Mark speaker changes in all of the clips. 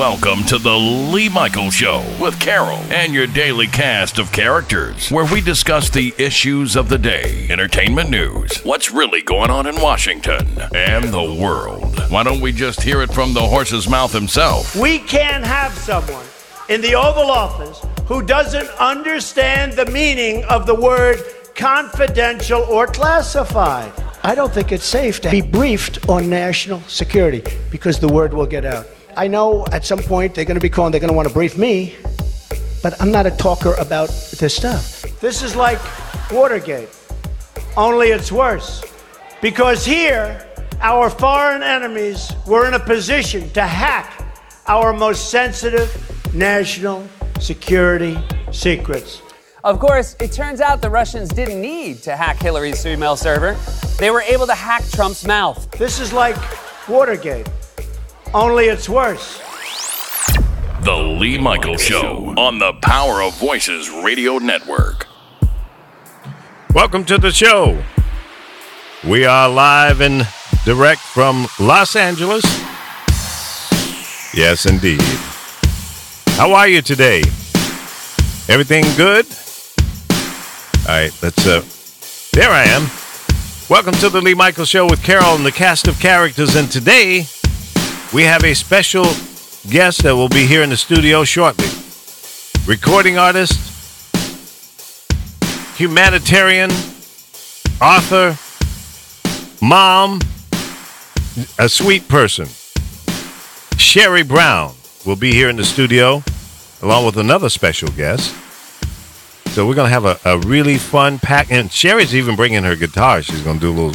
Speaker 1: Welcome to the Lee Michaels Show with Carol and your daily cast of characters, where we discuss the issues of the day, entertainment news, what's really going on in Washington, and the world. Why don't we just hear it from the horse's mouth himself?
Speaker 2: We can't have someone in the Oval Office who doesn't understand the meaning of the word confidential or classified. I don't think it's safe to be briefed on national security because the word will get out. I know at some point they're going to want to brief me, but I'm not a talker about this stuff. This is like Watergate, only it's worse. Because here, our foreign enemies were in a position to hack our most sensitive national security secrets.
Speaker 3: Of course, it turns out the Russians didn't need to hack Hillary's email server. They were able to hack Trump's mouth.
Speaker 2: This is like Watergate, only it's worse.
Speaker 1: The Lee Michaels Show on the Power of Voices Radio Network.
Speaker 4: Welcome to the show. We are live and direct from Los Angeles. Yes, indeed. How are you today? Everything good? All right, there I am. Welcome to the Lee Michaels Show with Carol and the cast of characters. And today, we have a special guest that will be here in the studio shortly. Recording artist, humanitarian, author, mom, a sweet person. Sherry Brown will be here in the studio, along with another special guest. So we're going to have a really fun pack. And Sherry's even bringing her guitar. She's going to do a little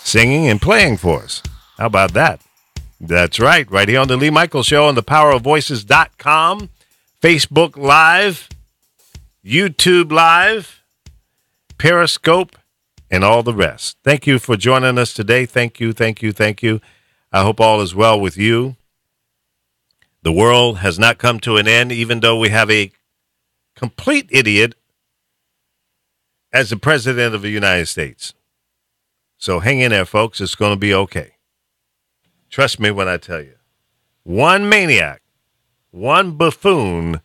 Speaker 4: singing and playing for us. How about that? That's right. Right here on the Lee Michaels Show on thepowerofvoices.com, Facebook Live, YouTube Live, Periscope, and all the rest. Thank you for joining us today. Thank you, thank you, thank you. I hope all is well with you. The world has not come to an end, even though we have a complete idiot as the president of the United States. So hang in there, folks. It's going to be okay. Trust me when I tell you. One maniac, one buffoon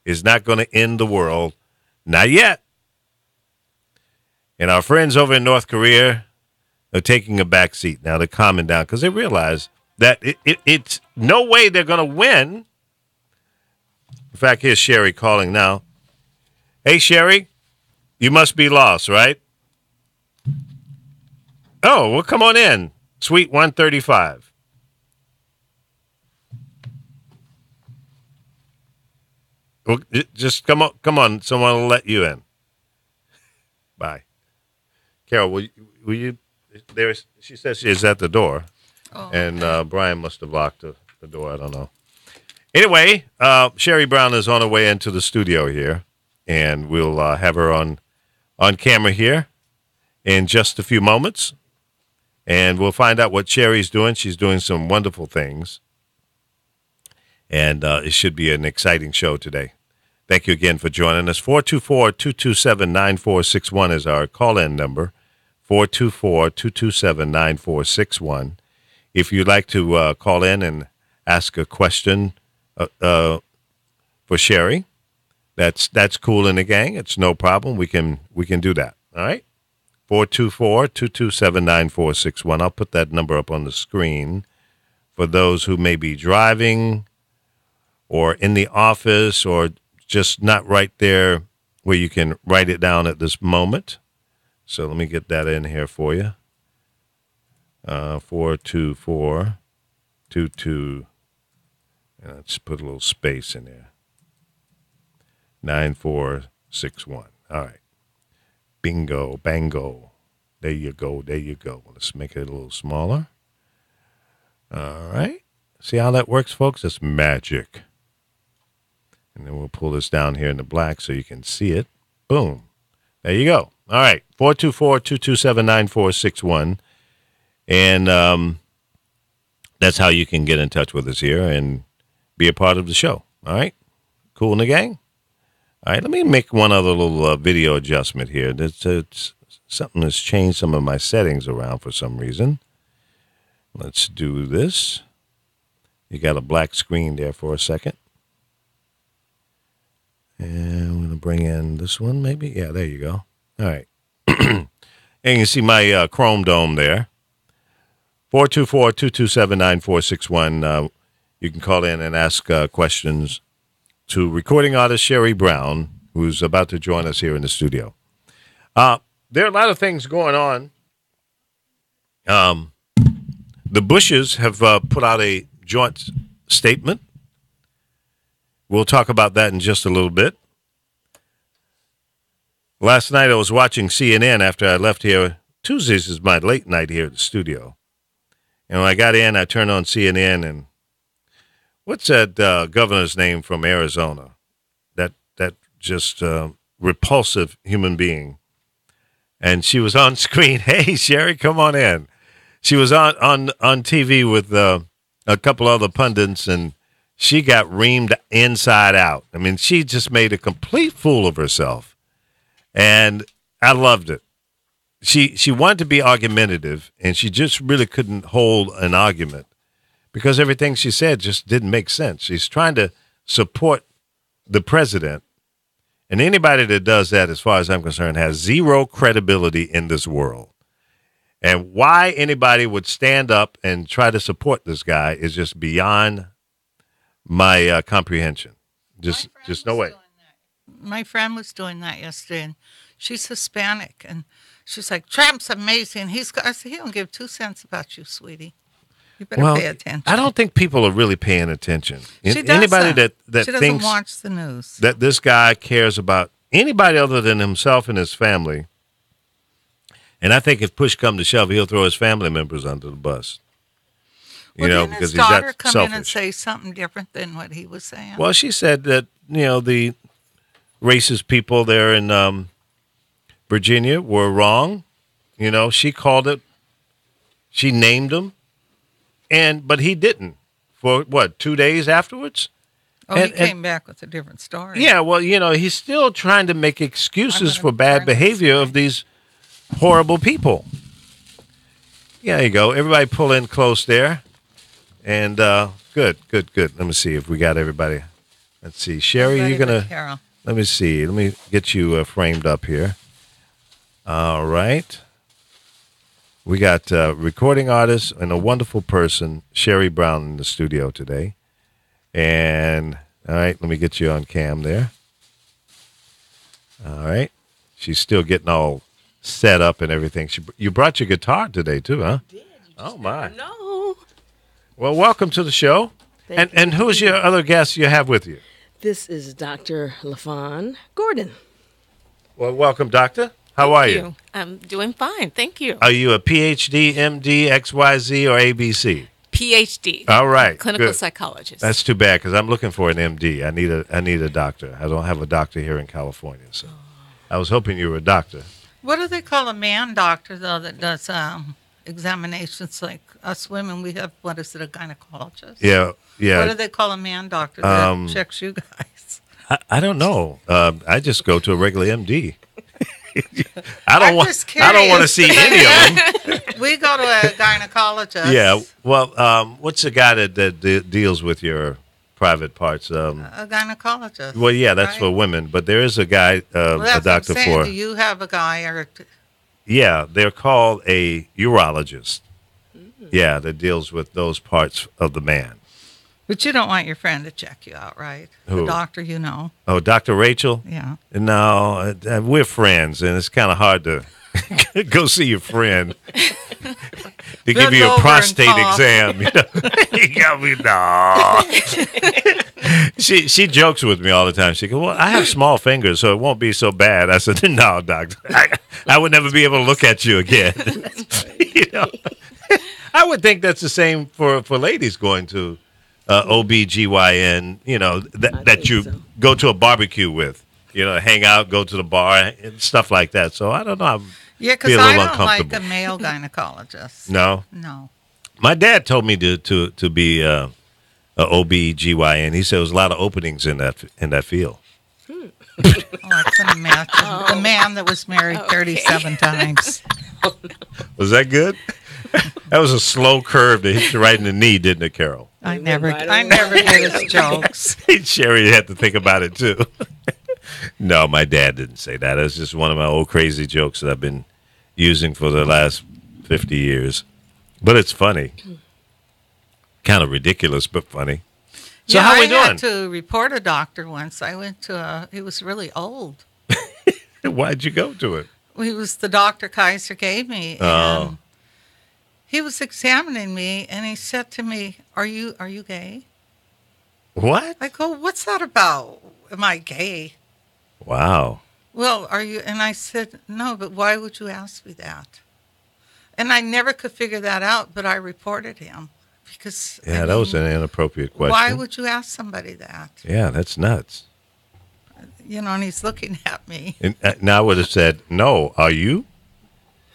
Speaker 4: is not going to end the world. Not yet. And our friends over in North Korea are taking a back seat. Now they're calming down because they realize that it's no way they're going to win. In fact, here's Sherry calling now. Hey, Sherry, you must be lost, right? Oh, well, come on in. Suite 135. Well, just come on. Someone will let you in. Bye. Carol, will you she says she is at the door. Oh, and Brian must have locked the door. I don't know. Anyway, Sherry Brown is on her way into the studio here, and we'll have her on camera here in just a few moments, and we'll find out what Sherry's doing. She's doing some wonderful things, and it should be an exciting show today. Thank you again for joining us. 424-227-9461 is our call-in number, 424-227-9461. If you'd like to call in and ask a question for Sherry, that's cool in the gang. It's no problem. We can do that. All right? 424-227-9461. I'll put that number up on the screen for those who may be driving or in the office or just not right there where you can write it down at this moment. So let me get that in here for you. 424-22. Let's put a little space in there. 9461. All right. Bingo, bango. There you go. There you go. Let's make it a little smaller. All right. See how that works, folks? It's magic. And then we'll pull this down here in the black so you can see it. Boom. There you go. All right. 424-227-9461. And that's how you can get in touch with us here and be a part of the show. All right? Cool in the gang? All right, let me make one other little video adjustment here. Something has changed some of my settings around for some reason. Let's do this. You got a black screen there for a second. And I'm going to bring in this one, maybe. Yeah, there you go. All right. And you can see my Chrome Dome there. 424-227-9461. You can call in and ask questions to recording artist Sherry Brown, who's about to join us here in the studio. There are a lot of things going on. The Bushes have put out a joint statement. We'll talk about that in just a little bit. Last night I was watching CNN after I left here. Tuesdays is my late night here at the studio. And when I got in, I turned on CNN, and what's that governor's name from Arizona? That just repulsive human being. And she was on screen. Hey, Sherry, come on in. She was on TV with a couple other pundits, and she got reamed inside out. I mean, she just made a complete fool of herself, and I loved it. She wanted to be argumentative, and she just really couldn't hold an argument because everything she said just didn't make sense. She's trying to support the president, and anybody that does that, as far as I'm concerned, has zero credibility in this world. And why anybody would stand up and try to support this guy is just beyond my comprehension. Just no way.
Speaker 5: My friend was doing that yesterday, and she's Hispanic, and she's like, Trump's amazing. I said, he don't give 2 cents about you, sweetie. You better pay attention.
Speaker 4: I don't think people are really paying attention.
Speaker 5: She doesn't.
Speaker 4: Anybody that
Speaker 5: she doesn't
Speaker 4: thinks
Speaker 5: watch the news.
Speaker 4: that this guy cares about anybody other than himself and his family. And I think if push come to shove, he'll throw his family members under the bus.
Speaker 5: Well,
Speaker 4: Because
Speaker 5: his
Speaker 4: he's that
Speaker 5: daughter come
Speaker 4: selfish.
Speaker 5: in and say something different than what he was saying.
Speaker 4: Well, she said that, the racist people there in Virginia were wrong. She called it. She named them. But he didn't for 2 days afterwards?
Speaker 5: He came back with a different story.
Speaker 4: Yeah, well, he's still trying to make excuses for bad behavior of these horrible people. Yeah, there you go. Everybody pull in close there. And good. Let me see if we got everybody. Let's see. Sherry, you're going to... Let me see. Let me get you framed up here. All right. We got recording artist and a wonderful person, Sherry Brown, in the studio today. And, all right, let me get you on cam there. All right. She's still getting all set up and everything. You brought your guitar today, too, huh?
Speaker 6: I did.
Speaker 4: Oh, my.
Speaker 6: No.
Speaker 4: Well, welcome to the show. And who's your other guest you have with you?
Speaker 6: This is Dr. LaFawn Gordon.
Speaker 4: Well, welcome, Doctor. How are you?
Speaker 7: I'm doing fine. Thank you.
Speaker 4: Are you a PhD, MD, XYZ, or ABC?
Speaker 7: PhD.
Speaker 4: All right.
Speaker 7: Clinical
Speaker 4: good.
Speaker 7: psychologist.
Speaker 4: That's too bad because I'm looking for an MD. I need a doctor. I don't have a doctor here in California, so I was hoping you were a doctor.
Speaker 5: What do they call a man doctor, though, that does examinations like us women? We have, a gynecologist?
Speaker 4: Yeah.
Speaker 5: What do they call a man doctor that checks you guys?
Speaker 4: I don't know. I just go to a regular MD. I don't want to see any of them.
Speaker 5: We go to a gynecologist.
Speaker 4: Yeah. Well, what's the guy that deals with your private parts?
Speaker 5: A gynecologist.
Speaker 4: Well, yeah, that's
Speaker 5: right?
Speaker 4: for women, but there is a guy,
Speaker 5: Well,
Speaker 4: a
Speaker 5: that's
Speaker 4: doctor
Speaker 5: what I'm saying.
Speaker 4: for.
Speaker 5: Do you have a guy or?
Speaker 4: Yeah, they're called a urologist. Yeah, that deals with those parts of the man.
Speaker 5: But you don't want your friend to check you out, right?
Speaker 4: Who?
Speaker 5: The doctor, you know.
Speaker 4: Oh, Dr. Rachel?
Speaker 5: Yeah.
Speaker 4: No, we're friends, and it's kind of hard to go see your friend to give you a prostate exam. You got me, no. She jokes with me all the time. She goes, well, I have small fingers, so it won't be so bad. I said, no, doctor. I would never be able to look at you again. I would think that's the same for ladies going to OBGYN, that you go to a barbecue with, hang out, go to the bar, and stuff like that. So I don't know.
Speaker 5: Yeah, because I don't like a male gynecologist.
Speaker 4: No?
Speaker 5: No.
Speaker 4: My dad told me to be a OBGYN. He said there was a lot of openings in that field.
Speaker 5: Oh, I couldn't imagine. The man that was married 37 times.
Speaker 4: Was that good? That was a slow curve that hit you right in the knee, didn't it, Carol?
Speaker 5: I
Speaker 6: went
Speaker 5: never
Speaker 6: right
Speaker 5: I
Speaker 6: on.
Speaker 5: never get his jokes.
Speaker 4: Sherry had to think about it too. No, my dad didn't say that. It's just one of my old crazy jokes that I've been using for the last 50 years. But it's funny. Kind of ridiculous, but funny. So
Speaker 5: yeah,
Speaker 4: how we
Speaker 5: I
Speaker 4: doing?
Speaker 5: had to report a doctor once. I went to he was really old.
Speaker 4: Why'd you go to it?
Speaker 5: He was the Dr. Kaiser gave me.
Speaker 4: Oh.
Speaker 5: And he was examining me, and he said to me, are you gay?
Speaker 4: What?
Speaker 5: I go, what's that about? Am I gay?
Speaker 4: Wow.
Speaker 5: Well, are you? And I said, no, but why would you ask me that? And I never could figure that out, but I reported him because.
Speaker 4: Yeah, that was an inappropriate question.
Speaker 5: Why would you ask somebody that?
Speaker 4: Yeah, that's nuts.
Speaker 5: You know, and he's looking at me.
Speaker 4: And I would have said, no, are you?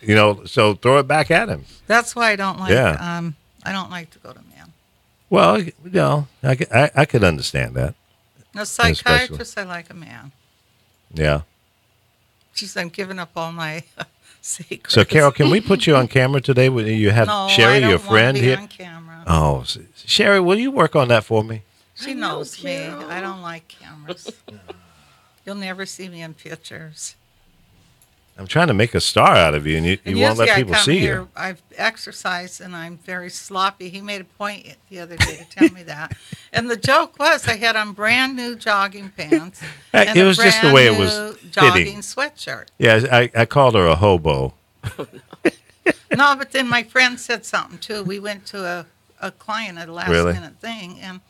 Speaker 4: You know, so throw it back at him.
Speaker 5: That's why I don't like.
Speaker 4: Yeah.
Speaker 5: I don't like to go to men.
Speaker 4: Well, you know, I could understand that.
Speaker 5: A psychiatrist, I like a man.
Speaker 4: Yeah.
Speaker 5: Jeez, I'm giving up all my secrets.
Speaker 4: So, Carol, can we put you on camera today? Will you have
Speaker 5: No,
Speaker 4: Sherry,
Speaker 5: I don't
Speaker 4: your
Speaker 5: want
Speaker 4: friend,
Speaker 5: to be
Speaker 4: here?
Speaker 5: on camera.
Speaker 4: Oh, Sherry, will you work on that for me?
Speaker 5: She knows me. I don't like cameras. You'll never see me in pictures.
Speaker 4: I'm trying to make a star out of you, and you won't let
Speaker 5: Usually
Speaker 4: people
Speaker 5: I come
Speaker 4: see
Speaker 5: here,
Speaker 4: you.
Speaker 5: I've exercised, and I'm very sloppy. He made a point the other day to tell me that. And the joke was I had on brand new jogging pants and
Speaker 4: It was just the way it was
Speaker 5: brand-new jogging
Speaker 4: fitting.
Speaker 5: sweatshirt.
Speaker 4: Yeah, I called her a hobo.
Speaker 5: No, but then my friend said something, too. We went to a client at a last-minute thing, and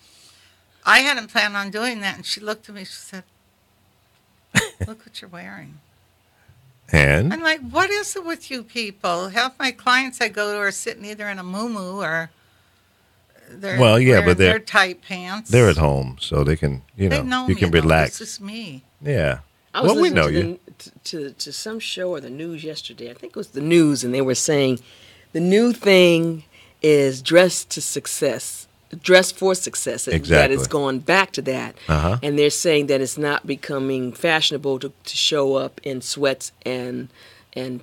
Speaker 5: I hadn't planned on doing that. And she looked at me, she said, look what you're wearing.
Speaker 4: And?
Speaker 5: I'm like, what is it with you people? Half my clients I go to are sitting either in a muumuu or they're
Speaker 4: but
Speaker 5: they're tight pants.
Speaker 4: They're at home, so they can,
Speaker 5: They know
Speaker 4: you
Speaker 5: me,
Speaker 4: can
Speaker 5: though.
Speaker 4: relax.
Speaker 5: This is me.
Speaker 4: Yeah.
Speaker 6: I was
Speaker 4: Well, we
Speaker 6: listening
Speaker 4: know
Speaker 6: to
Speaker 4: you.
Speaker 6: to some show or the news yesterday. I think it was the news, and they were saying the new thing is dress to success. Dress for success. That
Speaker 4: Exactly.
Speaker 6: it's going back to that.
Speaker 4: Uh-huh.
Speaker 6: And they're saying that it's not becoming fashionable to show up in sweats and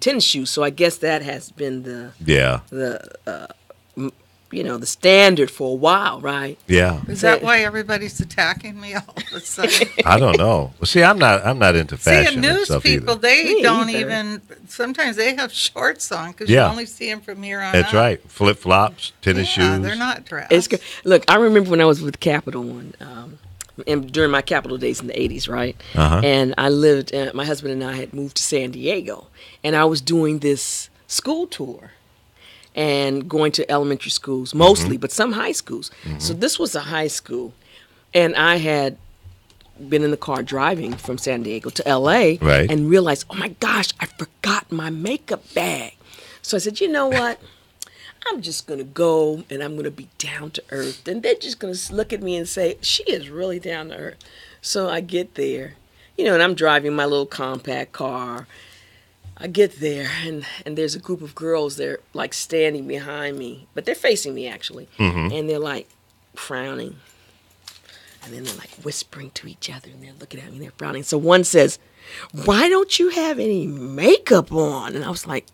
Speaker 6: tennis shoes. So I guess that has been the the standard for a while, right?
Speaker 4: Yeah.
Speaker 5: Is that why everybody's attacking me all of a sudden?
Speaker 4: I don't know. Well, see, I'm not into fashion.
Speaker 5: See,
Speaker 4: and
Speaker 5: news
Speaker 4: stuff
Speaker 5: people,
Speaker 4: either.
Speaker 5: they
Speaker 6: Me
Speaker 5: don't
Speaker 6: either.
Speaker 5: even, sometimes they have shorts on because
Speaker 4: Yeah.
Speaker 5: you only see them from here on
Speaker 4: That's
Speaker 5: up.
Speaker 4: right. Flip flops, tennis
Speaker 5: Yeah,
Speaker 4: shoes.
Speaker 5: they're not dressed.
Speaker 6: It's good. Look, I remember when I was with Capital One, during my Capital days in the 80s, right?
Speaker 4: Uh-huh.
Speaker 6: And I lived, my husband and I had moved to San Diego, and I was doing this school tour and going to elementary schools mostly, but some high schools. So this was a high school, and I had been in the car driving from San Diego to LA
Speaker 4: Right.
Speaker 6: and realized, oh my gosh, I forgot my makeup bag. So I said, you know what? I'm just going to go and I'm going to be down to earth. And they're just going to look at me and say, she is really down to earth. So I get there, and I'm driving my little compact car. I get there and there's a group of girls, they're like standing behind me, but they're facing me actually. And they're like frowning. And then they're like whispering to each other and they're looking at me and they're frowning. So one says, why don't you have any makeup on? And I was like,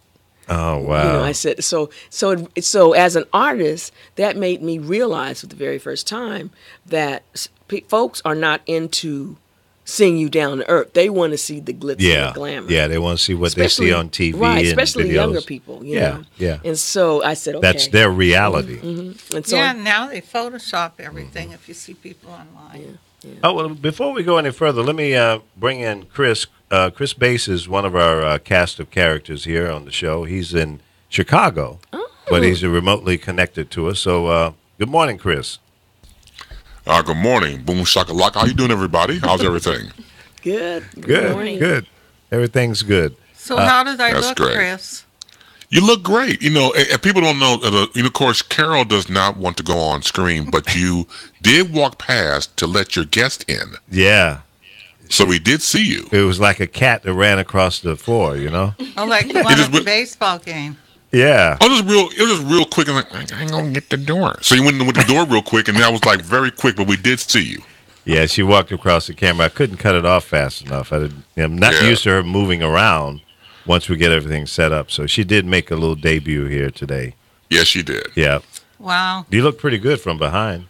Speaker 4: Oh, wow.
Speaker 6: I said, so as an artist, that made me realize for the very first time that folks are not into seeing you down to earth. They want to see the glitz and the glamour.
Speaker 4: Yeah, they want to see what they see on TV
Speaker 6: right?
Speaker 4: and
Speaker 6: Especially
Speaker 4: videos.
Speaker 6: younger people. You know?
Speaker 4: Yeah.
Speaker 6: And so I said, okay,
Speaker 4: That's their reality.
Speaker 6: And so
Speaker 5: Yeah, now they Photoshop everything if you see people online.
Speaker 4: Oh, well, before we go any further, let me bring in Chris. Chris Bass is one of our cast of characters here on the show. He's in Chicago, but he's remotely connected to us. So, good morning, Chris.
Speaker 8: Good morning. Boom shakalaka. How you doing, everybody? How's everything?
Speaker 6: good.
Speaker 4: Good,
Speaker 6: morning.
Speaker 4: good. Everything's good.
Speaker 5: So how did I
Speaker 8: that's
Speaker 5: look,
Speaker 8: great.
Speaker 5: Chris?
Speaker 8: You look great. And people don't know, of course, Carol does not want to go on screen, but you did walk past to let your guest in.
Speaker 4: Yeah.
Speaker 8: So we did see you.
Speaker 4: It was like a cat that ran across the floor,
Speaker 5: Oh, like the one at the baseball game.
Speaker 4: Yeah.
Speaker 8: It was just real quick. And like, I ain't going to get the door. So you went in with the door real quick, and that was like very quick, but we did see you.
Speaker 4: Yeah, she walked across the camera. I couldn't cut it off fast enough. I'm not used to her moving around once we get everything set up. So she did make a little debut here today.
Speaker 8: Yes, she did.
Speaker 4: Yeah.
Speaker 5: Wow.
Speaker 4: You look pretty good from behind.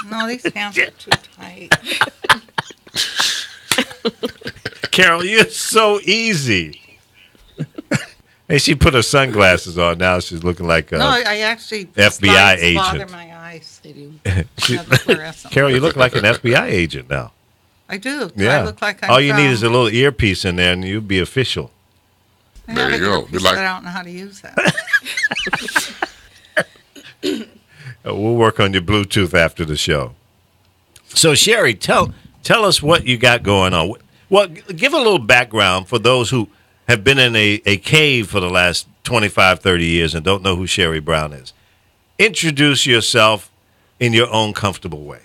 Speaker 5: No, these pants are too tight.
Speaker 4: Carol, you're so easy. And she put her sunglasses on. Now she's looking like
Speaker 5: No, I actually
Speaker 4: FBI
Speaker 5: lights
Speaker 4: agent.
Speaker 5: bother my eyes.
Speaker 6: They do.
Speaker 4: Carol, you look like an FBI agent now.
Speaker 5: I do.
Speaker 4: Yeah.
Speaker 5: I look like I'm
Speaker 4: All you need
Speaker 5: from-
Speaker 4: is a little earpiece in there, and you'll be official.
Speaker 5: I
Speaker 8: There
Speaker 5: have
Speaker 8: you
Speaker 5: a
Speaker 8: go.
Speaker 5: earpiece,
Speaker 8: You're like-
Speaker 5: but I don't know how to use that.
Speaker 4: We'll work on your Bluetooth after the show. So, Sherry, tell us what you got going on. Well, give a little background for those who have been in a cave for the last 25, 30 years and don't know who Sherry Brown is. Introduce yourself in your own comfortable way.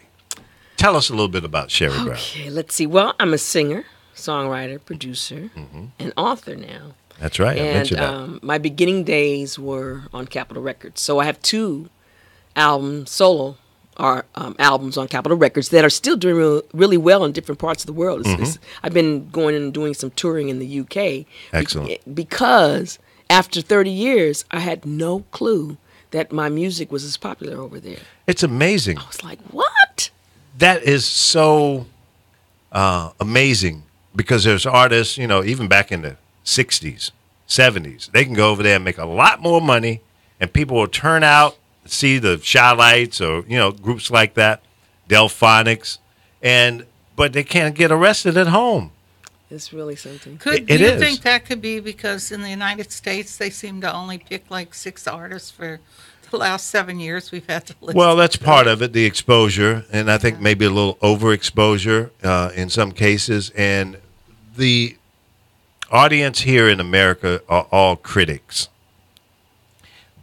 Speaker 4: Tell us a little bit about Sherry Brown.
Speaker 6: Okay, let's see. Well, I'm a singer, songwriter, producer, and author now.
Speaker 4: That's right. I
Speaker 6: And
Speaker 4: mentioned that.
Speaker 6: my beginning days were on Capitol Records. So I have 2 solo albums on Capitol Records that are still doing really well in different parts of the world. I've been going and doing some touring in the UK.
Speaker 4: Excellent.
Speaker 6: Because after 30 years, I had no clue that my music was as popular over there.
Speaker 4: It's amazing.
Speaker 6: I was like, what?
Speaker 4: That is so amazing because there's artists, even back in the 60s, 70s, they can go over there and make a lot more money, and people will turn out, see the Shy-Lights or, groups like that, Delphonics, but they can't get arrested at home.
Speaker 6: It's really something.
Speaker 5: Do you think that could be because in the United States they seem to only pick like 6 artists for the last 7 years we've had to listen?
Speaker 4: Well, that's part of it, the exposure, and I think maybe a little overexposure in some cases. And the audience here in America are all critics.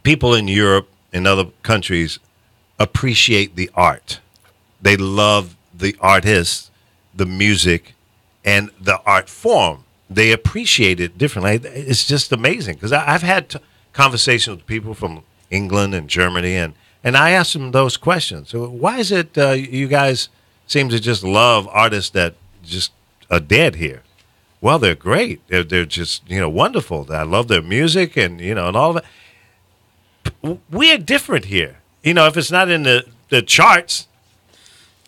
Speaker 4: People in Europe and other countries appreciate the art. They love the artists, the music, and the art form. They appreciate it differently. It's just amazing because I've had conversations with people from England and Germany, and I asked them those questions. So why is it you guys seem to just love artists that just are dead here? Well, they're great. They're just wonderful. I love their music and and all of that. We're different here. If it's not in the charts,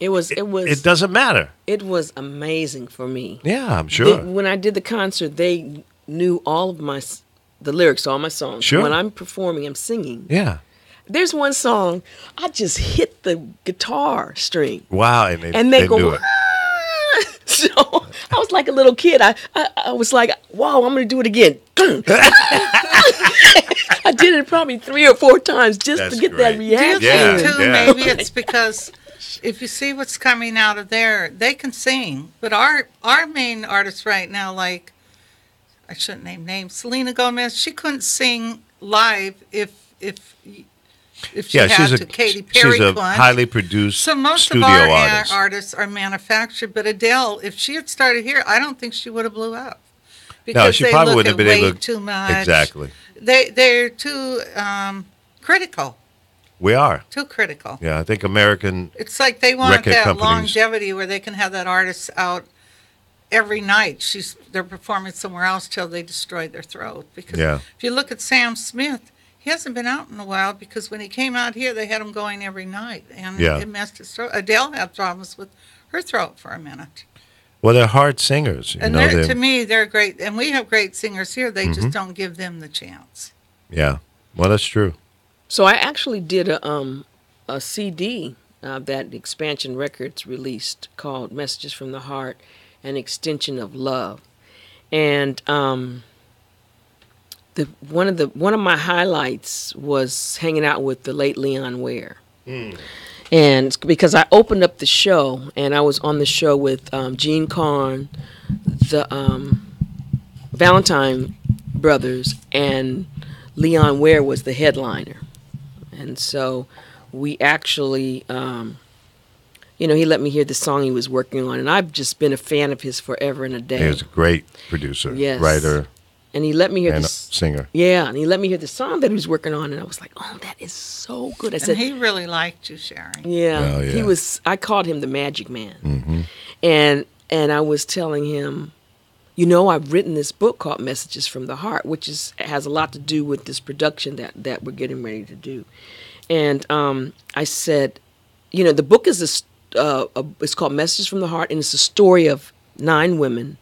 Speaker 4: it doesn't matter.
Speaker 6: It was amazing for me.
Speaker 4: Yeah, I'm sure.
Speaker 6: When I did the concert, they knew all of the lyrics to all my songs.
Speaker 4: Sure.
Speaker 6: When I'm performing, I'm singing.
Speaker 4: Yeah.
Speaker 6: There's one song, I just hit the guitar string.
Speaker 4: Wow,
Speaker 6: and they go,
Speaker 4: do it.
Speaker 6: So I was like a little kid. I was like, wow, I'm going to do it again. I did it probably 3 or 4 times just to get that reaction.
Speaker 5: Do you think, too, maybe it's because if you see what's coming out of there, they can sing. But our main artists right now, like, I shouldn't name names, Selena Gomez, she couldn't sing live if she had to. Katy Perry
Speaker 4: she's a
Speaker 5: couldn't.
Speaker 4: highly produced
Speaker 5: So most
Speaker 4: studio
Speaker 5: of our
Speaker 4: artist.
Speaker 5: artists are manufactured. But Adele, if she had started here, I don't think she would have blew up.
Speaker 4: No, she probably wouldn't have been able to.
Speaker 5: Too much.
Speaker 4: Exactly.
Speaker 5: They're too critical.
Speaker 4: We are.
Speaker 5: Too critical.
Speaker 4: Yeah, I think American.
Speaker 5: It's like they want
Speaker 4: record
Speaker 5: that
Speaker 4: companies-
Speaker 5: longevity where they can have that artist out every night. They're performing somewhere else till they destroy their throat. Because if you look at Sam Smith, he hasn't been out in a while because when he came out here, they had him going every night, and it messed his throat. Adele had problems with her throat for a minute.
Speaker 4: Well, they're hard singers.
Speaker 5: And to me, they're great. And we have great singers here. They just don't give them the chance.
Speaker 4: Yeah. Well, that's true.
Speaker 6: So I actually did a CD that Expansion Records released called Messages from the Heart, an Extension of Love. And one of my highlights was hanging out with the late Leon Ware. And because I opened up the show, and I was on the show with Gene Carn, the Valentine brothers, and Leon Ware was the headliner. And so we actually, he let me hear the song he was working on, and I've just been a fan of his forever and a day.
Speaker 4: He was a great producer, writer,
Speaker 6: and he let me hear
Speaker 4: and
Speaker 6: this
Speaker 4: singer.
Speaker 6: Yeah, and he let me hear the song that he was working on, and I was like, "Oh, that is so good." I said,
Speaker 5: he really liked you, Sherry.
Speaker 6: Yeah, he was. I called him the Magic Man, and I was telling him, I've written this book called Messages from the Heart, which has a lot to do with this production that we're getting ready to do, and I said, the book is it's called Messages from the Heart, and it's a story of 9 women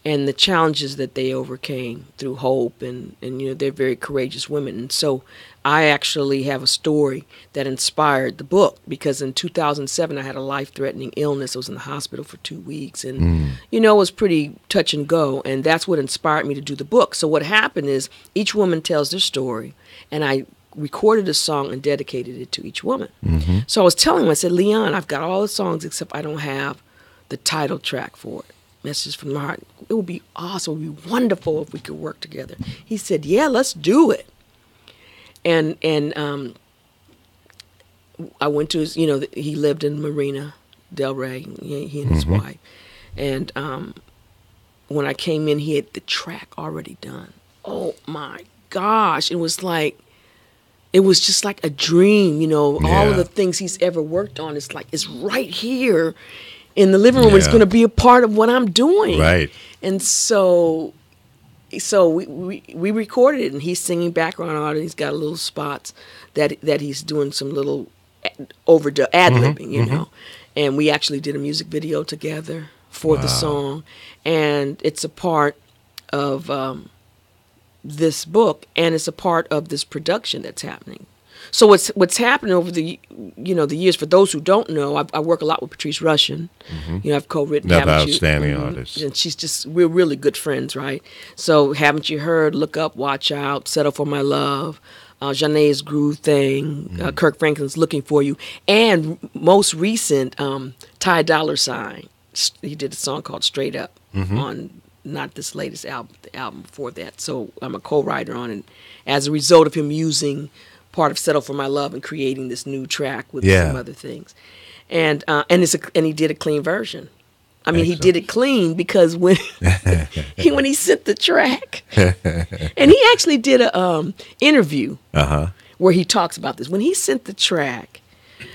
Speaker 6: and the challenges that they overcame through hope, and they're very courageous women. And so I actually have a story that inspired the book, because in 2007 I had a life-threatening illness. I was in the hospital for 2 weeks, and it was pretty touch and go, and that's what inspired me to do the book. So what happened is each woman tells their story, and I recorded a song and dedicated it to each woman. So I was telling him, I said, Leon, I've got all the songs except I don't have the title track for it. Messages from the Heart. It would be awesome. It would be wonderful if we could work together. He said, yeah, let's do it. And I went to his, he lived in Marina Del Rey, he and his wife. And when I came in, he had the track already done. Oh my gosh. It was just like a dream, all of the things he's ever worked on. It's right here in the living room. It's going to be a part of what I'm doing.
Speaker 4: Right.
Speaker 6: And so we recorded it, and he's singing background art, and he's got little spots that he's doing some little ad-libbing, And we actually did a music video together for the song, and it's a part of this book, and it's a part of this production that's happening. So what's happened over the the years, for those who don't know, I work a lot with Patrice Rushen. I've co-written
Speaker 4: Another
Speaker 6: Haven't You-
Speaker 4: outstanding artist.
Speaker 6: And we're really good friends, right? So Haven't You Heard, Look Up, Watch Out, Settle for My Love, Janae's Groove Thing, Kirk Franklin's Looking For You, and most recent, Ty Dolla $ign. He did a song called Straight Up on not this latest album, the album before that. So I'm a co-writer on it as a result of him using part of Settle for My Love and creating this new track with some other things. And he did a clean version. I mean, he did it clean because when he sent the track, and he actually did a interview where he talks about this. When he sent the track,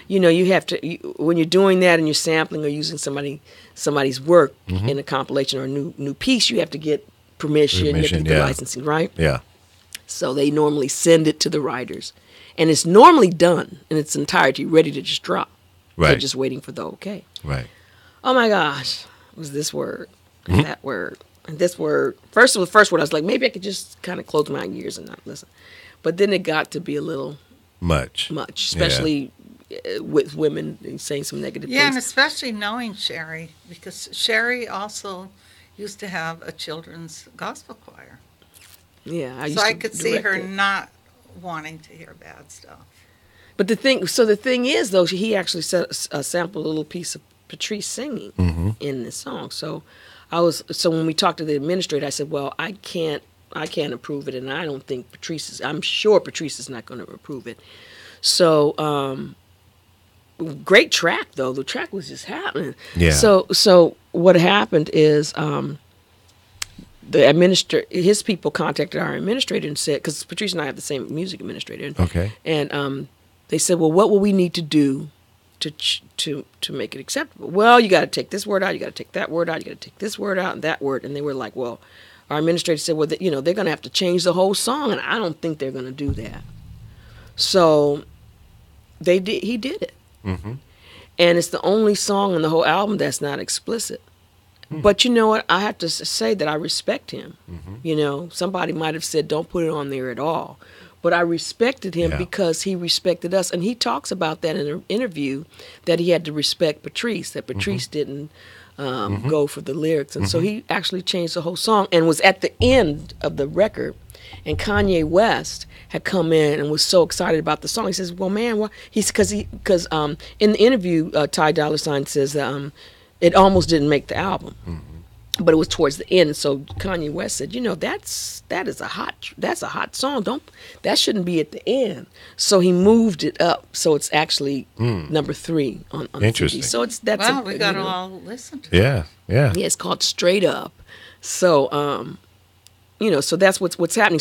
Speaker 6: you have to, when you're doing that and you're sampling or using somebody's work in a compilation or a new piece, you have to get permission, you have to get the licensing, right?
Speaker 4: Yeah.
Speaker 6: So they normally send it to the writers. And it's normally done in its entirety, ready to just drop.
Speaker 4: Right.
Speaker 6: They're just waiting for the okay.
Speaker 4: Right.
Speaker 6: Oh my gosh, it was this word, and that word, and this word. First, it was the first word. I was like, maybe I could just kind of close my ears and not listen. But then it got to be a little
Speaker 4: much,
Speaker 6: especially with women saying some negative things.
Speaker 5: Yeah, and especially knowing Sherry, because Sherry also used to have a children's gospel choir.
Speaker 6: Yeah,
Speaker 5: so I could see her not wanting to hear bad stuff.
Speaker 6: But the thing is, though, he actually sampled a little piece of Patrice singing in this song. So when we talked to the administrator, I said, well, I can't approve it, and I don't think I'm sure Patrice is not going to approve it. So great track, though. The track was just happening.
Speaker 4: Yeah.
Speaker 6: So what happened is his people contacted our administrator and said, because Patrice and I have the same music administrator.
Speaker 4: Okay.
Speaker 6: And they said, well, what will we need to do to make it acceptable? Well, you got to take this word out, you got to take that word out, you got to take this word out and that word. And they were like, well, our administrator said, well, they're going to have to change the whole song, and I don't think they're going to do that. So he did it. And it's the only song on the whole album that's not explicit. But you know what? I have to say that I respect him. Somebody might have said, don't put it on there at all. But I respected him because he respected us. And he talks about that in an interview, that he had to respect Patrice, that Patrice didn't go for the lyrics. And so he actually changed the whole song and was at the end of the record. And Kanye West had come in and was so excited about the song. He says, well, man, what? Because in the interview, Ty Dolla $ign says it almost didn't make the album, but it was towards the end. So Kanye West said, that's a hot song. That shouldn't be at the end. So he moved it up. So it's actually number 3 on the CD. So we got to all listen to it.
Speaker 4: Yeah.
Speaker 6: Yeah, it's called Straight Up. So so that's what's happening.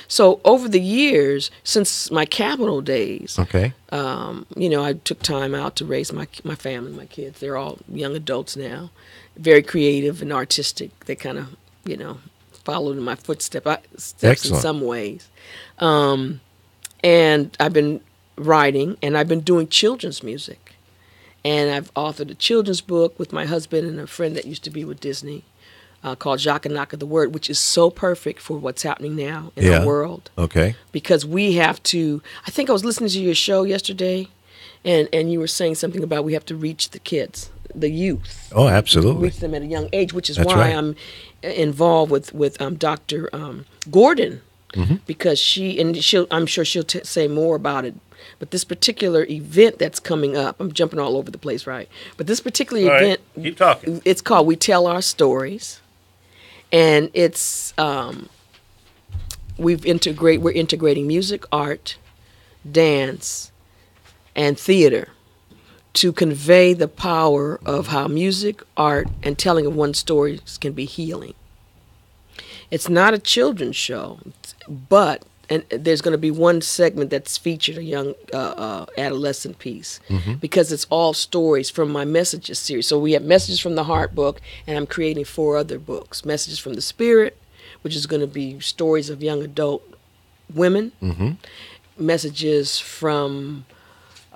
Speaker 6: So over the years, since my Capitol days,
Speaker 4: okay,
Speaker 6: I took time out to raise my family, my kids. They're all young adults now, very creative and artistic. They kind of, followed in my steps in some ways. And I've been writing, and I've been doing children's music. And I've authored a children's book with my husband and a friend that used to be with Disney called Jaka Naka the Word, which is so perfect for what's happening now in the world.
Speaker 4: Okay.
Speaker 6: Because we have to, I think I was listening to your show yesterday, and you were saying something about we have to reach the kids, the youth.
Speaker 4: Oh, absolutely.
Speaker 6: Reach them at a young age, which is
Speaker 4: That's
Speaker 6: why
Speaker 4: right.
Speaker 6: I'm involved with Dr. Gordon, because I'm sure she'll say more about it. But this particular event that's coming up, I'm jumping all over the place, right? But this particular event,
Speaker 4: keep talking.
Speaker 6: It's called We Tell Our Stories, and it's we're integrating music, art, dance, and theater to convey the power of how music, art, and telling of one's stories can be healing. It's not a children's show, but there's going to be one segment that's featured a young adolescent piece, because it's all stories from my Messages series. So we have Messages from the Heart book, and I'm creating 4 other books. Messages from the Spirit, which is going to be stories of young adult women. Messages from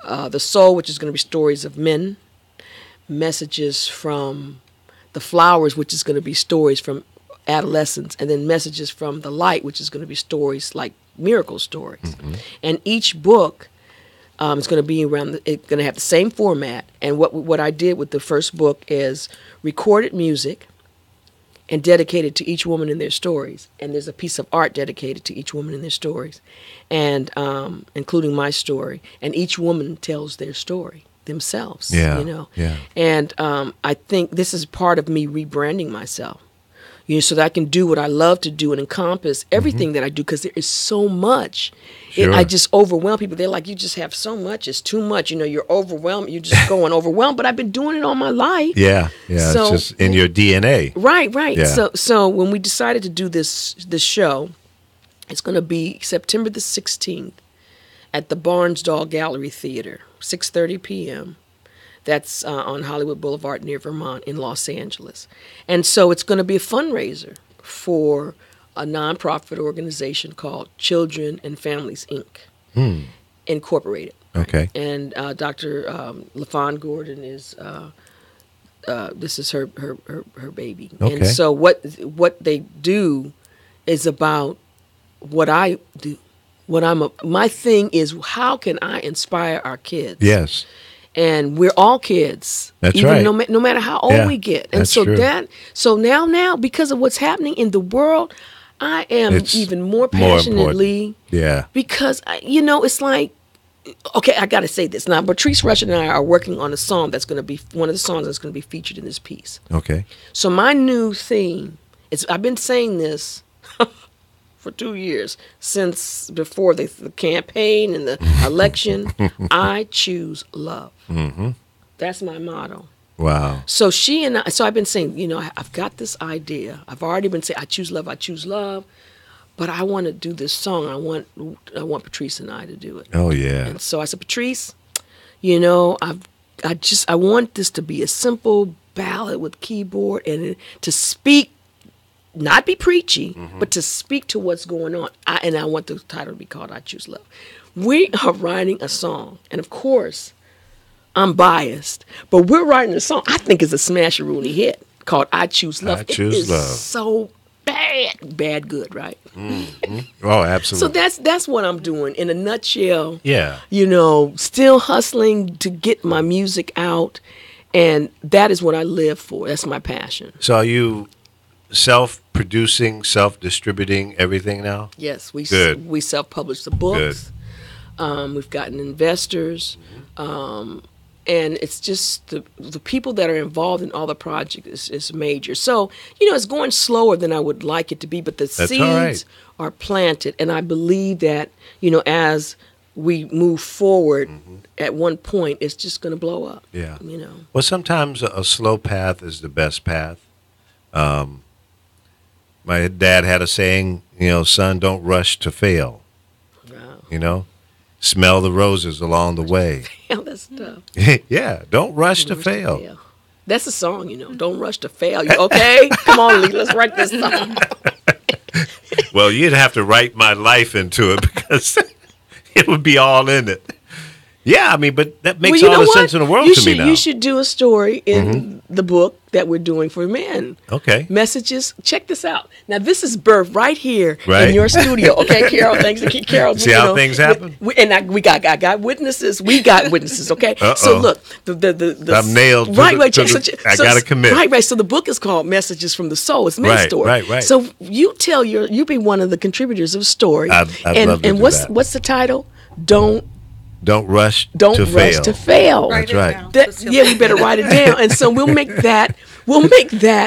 Speaker 6: the Soul, which is going to be stories of men. Messages from the Flowers, which is going to be stories from adolescents, and then Messages from the Light, which is going to be stories like miracle stories. And each book is going to be it's going to have the same format. And what I did with the first book is recorded music and dedicated to each woman in their stories. And there's a piece of art dedicated to each woman in their stories, and including my story. And each woman tells their story themselves.
Speaker 4: Yeah,
Speaker 6: you know.
Speaker 4: yeah.
Speaker 6: And I think this is part of me rebranding myself. You know, so that I can do what I love to do and encompass everything that I do, because there is so much.
Speaker 4: Sure.
Speaker 6: I just overwhelm people. They're like, you just have so much. It's too much. You know, you're overwhelmed. You're just going overwhelmed. But I've been doing it all my life.
Speaker 4: Yeah.
Speaker 6: So,
Speaker 4: it's just in your DNA.
Speaker 6: Right.
Speaker 4: Yeah.
Speaker 6: So when we decided to do this show, it's going to be September the 16th at the Barnsdall Gallery Theater, 6:30 p.m. That's on Hollywood Boulevard near Vermont in Los Angeles. And so it's going to be a fundraiser for a nonprofit organization called Children and Families, Inc., Incorporated.
Speaker 4: Okay.
Speaker 6: And Dr. LaFawn Gordon is, this is her baby.
Speaker 4: Okay.
Speaker 6: And so what they do is about what I do. My thing is, how can I inspire our kids?
Speaker 4: Yes.
Speaker 6: And we're all kids.
Speaker 4: That's
Speaker 6: even
Speaker 4: right.
Speaker 6: No matter how old we get. And
Speaker 4: that's
Speaker 6: so
Speaker 4: true.
Speaker 6: so now because of what's happening in the world, I am
Speaker 4: It's
Speaker 6: even more
Speaker 4: more
Speaker 6: passionately.
Speaker 4: important. Yeah.
Speaker 6: Because it's like, okay, I got to say this now. Patrice Rushen and I are working on a song that's going to be one of the songs that's going to be featured in this piece.
Speaker 4: Okay.
Speaker 6: So my new theme is, I've been saying this for 2 years, since before the campaign and the election. I choose love. That's my motto.
Speaker 4: Wow.
Speaker 6: So I've been saying, I've got this idea. I've already been saying, I choose love, but I want to do this song. I want Patrice and I to do it.
Speaker 4: Oh yeah.
Speaker 6: And so I said, Patrice, I want this to be a simple ballad with keyboard, and to speak, not be preachy, but to speak to what's going on. And I want the title to be called I Choose Love. We are writing a song, and of course, I'm biased, but we're writing a song I think is a smash-a-rooney hit called I Choose Love.
Speaker 4: I Choose Love.
Speaker 6: It is so bad good, right?
Speaker 4: Oh, absolutely.
Speaker 6: So that's what I'm doing in a nutshell.
Speaker 4: Yeah.
Speaker 6: Still hustling to get my music out, and that is what I live for. That's my passion.
Speaker 4: So are you self-producing, self-distributing everything now?
Speaker 6: Yes, we self-publish the books. We've gotten investors, and it's just the people that are involved in all the projects is major. So it's going slower than I would like it to be, but the seeds are planted, and I believe that as we move forward, at one point it's just going to blow up.
Speaker 4: Yeah. Well, sometimes a slow path is the best path. My dad had a saying, son, don't rush to fail.
Speaker 6: Wow.
Speaker 4: Smell the roses along the way.
Speaker 6: That's tough.
Speaker 4: Yeah, don't rush to fail.
Speaker 6: That's a song, Don't rush to fail. You okay? Come on, Lee, let's write this song.
Speaker 4: Well, you'd have to write my life into it, because it would be all in it. Yeah, I mean, but that makes
Speaker 6: Well,
Speaker 4: all the sense in the world to me now.
Speaker 6: You should do a story in the book that we're doing for men.
Speaker 4: Okay.
Speaker 6: Messages. Check this out. Now, this is birth right here
Speaker 4: Right.
Speaker 6: in your studio. Okay, Carol. Thanks to Carol.
Speaker 4: See how things happen?
Speaker 6: We got witnesses. We got witnesses. Okay. So look, the
Speaker 4: I'm nailed.
Speaker 6: Right.
Speaker 4: I gotta commit.
Speaker 6: Right. So the book is called Messages from the Soul. It's men's
Speaker 4: Right,
Speaker 6: story.
Speaker 4: right.
Speaker 6: So you be one of the contributors of a story.
Speaker 4: I'd love to
Speaker 6: and
Speaker 4: do that.
Speaker 6: what's the title? Don't
Speaker 4: rush
Speaker 6: rush
Speaker 4: to fail.
Speaker 6: to fail.
Speaker 5: Write
Speaker 4: That's
Speaker 5: it
Speaker 4: right.
Speaker 5: down.
Speaker 6: Yeah, we better write it down. And so we'll make that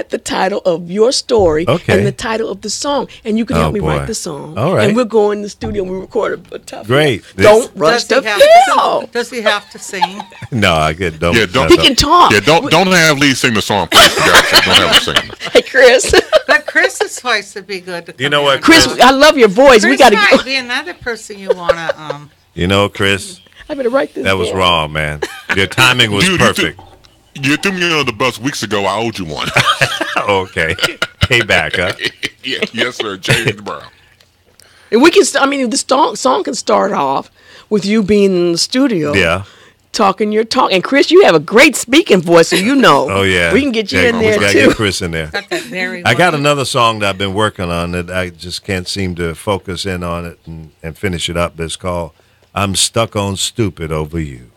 Speaker 6: the title of your story
Speaker 4: Okay.
Speaker 6: and the title of the song. And you can help me
Speaker 4: boy.
Speaker 6: write the song.
Speaker 4: All right.
Speaker 6: And we'll go in the studio and we'll record a tough
Speaker 4: Great.
Speaker 6: Don't rush to fail.
Speaker 5: Does he have to sing?
Speaker 4: No, I get don't.
Speaker 8: Yeah, don't-
Speaker 6: He can talk.
Speaker 8: Yeah, don't have Lee sing the song. Please. For God's sake, don't have him sing.
Speaker 6: Hey, Chris.
Speaker 5: But Chris's voice would be good to come
Speaker 4: You know
Speaker 5: in
Speaker 4: what,
Speaker 5: and
Speaker 6: Chris,
Speaker 5: do.
Speaker 6: I love your voice.
Speaker 5: Chris
Speaker 6: We got to
Speaker 5: might
Speaker 6: go.
Speaker 5: be another person you want to
Speaker 4: You know, Chris,
Speaker 6: I better write this
Speaker 4: that was
Speaker 6: down.
Speaker 4: wrong, man. Your timing was
Speaker 8: Dude,
Speaker 4: perfect.
Speaker 8: You threw me under the bus weeks ago. I owed you one.
Speaker 4: Okay. Payback, huh?
Speaker 8: Yeah, yes, sir. James Brown.
Speaker 6: And we can, the song can start off with you being in the studio.
Speaker 4: Yeah.
Speaker 6: Talking your talk. And Chris, you have a great speaking voice, so you know.
Speaker 4: Oh, yeah.
Speaker 6: We can get you
Speaker 4: Yeah,
Speaker 6: in
Speaker 4: we
Speaker 6: there
Speaker 4: gotta
Speaker 6: too.
Speaker 4: get Chris in there.
Speaker 5: got that very
Speaker 4: I got
Speaker 5: one.
Speaker 4: another song that I've been working on that I just can't seem to focus in on it and finish it up. It's called I'm Stuck on Stupid Over You.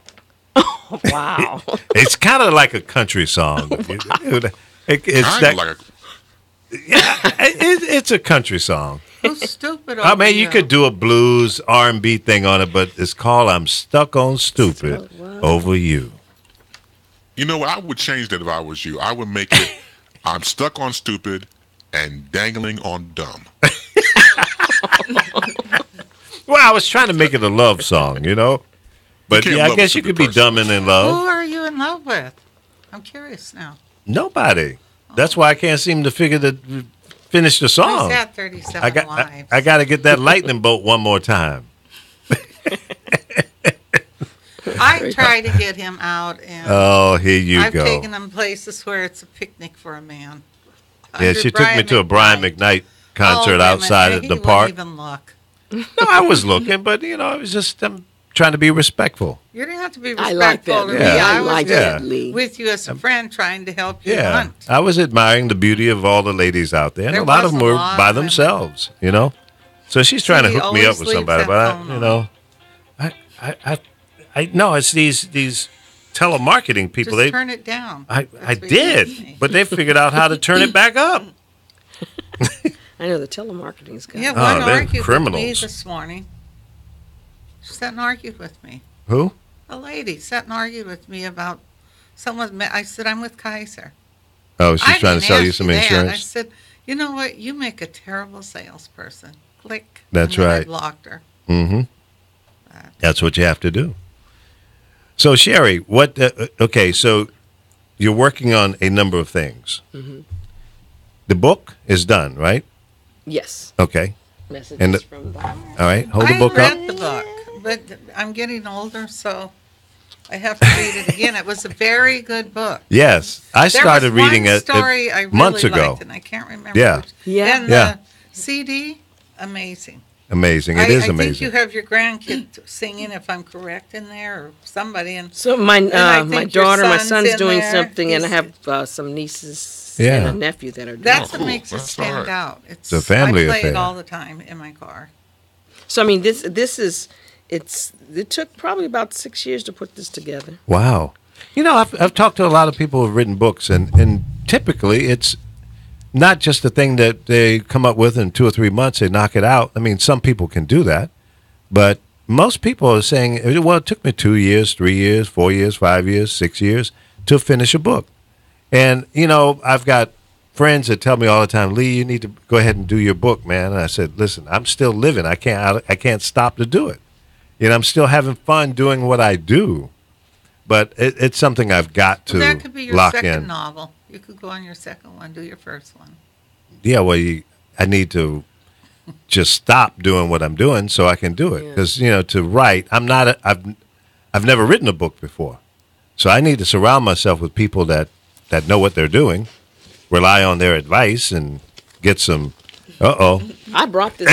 Speaker 6: Wow.
Speaker 4: It's kind of like a country song. It's
Speaker 8: Kind of like a,
Speaker 4: it's a country song.
Speaker 5: Who's stupid?
Speaker 4: I mean,
Speaker 5: over
Speaker 4: you could do a blues R&B thing on it, but it's called I'm Stuck on Stupid Over You.
Speaker 8: you know what? I would change that if I was you. I would make it I'm stuck on stupid and dangling on dumb.
Speaker 4: Well, I was trying to make it a love song, you know? But
Speaker 8: can't
Speaker 4: yeah, I
Speaker 8: love a
Speaker 4: guess you
Speaker 8: stupid
Speaker 4: could be
Speaker 8: person.
Speaker 4: dumb and in
Speaker 5: Who
Speaker 4: love.
Speaker 5: are you in love with? I'm curious now.
Speaker 4: Nobody. That's why I can't seem to finish the song.
Speaker 5: He's had 37 lives.
Speaker 4: I got to get that lightning bolt one more time.
Speaker 5: I try to get him out, and
Speaker 4: Oh, here you
Speaker 5: I've
Speaker 4: go.
Speaker 5: taken him places where it's a picnic for a man.
Speaker 4: Yeah,
Speaker 5: Under
Speaker 4: she took me to a Brian McKnight concert outside at the park.
Speaker 5: He wouldn't even look.
Speaker 4: No, I was looking, but you know, I was just trying to be respectful.
Speaker 5: You didn't have to be
Speaker 6: I like
Speaker 5: respectful
Speaker 6: that.
Speaker 5: to
Speaker 4: Yeah.
Speaker 5: me.
Speaker 6: I
Speaker 5: I was
Speaker 6: like
Speaker 4: Yeah.
Speaker 6: that, Lee.
Speaker 5: with you as a friend trying to help you
Speaker 4: Yeah,
Speaker 5: hunt.
Speaker 4: I was admiring the beauty of all the ladies out there, and
Speaker 5: There
Speaker 4: a lot
Speaker 5: was
Speaker 4: of them
Speaker 5: a
Speaker 4: were
Speaker 5: lot
Speaker 4: by
Speaker 5: of women.
Speaker 4: themselves, you know. So she's trying to
Speaker 5: he
Speaker 4: hook me up
Speaker 5: always
Speaker 4: with
Speaker 5: leaves
Speaker 4: somebody,
Speaker 5: that
Speaker 4: but
Speaker 5: phone
Speaker 4: you
Speaker 5: on.
Speaker 4: know, I no, it's these telemarketing people.
Speaker 5: Just turn it down.
Speaker 4: I
Speaker 5: That's what you
Speaker 4: did,
Speaker 5: me.
Speaker 4: but they figured out how to turn it back up.
Speaker 6: I know the telemarketing's got
Speaker 5: Yeah,
Speaker 6: it.
Speaker 5: one
Speaker 4: Oh, they're
Speaker 5: argued with me
Speaker 4: criminals.
Speaker 5: this morning. She sat and argued with me.
Speaker 4: Who?
Speaker 5: A lady sat and argued with me about someone. I said, I'm with Kaiser.
Speaker 4: Oh, she's
Speaker 5: I
Speaker 4: trying to
Speaker 5: didn't
Speaker 4: sell you
Speaker 5: ask
Speaker 4: some
Speaker 5: that. I
Speaker 4: insurance.
Speaker 5: said, you know what? You make a terrible salesperson. Click.
Speaker 4: That's
Speaker 5: and then I
Speaker 4: right.
Speaker 5: blocked her.
Speaker 4: Mm-hmm. That's what you have to do. So Sherry, what? Okay, so you're working on a number of things.
Speaker 6: Mm-hmm.
Speaker 4: The book is done, right?
Speaker 6: Yes.
Speaker 4: Okay.
Speaker 6: Messages
Speaker 4: And the-
Speaker 6: from the
Speaker 4: All right. Hold the
Speaker 5: I
Speaker 4: book
Speaker 5: read
Speaker 4: up.
Speaker 5: the book, but I'm getting older, so I have to read it again. It was a very good book.
Speaker 4: Yes, I started
Speaker 5: there was
Speaker 4: reading
Speaker 5: one
Speaker 4: it
Speaker 5: story I really
Speaker 4: months ago.
Speaker 5: liked, and I can't remember.
Speaker 4: Yeah.
Speaker 5: Which.
Speaker 6: Yeah.
Speaker 5: And
Speaker 4: Yeah.
Speaker 5: the CD, amazing.
Speaker 4: Amazing.
Speaker 5: I
Speaker 4: It is
Speaker 5: think
Speaker 4: amazing.
Speaker 5: you have your grandkid singing, if I'm correct, in there, or somebody. And
Speaker 6: So my
Speaker 5: I
Speaker 6: my
Speaker 5: think your
Speaker 6: daughter, my
Speaker 5: son's
Speaker 6: son's
Speaker 5: in
Speaker 6: doing
Speaker 5: there.
Speaker 6: something, and I
Speaker 5: He's-
Speaker 6: have some nieces
Speaker 4: Yeah.
Speaker 6: and a nephew that are doing
Speaker 5: that's
Speaker 6: it.
Speaker 5: what
Speaker 8: cool.
Speaker 5: makes it
Speaker 8: That's
Speaker 5: stand
Speaker 8: all right.
Speaker 5: out. It's
Speaker 4: a family
Speaker 5: I play
Speaker 4: affair.
Speaker 5: it all the time in my car.
Speaker 6: So I mean, this is it took probably about 6 years to put this together.
Speaker 4: Wow. You know, I've talked to a lot of people who've written books, and typically it's not just the thing that they come up with in 2 or 3 months, they knock it out. I mean, some people can do that, but most people are saying, well, it took me 2 years, 3 years, 4 years, 5 years, 6 years to finish a book. And, you know, I've got friends that tell me all the time, Lee, you need to go ahead and do your book, man. And I said, listen, I'm still living. I can't stop to do it. You know, I'm still having fun doing what I do. But it's something I've got to
Speaker 5: Well, that could be your
Speaker 4: lock
Speaker 5: second
Speaker 4: in.
Speaker 5: novel. You could go on your second one, do your first one.
Speaker 4: Yeah, well, I need to just stop doing what I'm doing so I can do it.
Speaker 6: Yeah.
Speaker 4: Because, you know, to write, I've never written a book before. So I need to surround myself with people that know what they're doing, rely on their advice, and get some,
Speaker 6: I brought this.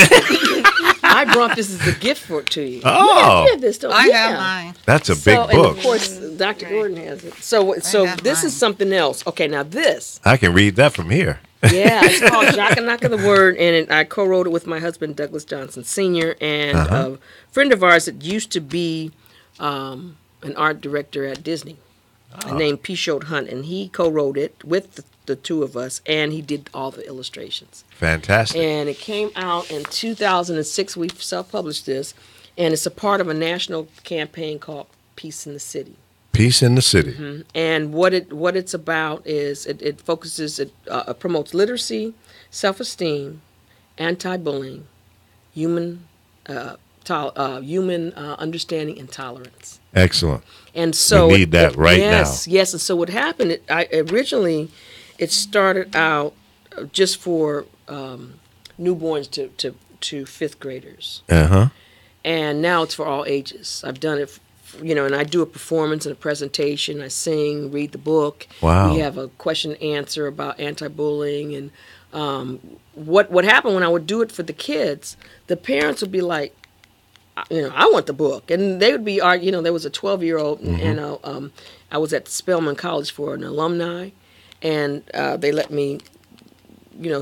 Speaker 6: I I brought this as a gift to you.
Speaker 4: Oh.
Speaker 6: You have this, don't you?
Speaker 5: I
Speaker 6: Yeah.
Speaker 5: have mine.
Speaker 4: That's a big
Speaker 6: And
Speaker 4: book.
Speaker 6: of course, Dr. Gordon has it. So
Speaker 5: have
Speaker 6: this
Speaker 5: mine.
Speaker 6: is something else. Okay, now this.
Speaker 4: I can read that from here.
Speaker 6: Yeah, it's called Jack-a-Knock of the Word, and I co-wrote it with my husband, Douglas Johnson Sr., and a friend of ours that used to be an art director at Disney, named Pishot Hunt, and he co-wrote it with the two of us, and he did all the illustrations.
Speaker 4: Fantastic.
Speaker 6: And it came out in 2006. We self-published this, and it's a part of a national campaign called Peace in the City.
Speaker 4: Peace in the City.
Speaker 6: And what it's about is it focuses, it promotes literacy, self-esteem, anti-bullying, human understanding, and tolerance.
Speaker 4: Excellent.
Speaker 6: And so
Speaker 4: we need that right now.
Speaker 6: Yes, and so what happened? Originally, it started out just for newborns to fifth graders, and now it's for all ages. I've done it. And I do a performance and a presentation. I sing, read the book.
Speaker 4: Wow.
Speaker 6: We have a question and answer about anti-bullying. And what happened when I would do it for the kids, the parents would be like, I want the book. And they would be, there was a 12-year-old, and I was at Spelman College for an alumni, and they let me,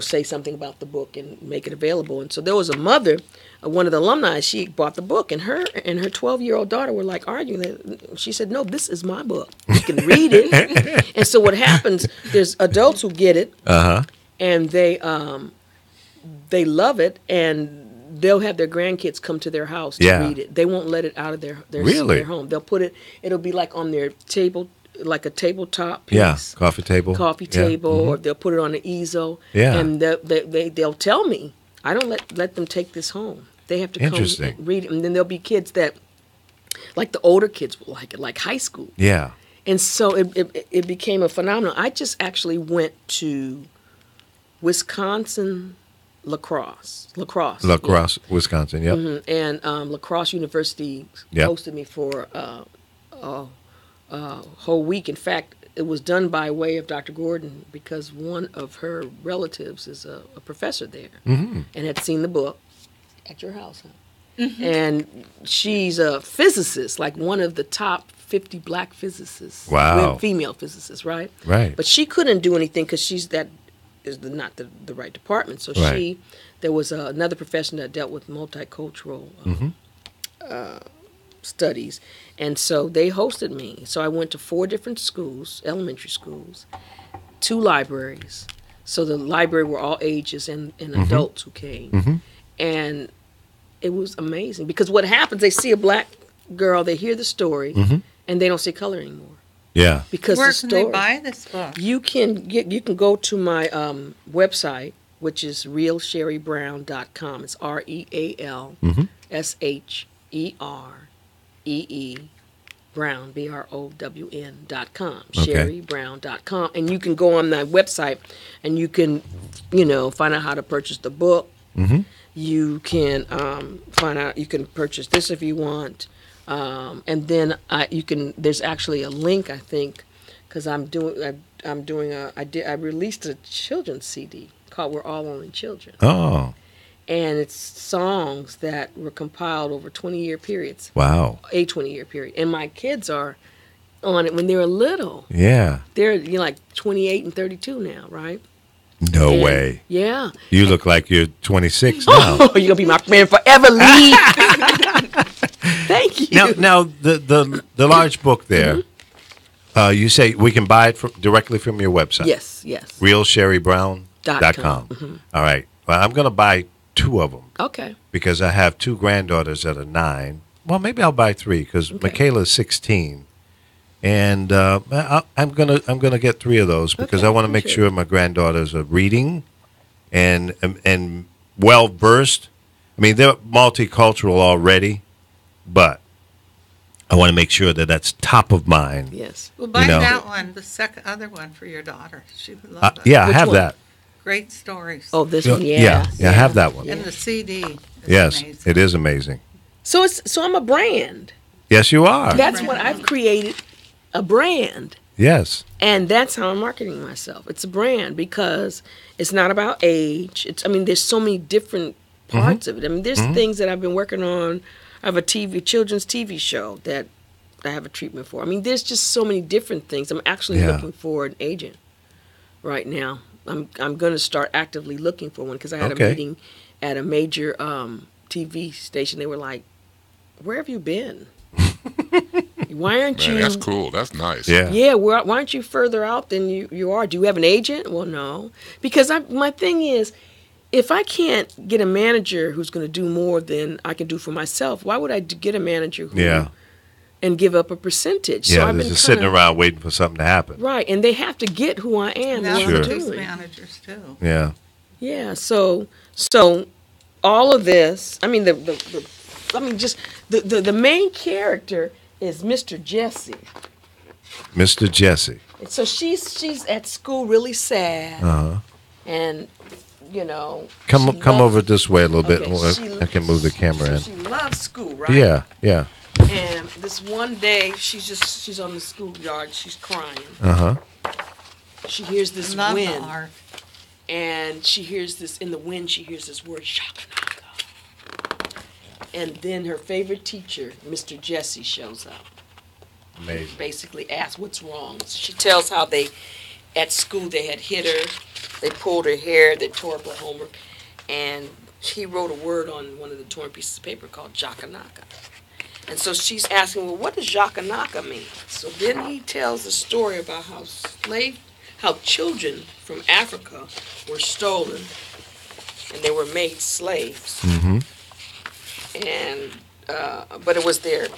Speaker 6: say something about the book and make it available. And so there was a mother, one of the alumni, she bought the book, and her 12-year-old daughter were like arguing. She said, "No, this is my book. You can read it." And so what happens? There's adults who get it, and they love it, and they'll have their grandkids come to their house to read it. They won't let it out of their home. They'll put it. It'll be like on their table, like a tabletop piece.
Speaker 4: Yeah, coffee table,
Speaker 6: or they'll put it on an easel.
Speaker 4: Yeah,
Speaker 6: and they'll tell me, I don't let them take this home. They have to come and read it, and then there'll be kids that, like the older kids, will like it, like high school.
Speaker 4: Yeah,
Speaker 6: and so it became a phenomenon. I just actually went to Wisconsin. La Crosse, Wisconsin. Yep. And La Crosse University hosted me for a whole week. In fact, it was done by way of Dr. Gordon because one of her relatives is a professor there and had seen the book at your house. And she's a physicist, like one of the top 50 black physicists.
Speaker 4: Wow.
Speaker 6: Female physicists, right?
Speaker 4: Right.
Speaker 6: But she couldn't do anything because she's not the right department. So there was another profession that dealt with multicultural studies. And so they hosted me. So I went to 4 different schools, elementary schools, 2 libraries. So the library were all ages and adults who came. And it was amazing because what happens, they see a black girl, they hear the story, and they don't see color anymore.
Speaker 4: Yeah.
Speaker 6: Because
Speaker 5: where
Speaker 6: the story,
Speaker 5: can they buy this book?
Speaker 6: You can go to my website, which is realsherrybrown.com. It's RealSheree Brown, BROWN.com. SherryBrown.com, and you can go on that website, and you can, find out how to purchase the book. You can find out. You can purchase this if you want. And then there's actually a link, I think, because I released a children's CD called "We're All Only Children."
Speaker 4: Oh.
Speaker 6: And it's songs that were compiled over 20-year periods.
Speaker 4: Wow.
Speaker 6: A 20-year period. And my kids are on it when they were little.
Speaker 4: Yeah.
Speaker 6: They're like 28 and 32 now, right?
Speaker 4: No way.
Speaker 6: Yeah.
Speaker 4: You look like you're 26 now.
Speaker 6: Oh, you're going to be my friend forever, Lee. Thank you.
Speaker 4: Now the large book there, you say we can buy it directly from your website?
Speaker 6: Yes.
Speaker 4: RealSherrybrown.com. All right. Well, I'm going to buy 2 of them.
Speaker 6: Okay.
Speaker 4: Because I have 2 granddaughters that are 9. Well, maybe I'll buy 3 because Michaela is 16. And I'm gonna get 3 of those because I want to make sure my granddaughters are reading and well versed. I mean, they're multicultural already, but I want to make sure that that's top of mind.
Speaker 6: Yes.
Speaker 5: Well, buy that one, the other one for your daughter. She would love it.
Speaker 4: Yeah, I have that.
Speaker 5: Great stories.
Speaker 6: Oh, this one,
Speaker 4: Yeah, I have that one.
Speaker 5: And the CD.
Speaker 4: Yes,
Speaker 5: amazing.
Speaker 4: it is amazing.
Speaker 6: So I'm a brand.
Speaker 4: Yes, you are.
Speaker 6: That's what I've created. A brand.
Speaker 4: Yes.
Speaker 6: And that's how I'm marketing myself. It's a brand because it's not about age. There's so many different parts of it. I mean, there's things that I've been working on. I have a children's TV show that I have a treatment for. I mean, there's just so many different things. I'm actually looking for an agent right now. I'm going to start actively looking for one because I had a meeting at a major TV station. They were like, "Where have you been? Why aren't you?"
Speaker 8: That's cool. That's nice.
Speaker 6: Yeah. Why aren't you further out than you are? Do you have an agent? Well, no, because my thing is, if I can't get a manager who's going to do more than I can do for myself, why would I get a manager who and give up a percentage?
Speaker 4: Yeah, so I've been just sitting around waiting for something to happen.
Speaker 6: Right, and they have to get who I am.
Speaker 5: That's
Speaker 6: what I'm
Speaker 5: these
Speaker 6: doing.
Speaker 5: managers too.
Speaker 4: Yeah.
Speaker 6: Yeah. So all of this. I mean, the main character is Mr. Jesse.
Speaker 4: Mr. Jesse.
Speaker 6: So she's at school really sad. And you know,
Speaker 4: come over this way a little bit.
Speaker 6: Okay,
Speaker 4: I can move the camera in.
Speaker 6: She loves school, right?
Speaker 4: Yeah.
Speaker 6: And this one day, she's on the schoolyard. She's crying. She hears this wind, and she hears this in the wind. She hears this word shakanaka, and then her favorite teacher, Mr. Jesse, shows up.
Speaker 4: Amazing.
Speaker 6: Basically, asks what's wrong. So she tells how at school they had hit her. They pulled her hair, they tore up her homework, and he wrote a word on one of the torn pieces of paper called Jakanaka. And so she's asking, well, what does Jakanaka mean? So then he tells the story about how children from Africa were stolen, and they were made slaves. And but it was their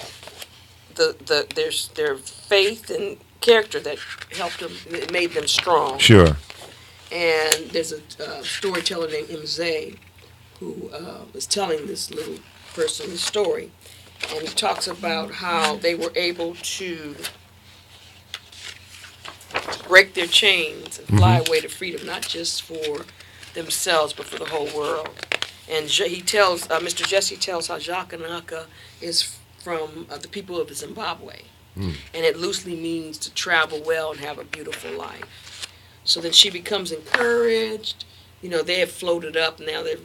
Speaker 6: faith and character that helped them, it made them strong.
Speaker 4: Sure.
Speaker 6: And there's a storyteller named Mzee who is telling this little person the story. And he talks about how they were able to break their chains and fly away to freedom, not just for themselves, but for the whole world. And he tells, Mr. Jesse tells how Jakanaka is from the people of Zimbabwe. And it loosely means to travel well and have a beautiful life. So then she becomes encouraged. You know, they have floated up. Now they're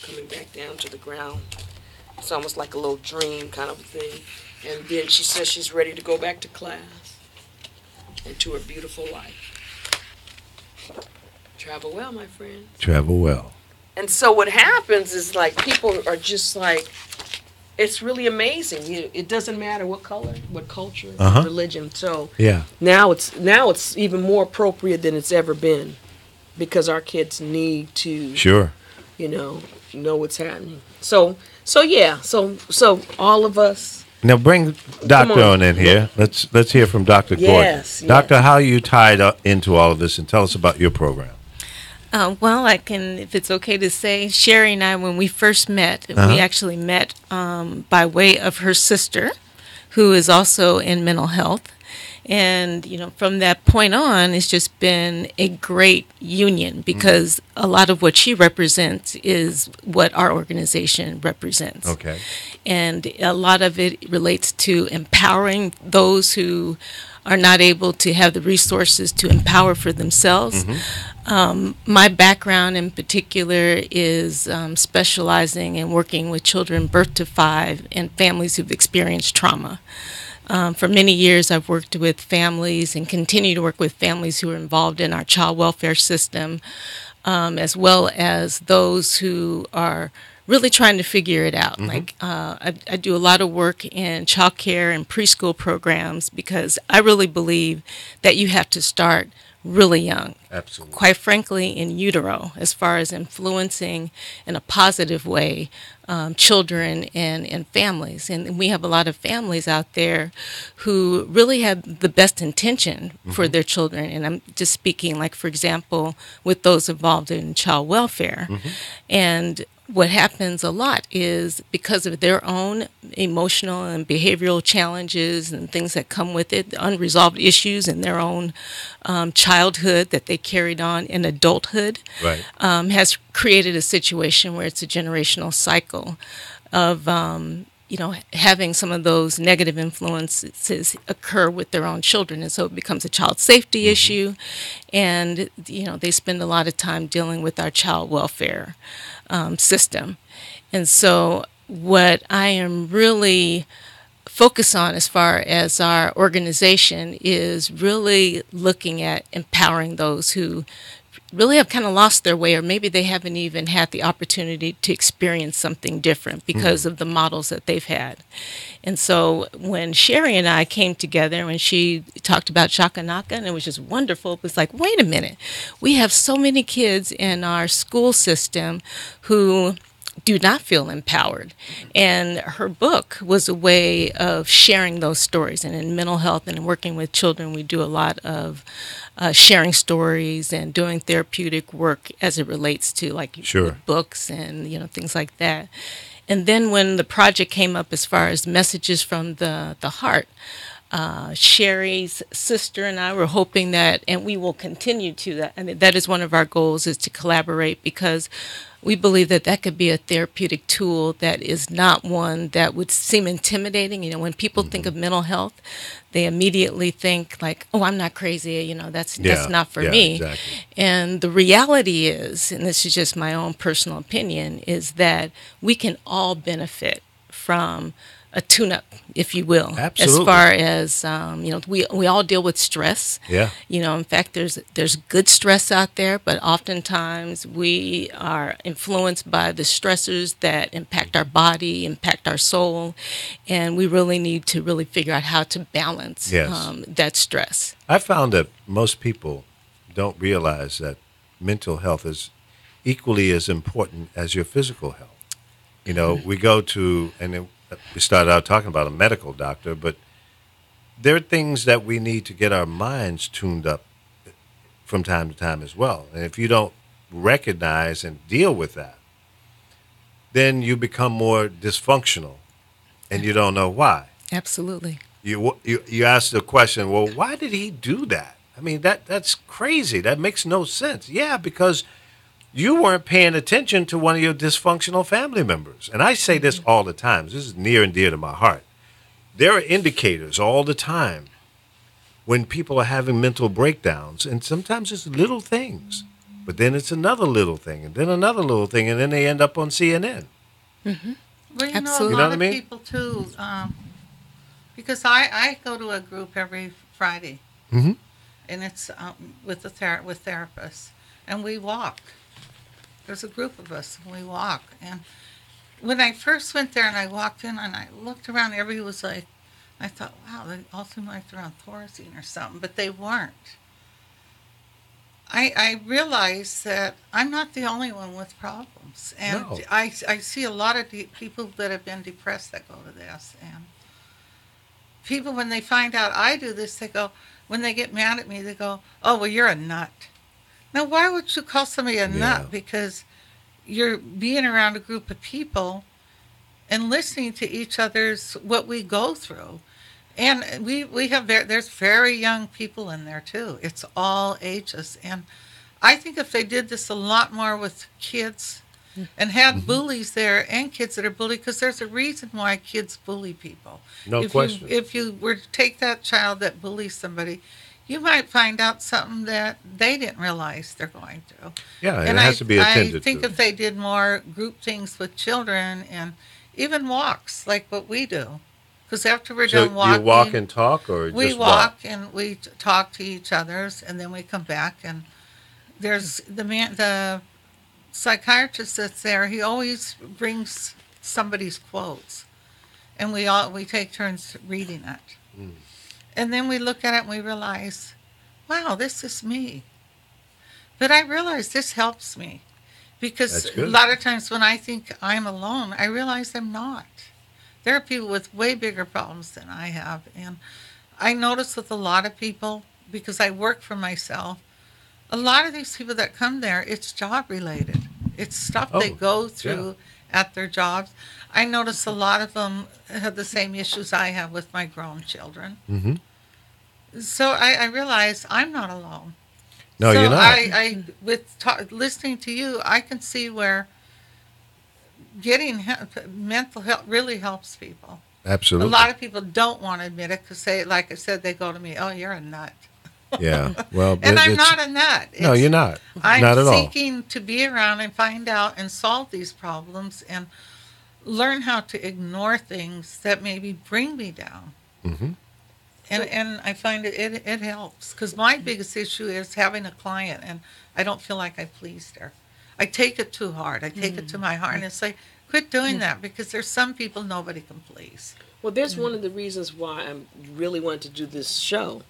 Speaker 6: coming back down to the ground. It's almost like a little dream kind of thing. And then she says she's ready to go back to class and to her beautiful life. Travel well, my friend.
Speaker 4: Travel well.
Speaker 6: And so what happens is, like, people are just like, it's really amazing. It doesn't matter what color, what culture, what religion. So now it's even more appropriate than it's ever been, because our kids need to know what's happening. So all of us.
Speaker 4: Now bring Doctor on in here. Let's hear from Dr. Gordon.
Speaker 6: Yes.
Speaker 4: Doctor, how are you tied up into all of this, and tell us about your program.
Speaker 7: Well, I can, if it's okay to say, Sherry and I, when we first met, we actually met by way of her sister, who is also in mental health. And, you know, from that point on, it's just been a great union, because a lot of what she represents is what our organization represents.
Speaker 4: Okay.
Speaker 7: And a lot of it relates to empowering those who are not able to have the resources to empower for themselves. My background in particular is specializing in working with children birth to 5 and families who've experienced trauma. For many years, I've worked with families and continue to work with families who are involved in our child welfare system, as well as those who are really trying to figure it out. Like I do a lot of work in child care and preschool programs, because I really believe that you have to start really young.
Speaker 4: Absolutely.
Speaker 7: Quite frankly, in utero, as far as influencing in a positive way children and families. And we have a lot of families out there who really have the best intention for their children. And I'm just speaking, like, for example, with those involved in child welfare. And what happens a lot is, because of their own emotional and behavioral challenges and things that come with it, unresolved issues in their own childhood that they carried on in adulthood, has created a situation where it's a generational cycle of having some of those negative influences occur with their own children. And so it becomes a child safety issue. And, they spend a lot of time dealing with our child welfare system. And so what I am really focused on as far as our organization is really looking at empowering those who really have kind of lost their way, or maybe they haven't even had the opportunity to experience something different because of the models that they've had. And so when Sherry and I came together, when she talked about Shakanaka, and it was just wonderful, it was like, wait a minute, we have so many kids in our school system who do not feel empowered. And her book was a way of sharing those stories. And in mental health and in working with children, we do a lot of sharing stories and doing therapeutic work as it relates to books and things like that. And then when the project came up as far as messages from the heart, Sherry's sister and I were hoping that, and we will continue to that, and that is one of our goals, is to collaborate, because we believe that that could be a therapeutic tool that is not one that would seem intimidating. When people think of mental health, they immediately think like, oh, I'm not crazy, that's not for me. Exactly. And the reality is, and this is just my own personal opinion, is that we can all benefit from a tune-up, if you will.
Speaker 4: Absolutely.
Speaker 7: As far as we all deal with stress.
Speaker 4: Yeah.
Speaker 7: In fact, there's good stress out there, but oftentimes we are influenced by the stressors that impact our body, impact our soul, and we really need to really figure out how to balance that stress.
Speaker 4: I found that most people don't realize that mental health is equally as important as your physical health. We go to, and we started out talking about a medical doctor, but there are things that we need to get our minds tuned up from time to time as well. And if you don't recognize and deal with that, then you become more dysfunctional, and you don't know why.
Speaker 7: Absolutely.
Speaker 4: You ask the question, well, why did he do that? I mean, that's crazy. That makes no sense. Yeah, because you weren't paying attention to one of your dysfunctional family members. And I say this all the time. This is near and dear to my heart. There are indicators all the time when people are having mental breakdowns, and sometimes it's little things, but then it's another little thing, and then another little thing, and then they end up on CNN.
Speaker 5: Mm-hmm. Well,
Speaker 7: Absolutely.
Speaker 5: A lot of people, too, because I go to a group every Friday, and it's with therapists, and we walk. There's a group of us, and we walk. And when I first went there and I walked in and I looked around, everybody was like, I thought, wow, they all seem like they're on Thorazine or something, but they weren't. I realized that I'm not the only one with problems. And no. I see a lot of people that have been depressed that go to this. And people, when they find out I do this, they go, when they get mad at me, they go, oh, well, you're a nut. Now, why would you call somebody a nut? Because you're being around a group of people and listening to each other's, what we go through. And we have, there's very young people in there, too. It's all ages. And I think if they did this a lot more with kids and had bullies there and kids that are bullied, because there's a reason why kids bully people.
Speaker 4: No question.
Speaker 5: If you were to take that child that bullies somebody, you might find out something that they didn't realize they're going through.
Speaker 4: Yeah, and it has to be attended to.
Speaker 5: I think if they did more group things with children and even walks like what we do, because after we're done walking,
Speaker 4: you walk and talk, or
Speaker 5: we
Speaker 4: just
Speaker 5: walk and we talk to each other's, and then we come back, and there's the psychiatrist that's there. He always brings somebody's quotes, and we take turns reading it. Mm. And then we look at it and we realize, wow, this is me. But I realize this helps me. Because a lot of times when I think I'm alone, I realize I'm not. There are people with way bigger problems than I have. And I notice with a lot of people, because I work for myself, a lot of these people that come there, it's job related. It's stuff they go through at their jobs. I notice a lot of them have the same issues I have with my grown children. Mm-hmm. So I realize I'm not alone.
Speaker 4: No, you're not.
Speaker 5: Listening to you, I can see where getting mental health really helps people.
Speaker 4: Absolutely.
Speaker 5: A lot of people don't want to admit it because they, like I said, they go to me, "Oh, you're a nut."
Speaker 4: Yeah. Well,
Speaker 5: and I'm not a nut.
Speaker 4: No, you're not.
Speaker 5: I'm
Speaker 4: not at all.
Speaker 5: seeking to be around and find out and solve these problems and learn how to ignore things that maybe bring me down.
Speaker 4: Mm-hmm.
Speaker 5: And I find it helps because my biggest issue is having a client and I don't feel like I pleased her. I take it too hard. I take it to my heart and say, quit doing that because there's some people nobody can please.
Speaker 6: Well, there's one of the reasons why I really wanted to do this show.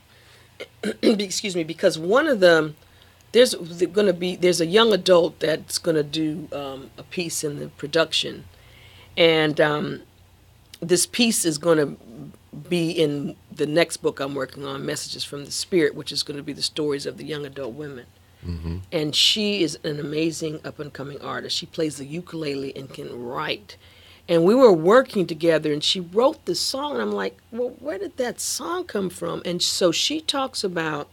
Speaker 6: Excuse me, because one of them, there's a young adult that's going to do a piece in the production, and this piece is going to be in the next book I'm working on, Messages from the Spirit, which is going to be the stories of the young adult women. Mm-hmm. And she is an amazing up-and-coming artist. She plays the ukulele and can write. And we were working together, and she wrote this song, and I'm like, well, where did that song come from? And so she talks about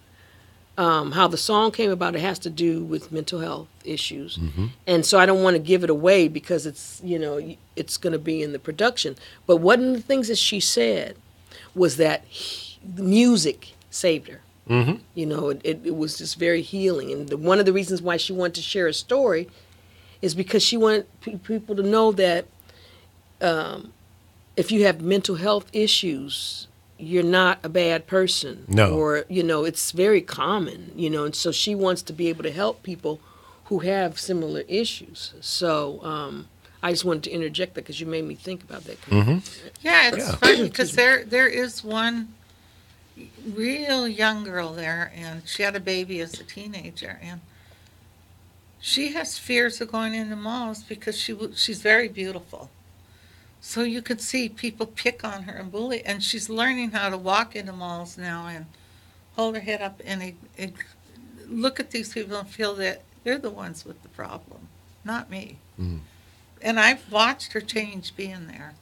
Speaker 6: how the song came about. It has to do with mental health issues. Mm-hmm. And so I don't want to give it away because it's going to be in the production. But one of the things that she said was that the music saved her. Mm-hmm. It was just very healing. And one of the reasons why she wanted to share a story is because she wanted people to know that if you have mental health issues, you're not a bad person.
Speaker 4: No.
Speaker 6: Or, it's very common, and so she wants to be able to help people who have similar issues. So I just wanted to interject that because you made me think about that.
Speaker 4: Mm-hmm.
Speaker 5: Yeah, it's funny because there is one real young girl there, and she had a baby as a teenager, and she has fears of going into malls because she's very beautiful. So you could see people pick on her and bully, and she's learning how to walk into malls now and hold her head up and look at these people and feel that they're the ones with the problem, not me. Mm. And I've watched her change being there.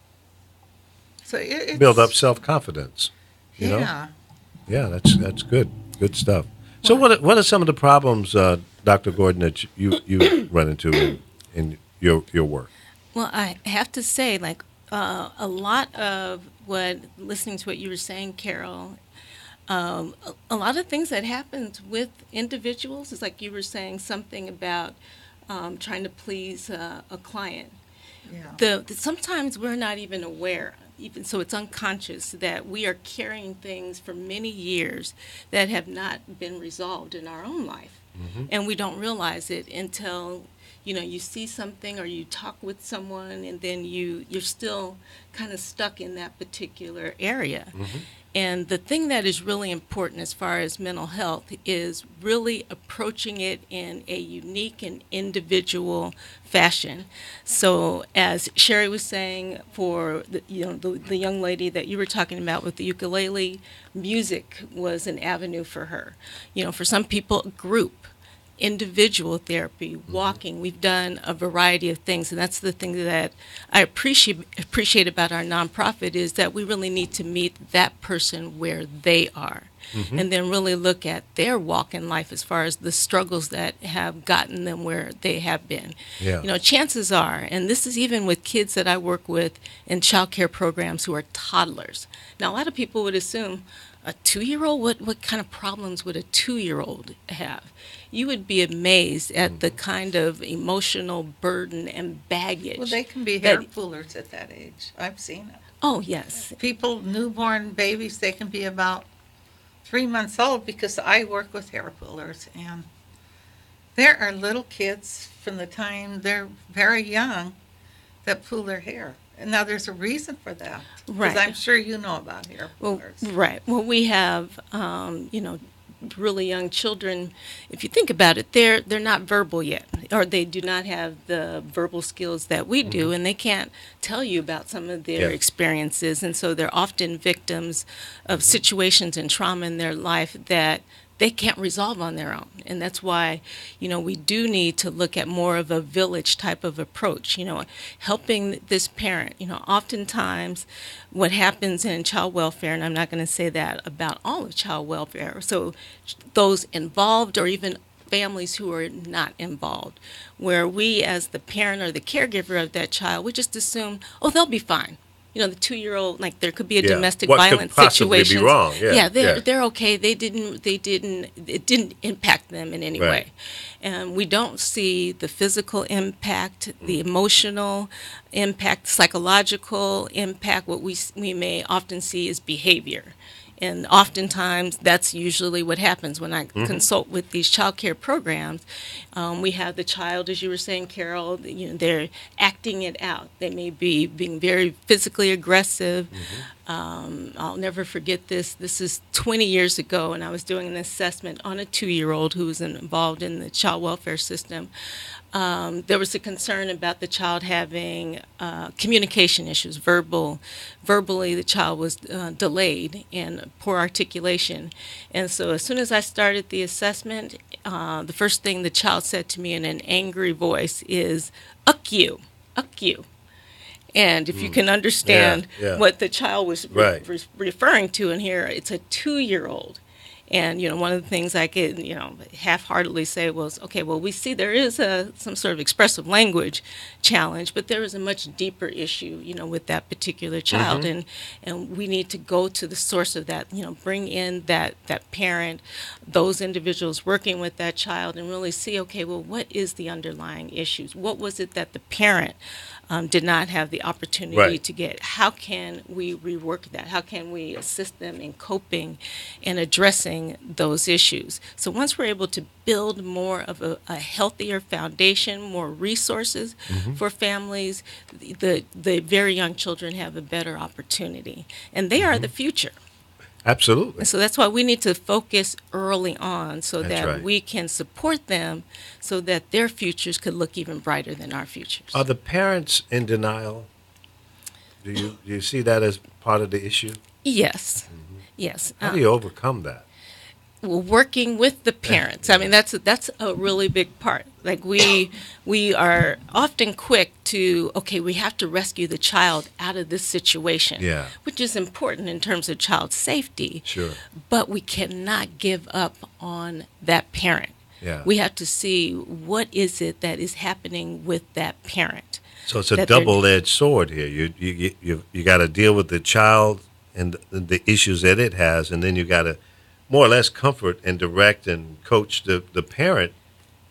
Speaker 5: So it's
Speaker 4: build up self-confidence. You know? Yeah, that's good. Good stuff. So what are some of the problems, Dr. Gordon, that you run into in your work?
Speaker 7: Well, I have to say, a lot of listening to what you were saying, Carol, a lot of things that happens with individuals is like you were saying something about trying to please a client. Yeah. Sometimes we're not even aware, even so it's unconscious, that we are carrying things for many years that have not been resolved in our own life. Mm-hmm. And we don't realize it until you see something or you talk with someone and then you're still kind of stuck in that particular area. Mm-hmm. And the thing that is really important as far as mental health is really approaching it in a unique and individual fashion. So as Sherry was saying, for the young lady that you were talking about with the ukulele, music was an avenue for her. For some people, group, individual therapy, walking. We've done a variety of things, and that's the thing that I appreciate about our nonprofit is that we really need to meet that person where they are, and then really look at their walk in life as far as the struggles that have gotten them where they have been. Yeah. Chances are, and this is even with kids that I work with in child care programs who are toddlers. Now, a lot of people would assume a 2-year-old, what kind of problems would a 2-year-old have? You would be amazed at the kind of emotional burden and baggage.
Speaker 5: Well, they can be hair pullers at that age. I've seen it.
Speaker 7: Oh, yes.
Speaker 5: People, newborn babies, they can be about 3 months old because I work with hair pullers. And there are little kids from the time they're very young that pull their hair. And now there's a reason for that.
Speaker 7: Right.
Speaker 5: Because I'm sure you know about hair pullers.
Speaker 7: Well, right. Well, we have, really young children. If you think about it, they're not verbal yet, or they do not have the verbal skills that we do, and they can't tell you about some of their experiences. And so they're often victims of situations and trauma in their life that they can't resolve on their own. And that's why, we do need to look at more of a village type of approach, helping this parent. Oftentimes what happens in child welfare, and I'm not going to say that about all of child welfare, so those involved or even families who are not involved, where we as the parent or the caregiver of that child, we just assume, oh, they'll be fine. You know, the 2-year-old, like there could be a domestic violence situation.
Speaker 4: Be wrong? Yeah,
Speaker 7: they're okay. It didn't impact them in any way. And we don't see the physical impact, the emotional impact, psychological impact. What we may often see is behavior. And oftentimes, that's usually what happens when I consult with these child care programs. We have the child, as you were saying, Carol, they're acting it out. They may be being very physically aggressive. I'll never forget this. This is 20 years ago, and I was doing an assessment on a 2-year-old who was involved in the child welfare system. There was a concern about the child having communication issues, verbally the child was delayed and poor articulation. And so as soon as I started the assessment, the first thing the child said to me in an angry voice is, "Uck you." And if you can understand what the child was referring to in here, it's a 2-year-old. And, one of the things I could, half-heartedly say was, okay, well, we see there is some sort of expressive language challenge, but there is a much deeper issue, with that particular child. And we need to go to the source of that, bring in that parent, those individuals working with that child, and really see, okay, well, what is the underlying issues? What was it that the parent did not have the opportunity to get? How can we rework that? How can we assist them in coping and addressing those issues? So once we're able to build more of a healthier foundation, more resources for families, the very young children have a better opportunity. And they are the future.
Speaker 4: Absolutely.
Speaker 7: And so that's why we need to focus early on so that we can support them so that their futures could look even brighter than our futures.
Speaker 4: Are the parents in denial? Do you see that as part of the issue?
Speaker 7: Yes. Yes.
Speaker 4: How do you overcome that?
Speaker 7: Well, working with the parents. I mean, that's a really big part. Like we are often quick to, okay, we have to rescue the child out of this situation, which is important in terms of child safety.
Speaker 4: Sure.
Speaker 7: But we cannot give up on that parent.
Speaker 4: Yeah.
Speaker 7: We have to see what is it that is happening with that parent.
Speaker 4: So it's a double-edged sword here. You got to deal with the child and the issues that it has, and then you got to more or less comfort and direct and coach the parent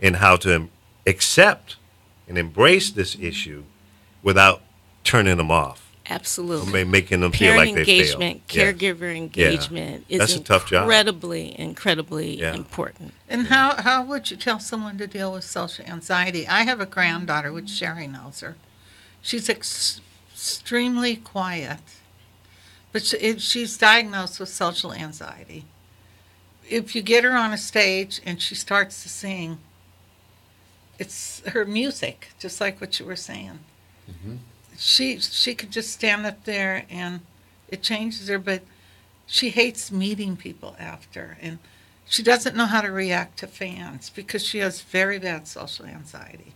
Speaker 4: in how to accept and embrace this issue without turning them off.
Speaker 7: Absolutely.
Speaker 4: Making them feel like they failed.
Speaker 7: Caregiver engagement is
Speaker 4: That's a tough job.
Speaker 7: incredibly important.
Speaker 5: And how would you tell someone to deal with social anxiety? I have a granddaughter, which Sherry knows her. She's extremely quiet, but she's diagnosed with social anxiety. If you get her on a stage and she starts to sing, it's her music, just like what you were saying. She could just stand up there and it changes her, but she hates meeting people after, and she doesn't know how to react to fans because she has very bad social anxiety.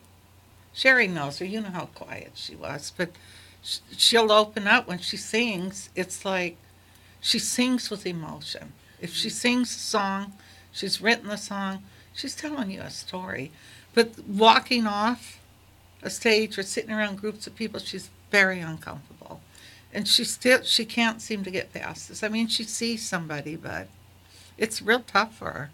Speaker 5: Sherry knows her. You know how quiet she was, but she'll open up when she sings. It's like she sings with emotion. If she sings a song, she's written the song, she's telling you a story. But walking off a stage or sitting around groups of people, she's very uncomfortable. And she can't seem to get past this. I mean, she sees somebody, but it's real tough for her,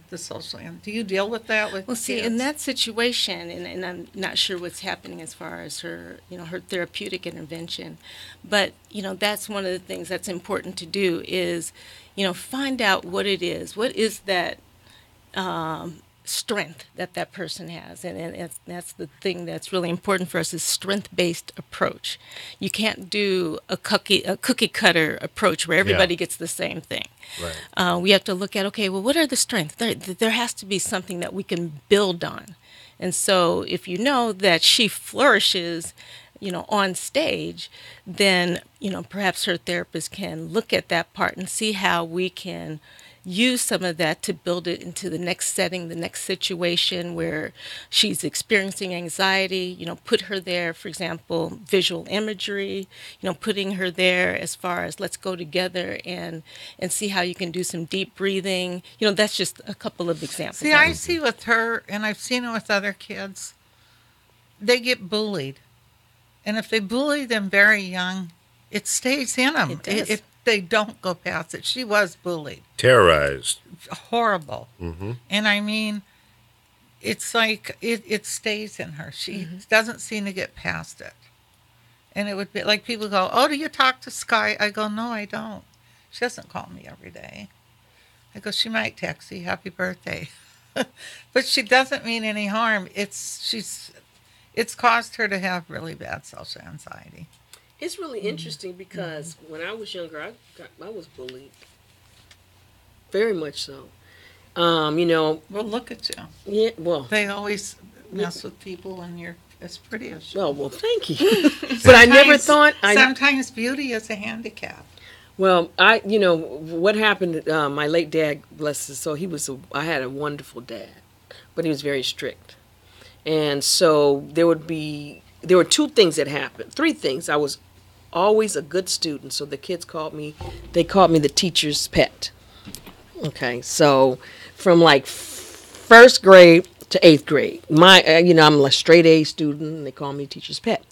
Speaker 5: the social. Do you deal with that with
Speaker 7: see,
Speaker 5: kids?
Speaker 7: In that situation, and I'm not sure what's happening as far as her, her therapeutic intervention, but, that's one of the things that's important to do is, find out what it is. What is that strength that person has? And that's the thing that's really important for us is strength-based approach. You can't do a cookie-cutter approach where everybody gets the same thing.
Speaker 4: Right.
Speaker 7: We have to look at, okay, well, what are the strengths? There has to be something that we can build on. And so if you know that she flourishes on stage, then, perhaps her therapist can look at that part and see how we can use some of that to build it into the next setting, the next situation where she's experiencing anxiety, put her there, for example, visual imagery, putting her there as far as let's go together and see how you can do some deep breathing. That's just a couple of examples.
Speaker 5: See, I see with her, and I've seen it with other kids, they get bullied. And if they bully them very young, it stays in them.
Speaker 7: It does.
Speaker 5: If they don't go past it. She was bullied.
Speaker 4: Terrorized.
Speaker 5: Horrible. And I mean, it's like it stays in her. She doesn't seem to get past it. And it would be like people go, "Oh, do you talk to Sky?" I go, "No, I don't. She doesn't call me every day." I go, "She might text you, happy birthday." But she doesn't mean any harm. It's caused her to have really bad social anxiety.
Speaker 6: It's really interesting because when I was younger, I was bullied. Very much so.
Speaker 5: Well, look at you.
Speaker 6: Yeah, well.
Speaker 5: They always mess with people when you're as pretty as you.
Speaker 6: Well, thank you. But I never thought...
Speaker 5: Sometimes beauty is a handicap.
Speaker 6: Well, what happened, my late dad, bless his soul, I had a wonderful dad, but he was very strict. And so there were two things that happened, three things. I was always a good student, so the kids called me the teacher's pet. Okay, so from like first grade to eighth grade, I'm a straight A student, and they call me teacher's pet.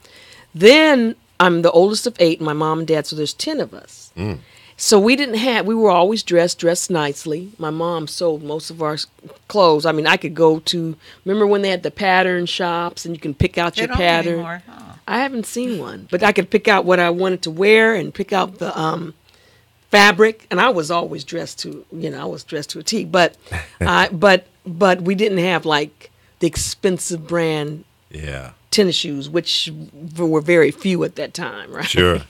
Speaker 6: Then I'm the oldest of 8, my mom and dad, so there's 10 of us. So we were always dressed nicely. My mom sold most of our clothes. I mean, I could go to, remember when they had the pattern shops and you can pick out your pattern?
Speaker 5: Anymore, huh?
Speaker 6: I haven't seen one, but I could pick out what I wanted to wear and pick out the fabric. And I was always dressed to a T. But we didn't have like the expensive brand tennis shoes, which were very few at that time, right?
Speaker 4: Sure.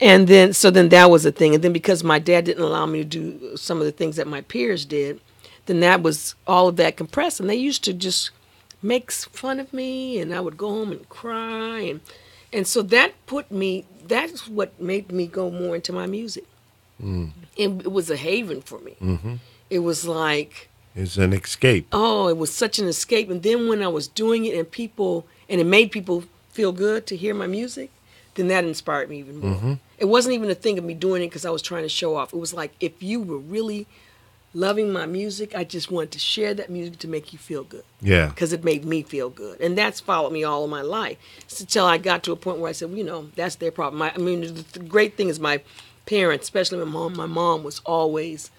Speaker 6: And then that was a thing. And then because my dad didn't allow me to do some of the things that my peers did, then that was all of that compressed. And they used to just make fun of me, and I would go home and cry. And so that's what made me go more into my music. It was a haven for me. It was like...
Speaker 4: It's an escape.
Speaker 6: Oh, it was such an escape. And then when I was doing it and it made people feel good to hear my music, then that inspired me even more. It wasn't even a thing of me doing it because I was trying to show off. It was like, if you were really loving my music, I just wanted to share that music to make you feel good.
Speaker 4: Yeah.
Speaker 6: Because it made me feel good. And that's followed me all of my life. Until I got to a point where I said, that's their problem. The great thing is my parents, especially my mom was always,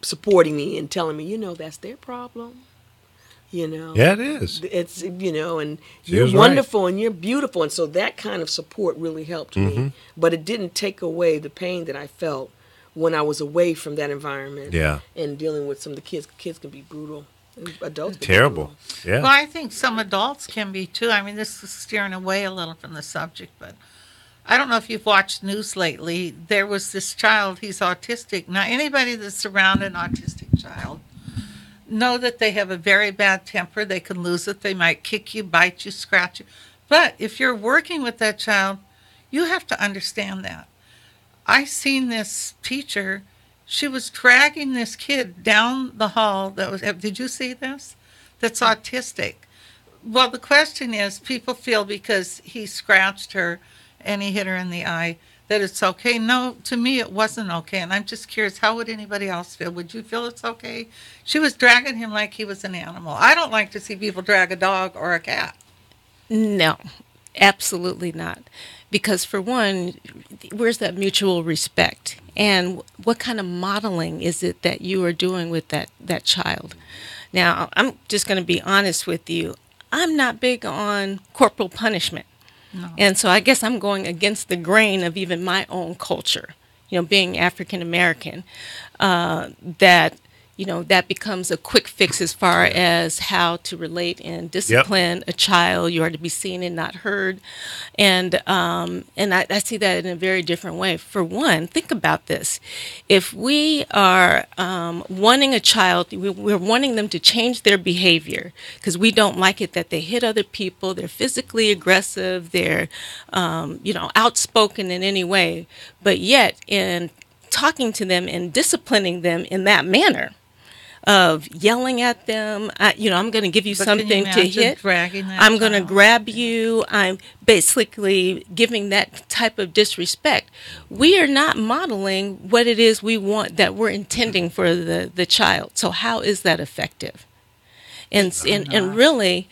Speaker 6: supporting me and telling me, that's their problem.
Speaker 4: Yeah, it is.
Speaker 6: It's, and you're wonderful and you're beautiful. And so that kind of support really helped me. But it didn't take away the pain that I felt when I was away from that environment.
Speaker 4: Yeah.
Speaker 6: And dealing with some of the kids. Kids can be brutal. Adults can
Speaker 4: terrible.
Speaker 6: be brutal.
Speaker 4: Yeah.
Speaker 5: Well, I think some adults can be too. I mean, this is steering away a little from the subject, but I don't know if you've watched news lately. There was this child, he's autistic. Now, anybody that's around an autistic child know that they have a very bad temper. They can lose it. They might kick you, bite you, scratch you. But if you're working with that child, you have to understand that. I seen this teacher, she was dragging this kid down the hall. Did you see this? That's autistic. Well, the question is, people feel because he scratched her and he hit her in the eye, that it's okay. No, to me it wasn't okay. And I'm just curious, how would anybody else feel? Would you feel it's okay? She was dragging him like he was an animal. I don't like to see people drag a dog or a cat.
Speaker 7: No, absolutely not. Because for one, where's that mutual respect? And what kind of modeling is it that you are doing with that child? Now, I'm just going to be honest with you. I'm not big on corporal punishment. No. And so I guess I'm going against the grain of even my own culture, being African American, that becomes a quick fix as far as how to relate and discipline a child. You are to be seen and not heard. And I see that in a very different way. For one, think about this. If we are wanting a child, we're wanting them to change their behavior because we don't like it that they hit other people, they're physically aggressive, they're outspoken in any way, but yet in talking to them and disciplining them in that manner of yelling at them. I'm going to give you something to hit. I'm going to grab you. I'm basically giving that type of disrespect. We are not modeling what it is we want, that we're intending for the child. So how is that effective? And really,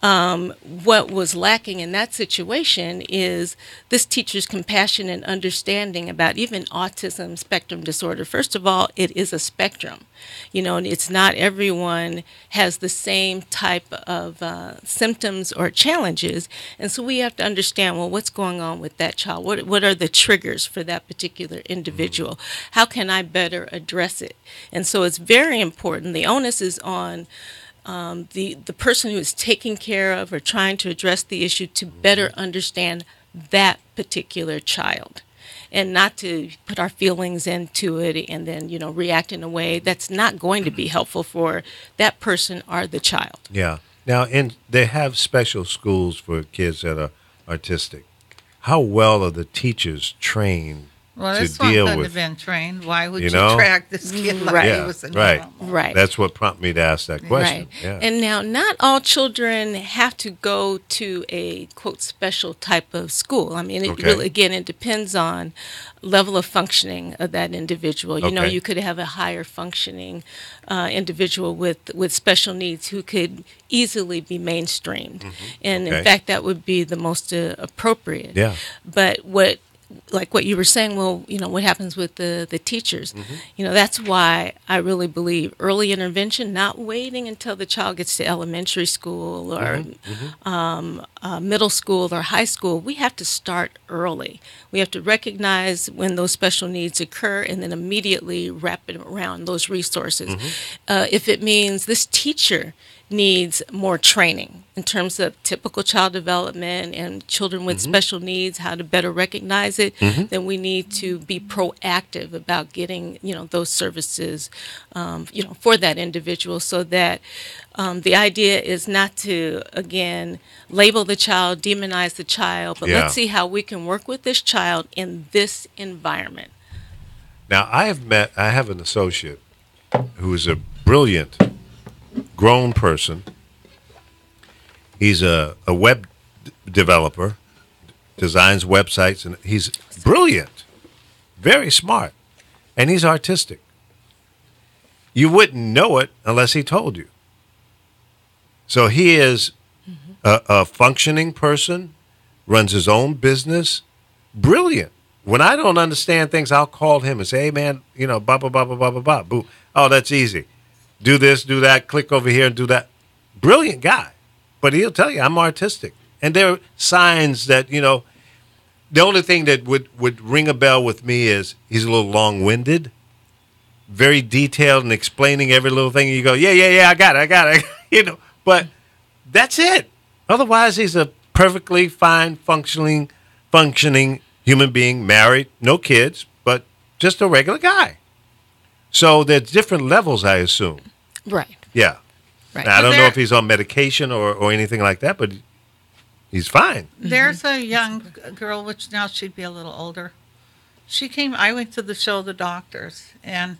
Speaker 7: what was lacking in that situation is this teacher's compassion and understanding about even autism spectrum disorder. First of all, it is a spectrum, and it's not everyone has the same type of symptoms or challenges. And so we have to understand, well, what's going on with that child? What are the triggers for that particular individual? How can I better address it? And so it's very important. The onus is on the person who is taking care of or trying to address the issue to better understand that particular child, and not to put our feelings into it and then react in a way that's not going to be helpful for that person or the child.
Speaker 4: Yeah. Now, they have special schools for kids that are artistic. How well are the teachers trained to deal with?
Speaker 5: Have been trained. Why would you track this kid like he was an animal?
Speaker 7: Right.
Speaker 4: That's what prompted me to ask that question.
Speaker 7: Right.
Speaker 4: Yeah.
Speaker 7: And now, not all children have to go to a quote special type of school. I mean, it really, again, it depends on level of functioning of that individual. You could have a higher functioning individual with special needs who could easily be mainstreamed, and in fact, that would be the most appropriate.
Speaker 4: Yeah.
Speaker 7: But what you were saying, what happens with the teachers? That's why I really believe early intervention, not waiting until the child gets to elementary school or middle school or high school. We have to start early. We have to recognize when those special needs occur and then immediately wrap it around those resources. If it means this teacher needs more training in terms of typical child development and children with special needs, how to better recognize it, then we need to be proactive about getting, those services, for that individual, so that the idea is not to, again, label the child, demonize the child, but let's see how we can work with this child in this environment.
Speaker 4: Now, I have an associate who is a brilliant grown person. He's a web developer, designs websites, and he's brilliant, very smart, and he's artistic. You wouldn't know it unless he told you. So he is a functioning person, runs his own business, brilliant. When I don't understand things, I'll call him and say, hey, man, blah, blah, blah, blah, blah, blah, blah. Boo. Oh, that's easy. Do this, do that, click over here and do that. Brilliant guy. But he'll tell you, I'm artistic. And there are signs that, the only thing that would ring a bell with me is he's a little long-winded, very detailed in explaining every little thing. And you go, yeah, I got it. But that's it. Otherwise, he's a perfectly fine, functioning human being, married, no kids, but just a regular guy. So there's different levels, I assume.
Speaker 7: Right.
Speaker 4: Yeah.
Speaker 7: Right.
Speaker 4: Now, I don't know if he's on medication or anything like that, but he's fine.
Speaker 5: There's a young girl, which now she'd be a little older. She came, I went to the show, The Doctors, and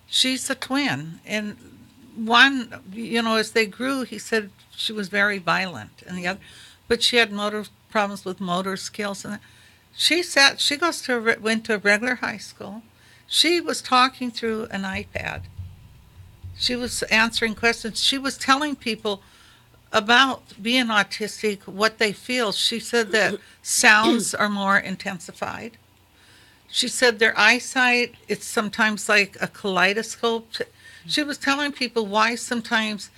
Speaker 5: she's a twin. And one, as they grew, he said she was very violent, and the other, but she had problems with motor skills. And she went to a regular high school. She was talking through an iPad. She was answering questions. She was telling people about being autistic, what they feel. She said that sounds are more intensified. She said their eyesight, it's sometimes like a kaleidoscope. She was telling people why sometimes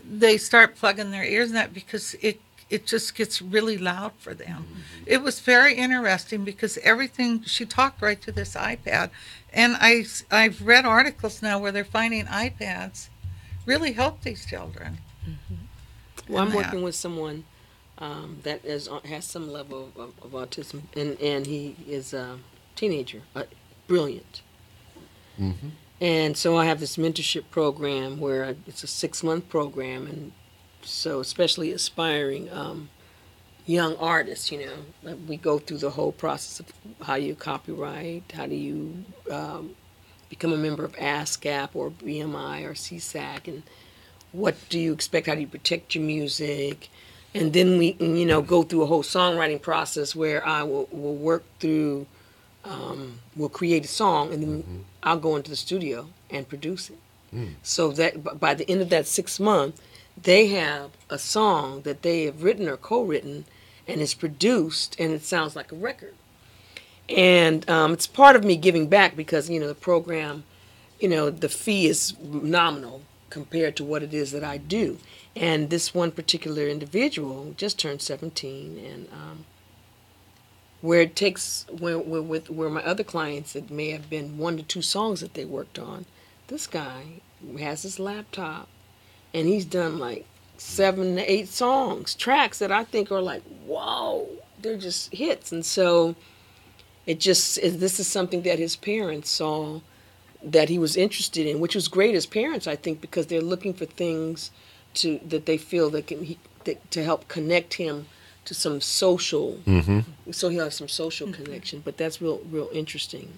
Speaker 5: they start plugging their ears in that, because it just gets really loud for them. It was very interesting because everything, she talked right to this iPad. And I've read articles now where they're finding iPads really help these children.
Speaker 6: Well, I'm working with someone that has some level of autism, and he is a teenager, brilliant. And so I have this mentorship program where it's a 6-month program, and so especially aspiring young artists, we go through the whole process of how you copyright, how do you become a member of ASCAP or BMI or CSAC, and what do you expect, how do you protect your music, and then we, go through a whole songwriting process where I will work through, we'll create a song, and then I'll go into the studio and produce it. So that by the end of that 6 months, they have a song that they have written or co-written, and it's produced, and it sounds like a record. And it's part of me giving back because, the program, the fee is nominal compared to what it is that I do. And this one particular individual just turned 17, and where it takes, where my other clients, it may have been 1 to 2 songs that they worked on, this guy has his laptop, and he's done like 7 to 8 tracks that I think are like, whoa, they're just hits. And so this is something that his parents saw that he was interested in, which was great as parents, I think, because they're looking for things that they feel that to help connect him to some social, so he'll have some social connection. But that's real interesting.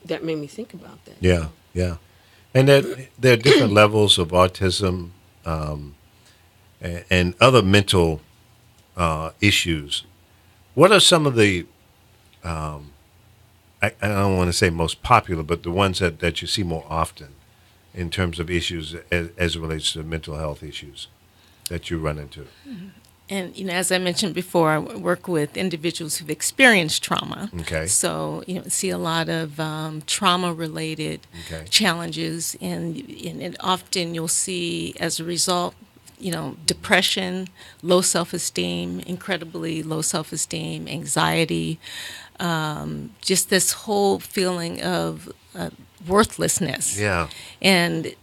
Speaker 6: That made me think about that.
Speaker 4: Yeah, yeah. And there are different levels of autism and other mental issues. What are some of the, I don't want to say most popular, but the ones that you see more often in terms of issues as it relates to mental health issues that you run into?
Speaker 7: And, as I mentioned before, I work with individuals who've experienced trauma.
Speaker 4: Okay.
Speaker 7: So, see a lot of trauma-related challenges, and often you'll see, as a result, depression, low self-esteem, incredibly low self-esteem, anxiety, just this whole feeling of worthlessness. Yeah. And,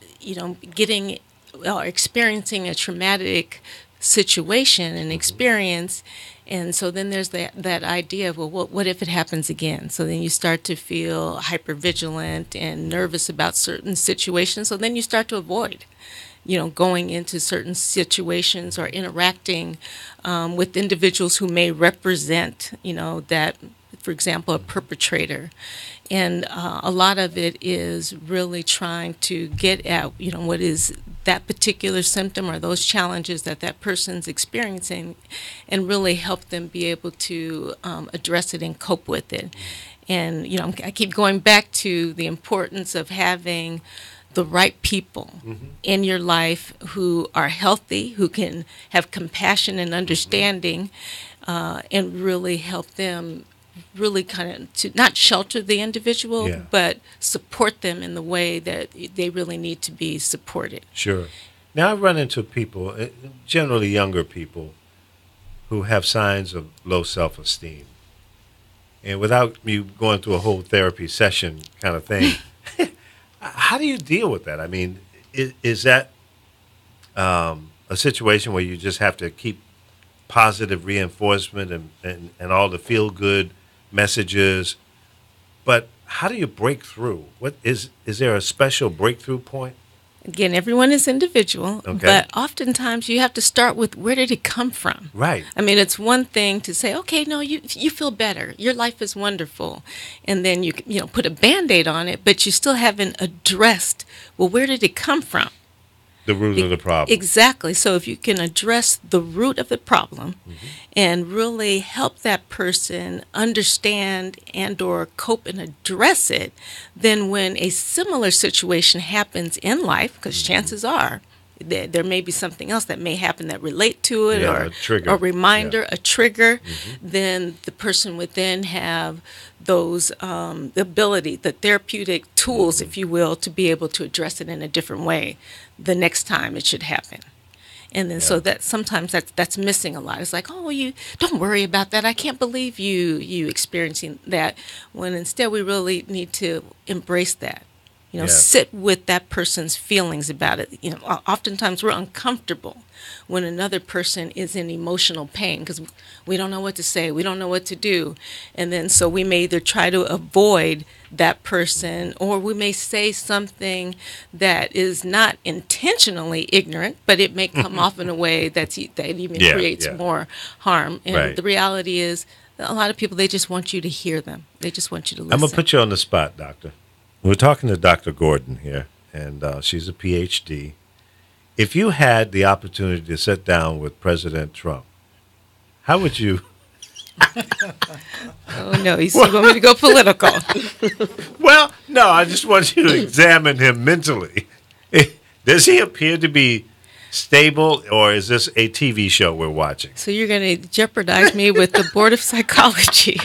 Speaker 7: getting or experiencing a traumatic situation and experience, and so then there's that idea of, well, what if it happens again? So then you start to feel hypervigilant and nervous about certain situations, so then you start to avoid going into certain situations or interacting with individuals who may represent that, for example, a perpetrator. And a lot of it is really trying to get at what is that particular symptom or those challenges that person's experiencing, and really help them be able to address it and cope with it. And I keep going back to the importance of having the right people in your life who are healthy, who can have compassion and understanding, and really help them really kind of to not shelter the individual, but support them in the way that they really need to be supported.
Speaker 4: Sure. Now, I run into people, generally younger people, who have signs of low self-esteem. And without me going through a whole therapy session kind of thing, how do you deal with that? I mean, is that a situation where you just have to keep positive reinforcement and all the feel-good messages, but how do you break through? What is there a special breakthrough point?
Speaker 7: Again, everyone is individual, but oftentimes you have to start with, where did it come from?
Speaker 4: Right.
Speaker 7: I mean, it's one thing to say, okay, no, you feel better, your life is wonderful, and then you put a Band-Aid on it, but you still haven't addressed, well, where did it come from?
Speaker 4: The root of the problem.
Speaker 7: Exactly. So if you can address the root of the problem and really help that person understand and or cope and address it, then when a similar situation happens in life, because chances are there may be something else that may happen that relate to it, or a reminder, a trigger, then the person would then have those the ability, the therapeutic tools, if you will, to be able to address it in a different way the next time it should happen. And then so that sometimes that's missing a lot. It's like, oh, you don't worry about that. I can't believe you experiencing that, when instead we really need to embrace that sit with that person's feelings about it. Oftentimes we're uncomfortable when another person is in emotional pain because we don't know what to say, we don't know what to do. And then so we may either try to avoid that person, or we may say something that is not intentionally ignorant, but it may come off in a way that even creates more harm. And the reality is, a lot of people, they just want you to hear them. They just want you to listen.
Speaker 4: I'm going to put you on the spot, Doctor. We're talking to Dr. Gordon here, and she's a PhD. If you had the opportunity to sit down with President Trump, how would you...
Speaker 7: Oh, no, you still want me to go political.
Speaker 4: Well, no, I just want you to examine him mentally. Does he appear to be stable, or is this a TV show we're watching?
Speaker 7: So you're going to jeopardize me with the Board of Psychology.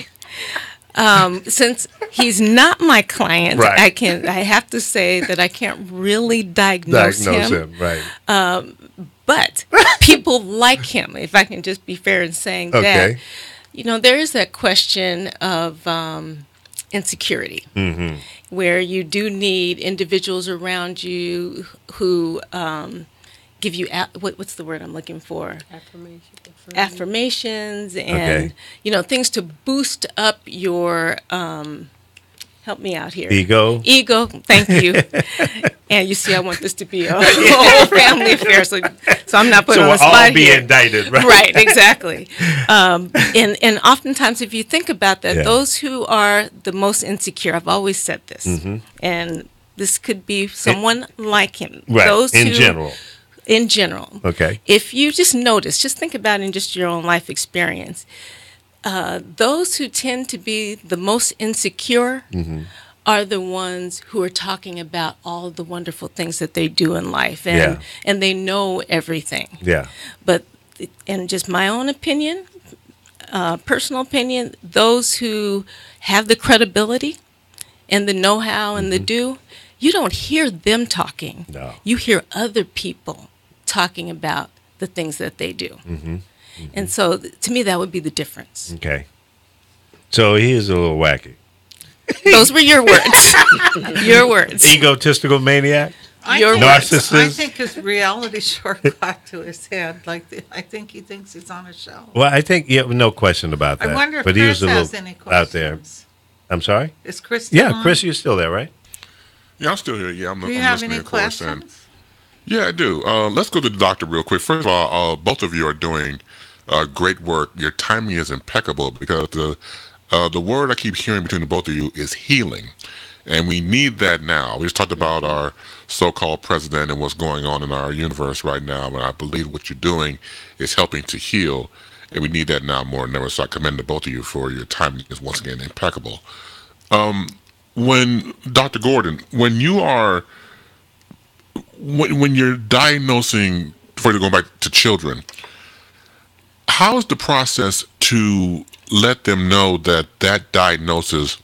Speaker 7: Since he's not my client, I have to say that I can't really diagnose him.
Speaker 4: Right.
Speaker 7: But people like him, if I can just be fair in saying that. There is that question of insecurity, where you do need individuals around you who give you what's the word I'm looking for? Affirmations and things to boost up your help me out here.
Speaker 4: Ego.
Speaker 7: Thank you. And you see, I want this to be a whole family affair, so I'm not putting on the spot
Speaker 4: we'll all be
Speaker 7: here.
Speaker 4: indicted, right?
Speaker 7: Right, exactly. And oftentimes, if you think about that, those who are the most insecure, I've always said this, and this could be someone like him.
Speaker 4: Right.
Speaker 7: Those
Speaker 4: in general.
Speaker 7: In general.
Speaker 4: Okay.
Speaker 7: If you just notice, just think about it in just your own life experience. Those who tend to be the most insecure are the ones who are talking about all the wonderful things that they do in life, and they know everything.
Speaker 4: Yeah.
Speaker 7: But in just my own opinion, personal opinion, those who have the credibility and the know-how and the do, you don't hear them talking.
Speaker 4: No.
Speaker 7: You hear other people talking about the things that they do. And so, to me, that would be the difference.
Speaker 4: Okay. So he is a little wacky.
Speaker 7: Those were your words. Your words.
Speaker 4: Egotistical maniac?
Speaker 5: Narcissist? I
Speaker 4: Narcissist?
Speaker 5: think his reality show got to his head. I think he thinks he's on a show.
Speaker 4: Well, I think, no question about that.
Speaker 5: I wonder if
Speaker 4: but
Speaker 5: Chris
Speaker 4: he was a
Speaker 5: has
Speaker 4: little
Speaker 5: any questions.
Speaker 4: out there. I'm sorry?
Speaker 5: Is Chris still on?
Speaker 4: Chris, you're still there, right?
Speaker 8: Yeah, I'm still here. Yeah, I'm
Speaker 5: Do you
Speaker 8: I'm
Speaker 5: have
Speaker 8: listening,
Speaker 5: any
Speaker 8: of course.
Speaker 5: questions?
Speaker 8: Yeah, I do. Let's go to the doctor real quick. First of all, both of you are doing great work. Your timing is impeccable because the word I keep hearing between the both of you is healing. And we need that now. We just talked about our so-called president and what's going on in our universe right now. And I believe what you're doing is helping to heal. And we need that now more than ever. So I commend the both of you for your timing is once again impeccable. When Dr. Gordon, when you're diagnosing, before you go back to children, how is the process to let them know that that diagnosis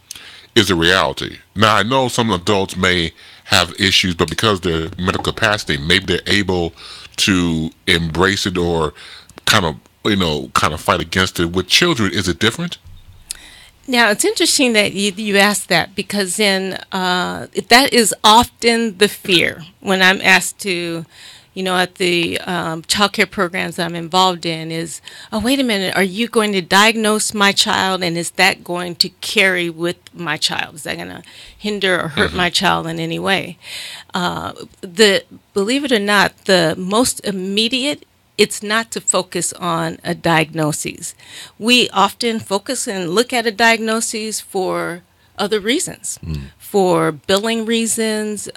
Speaker 8: is a reality? Now, I know some adults may have issues, but because of their mental capacity, maybe they're able to embrace it or kind of fight against it. With children, is it different?
Speaker 7: Now, it's interesting that you asked that, because that is often the fear when I'm asked to, at the child care programs I'm involved in is, oh, wait a minute, are you going to diagnose my child, and is that going to carry with my child? Is that going to hinder or hurt my child in any way? Believe it or not, the most immediate, it's not to focus on a diagnosis. We often focus and look at a diagnosis for other reasons, for billing reasons,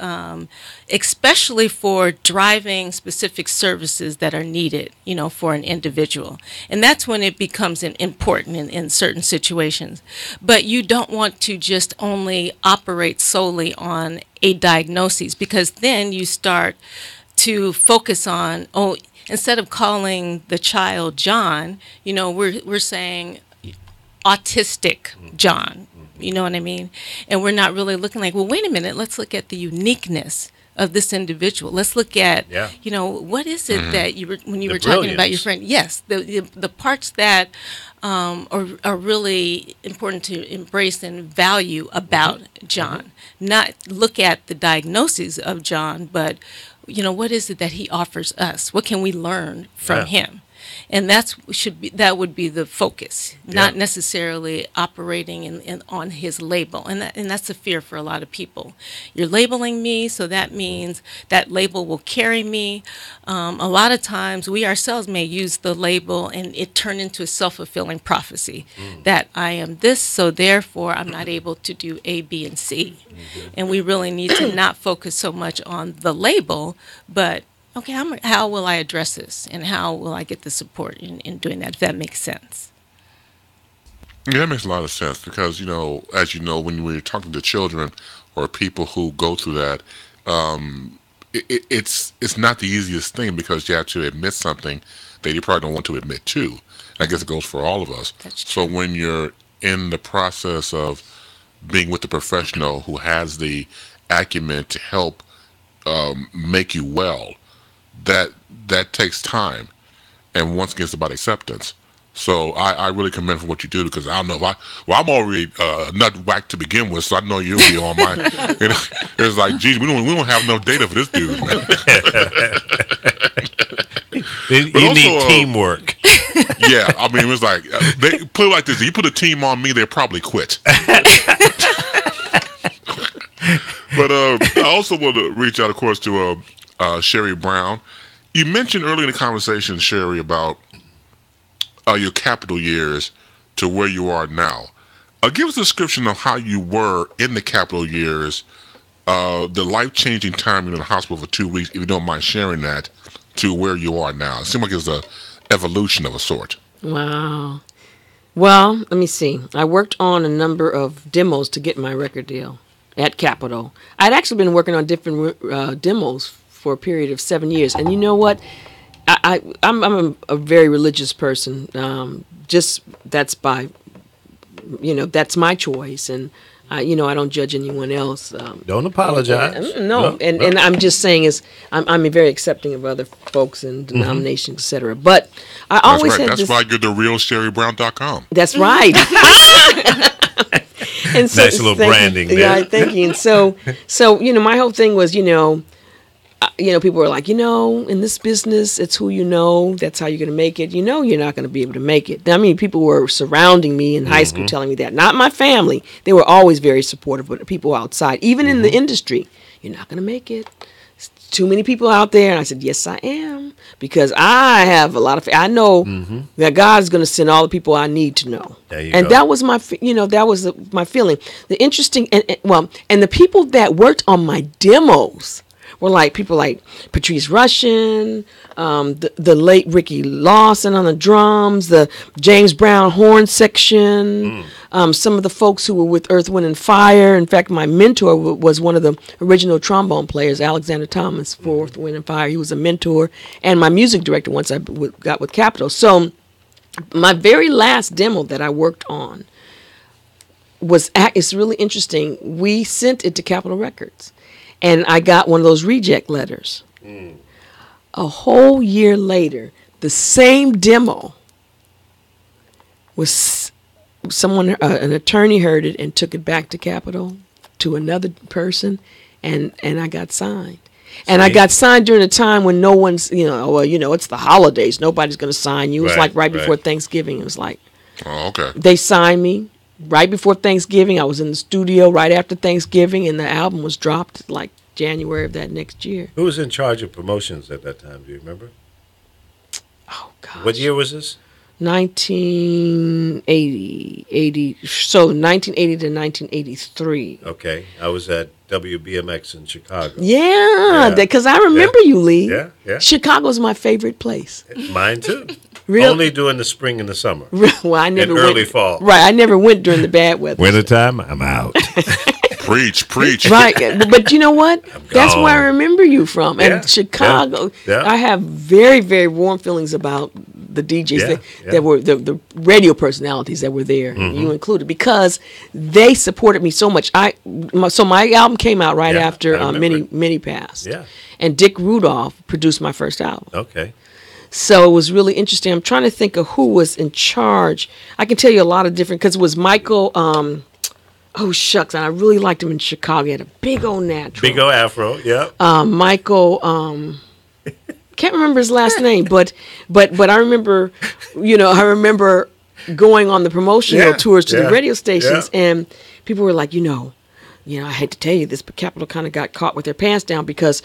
Speaker 7: especially for driving specific services that are needed, for an individual. And that's when it becomes important in certain situations. But you don't want to just only operate solely on a diagnosis, because then you start to focus on, instead of calling the child John, we're saying autistic John. You know what I mean? And we're not really looking like, well, wait a minute, let's look at the uniqueness of this individual. Let's look at, what is it that when you were talking about your friend? Yes, the parts that are really important to embrace and value about John. Not look at the diagnosis of John, but what is it that he offers us? What can we learn from him? And that would be the focus, not necessarily operating on his label. And that's a fear for a lot of people. You're labeling me, so that means that label will carry me. A lot of times we ourselves may use the label and it turn into a self-fulfilling prophecy that I am this, so therefore I'm not able to do A, B, and C. And we really need to not focus so much on the label, but okay, how will I address this, and how will I get the support in doing that, if that makes sense?
Speaker 8: Yeah, that makes a lot of sense because, as you know, when we're talking to children or people who go through that, it's not the easiest thing because you have to admit something that you probably don't want to admit to. I guess it goes for all of us. So when you're in the process of being with a professional who has the acumen to help make you well, that takes time, and once again it's about acceptance. So I really commend for what you do because I don't know if I'm already nut whacked to begin with, so I know you'll be on my. It's like, geez, we don't have enough data for this dude.
Speaker 4: You need teamwork.
Speaker 8: Yeah, I mean, it was like they put it like this: you put a team on me, they'll probably quit. But I also want to reach out, of course, to Sherry Brown. You mentioned earlier in the conversation, Sherry, about your Capitol years to where you are now. Give us a description of how you were in the Capitol years, the life-changing time in the hospital for 2 weeks, if you don't mind sharing that, to where you are now. It seems like it's an evolution of a sort.
Speaker 6: Wow. Well, let me see. I worked on a number of demos to get my record deal at Capitol. I'd actually been working on different demos for a period of 7 years. And you know what? I'm a very religious person. Just that's by, that's my choice. And, I don't judge anyone else.
Speaker 4: Don't apologize.
Speaker 6: No. And I'm just saying I'm very accepting of other folks and denominations, et cetera. But I always had
Speaker 8: That's
Speaker 6: this.
Speaker 8: why you're the realsherrybrown.com.
Speaker 6: That's right. And so,
Speaker 4: nice little branding there.
Speaker 6: Yeah, thank you. And so my whole thing was, people were like, in this business, it's who you know. That's how you're going to make it. You're not going to be able to make it. I mean, people were surrounding me in high school telling me that. Not my family. They were always very supportive, but people outside, even in the industry, you're not going to make it. It's too many people out there. And I said, yes, I am. Because I have a lot of, I know that God's going to send all the people I need to know. And that was my, my feeling. The interesting, and the people that worked on my demos were like people like Patrice Rushen, the late Ricky Lawson on the drums, the James Brown horn section, some of the folks who were with Earth, Wind, and Fire. In fact, my mentor was one of the original trombone players, Alexander Thomas, for Earth, Wind, and Fire. He was a mentor and my music director once I got with Capitol. So my very last demo that I worked on it's really interesting. We sent it to Capitol Records. And I got one of those reject letters. A whole year later, the same demo was someone, an attorney heard it and took it back to Capitol to another person, and I got signed. And I got signed during a time when no one's, it's the holidays. Nobody's going to sign you. It was right before Thanksgiving. It was like,
Speaker 8: oh, okay.
Speaker 6: They signed me. Right before Thanksgiving, I was in the studio right after Thanksgiving, and the album was dropped like January of that next year.
Speaker 4: Who was in charge of promotions at that time? Do you remember?
Speaker 6: Oh, gosh.
Speaker 4: What year was this?
Speaker 6: 1980. So 1980 to 1983.
Speaker 4: Okay. I was at WBMX in Chicago.
Speaker 6: Yeah, because I remember you, Lee.
Speaker 4: Yeah.
Speaker 6: Chicago's my favorite place.
Speaker 4: Mine too.
Speaker 6: Really?
Speaker 4: Only during the spring and the summer.
Speaker 6: Well, I never
Speaker 4: and
Speaker 6: went.
Speaker 4: Early fall.
Speaker 6: Right, I never went during the bad weather.
Speaker 4: Wintertime, I'm out.
Speaker 8: Preach.
Speaker 6: Right, but you know what? That's where I remember you from. And Chicago,
Speaker 4: Yeah.
Speaker 6: I have very, very warm feelings about the DJs that were the radio personalities that were there, you included, because they supported me so much. So my album came out right after Minnie passed.
Speaker 4: Yeah.
Speaker 6: And Dick Rudolph produced my first album.
Speaker 4: Okay.
Speaker 6: So it was really interesting. I'm trying to think of who was in charge. I can tell you a lot of different, because it was Michael, oh shucks, and I really liked him in Chicago. He had a big old natural.
Speaker 4: Big old afro, yeah.
Speaker 6: Michael, can't remember his last name, but I remember, I remember going on the promotional tours to the radio stations, and people were like, I hate to tell you this, but Capitol kind of got caught with their pants down because,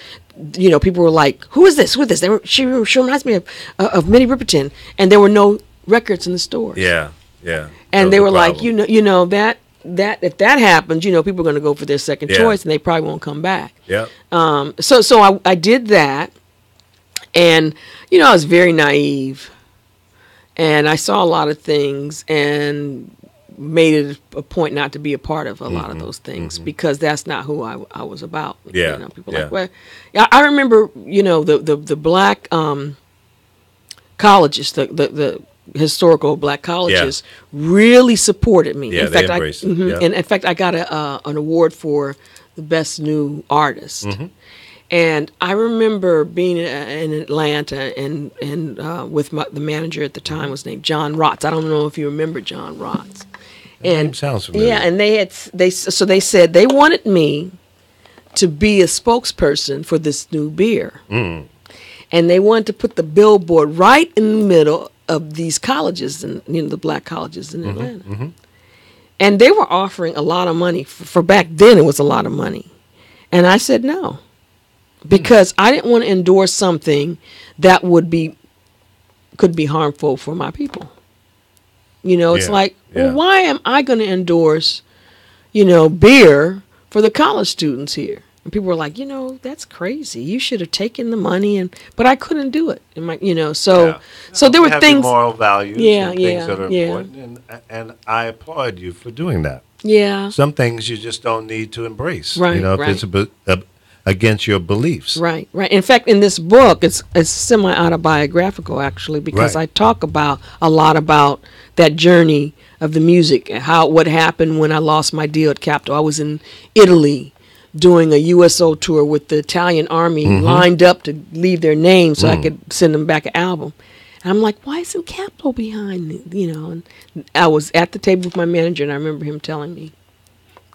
Speaker 6: people were like, "Who is this? Who is this?" She reminds me of Minnie Riperton, and there were no records in the stores.
Speaker 4: Yeah, yeah.
Speaker 6: And they were like, that if that happens, people are going to go for their second choice, and they probably won't come back.
Speaker 4: Yeah.
Speaker 6: So I did that, and I was very naive, and I saw a lot of things, and made it a point not to be a part of a lot of those things because that's not who I was about.
Speaker 4: Yeah.
Speaker 6: People like, well, I remember, the black colleges, the historical black colleges really supported me.
Speaker 4: Yeah,
Speaker 6: in fact,
Speaker 4: they embraced it.
Speaker 6: And in fact, I got an award for the best new artist. And I remember being in Atlanta and with the manager at the time was named John Rotz. I don't know if you remember John Rotz.
Speaker 4: And sounds familiar.
Speaker 6: Yeah, and they said they wanted me to be a spokesperson for this new beer. And they wanted to put the billboard right in the middle of these colleges, and the black colleges in Atlanta. And they were offering a lot of money for back then. It was a lot of money, and I said no, because I didn't want to endorse something that could be harmful for my people. It's like, well, why am I going to endorse, beer for the college students here? And people were like, that's crazy. You should have taken the money, but I couldn't do it. And so there were things,
Speaker 4: moral values, and things that are
Speaker 6: yeah.
Speaker 4: important, and I applaud you for doing that.
Speaker 6: Yeah.
Speaker 4: Some things you just don't need to embrace.
Speaker 6: Right.
Speaker 4: If it's against your beliefs.
Speaker 6: Right. In fact, in this book, it's semi-autobiographical, actually, because I talk a lot about that journey of the music, and what happened when I lost my deal at Capitol. I was in Italy doing a USO tour with the Italian army, lined up to leave their name so I could send them back an album. And I'm like, why isn't Capitol behind me? And I was at the table with my manager, and I remember him telling me,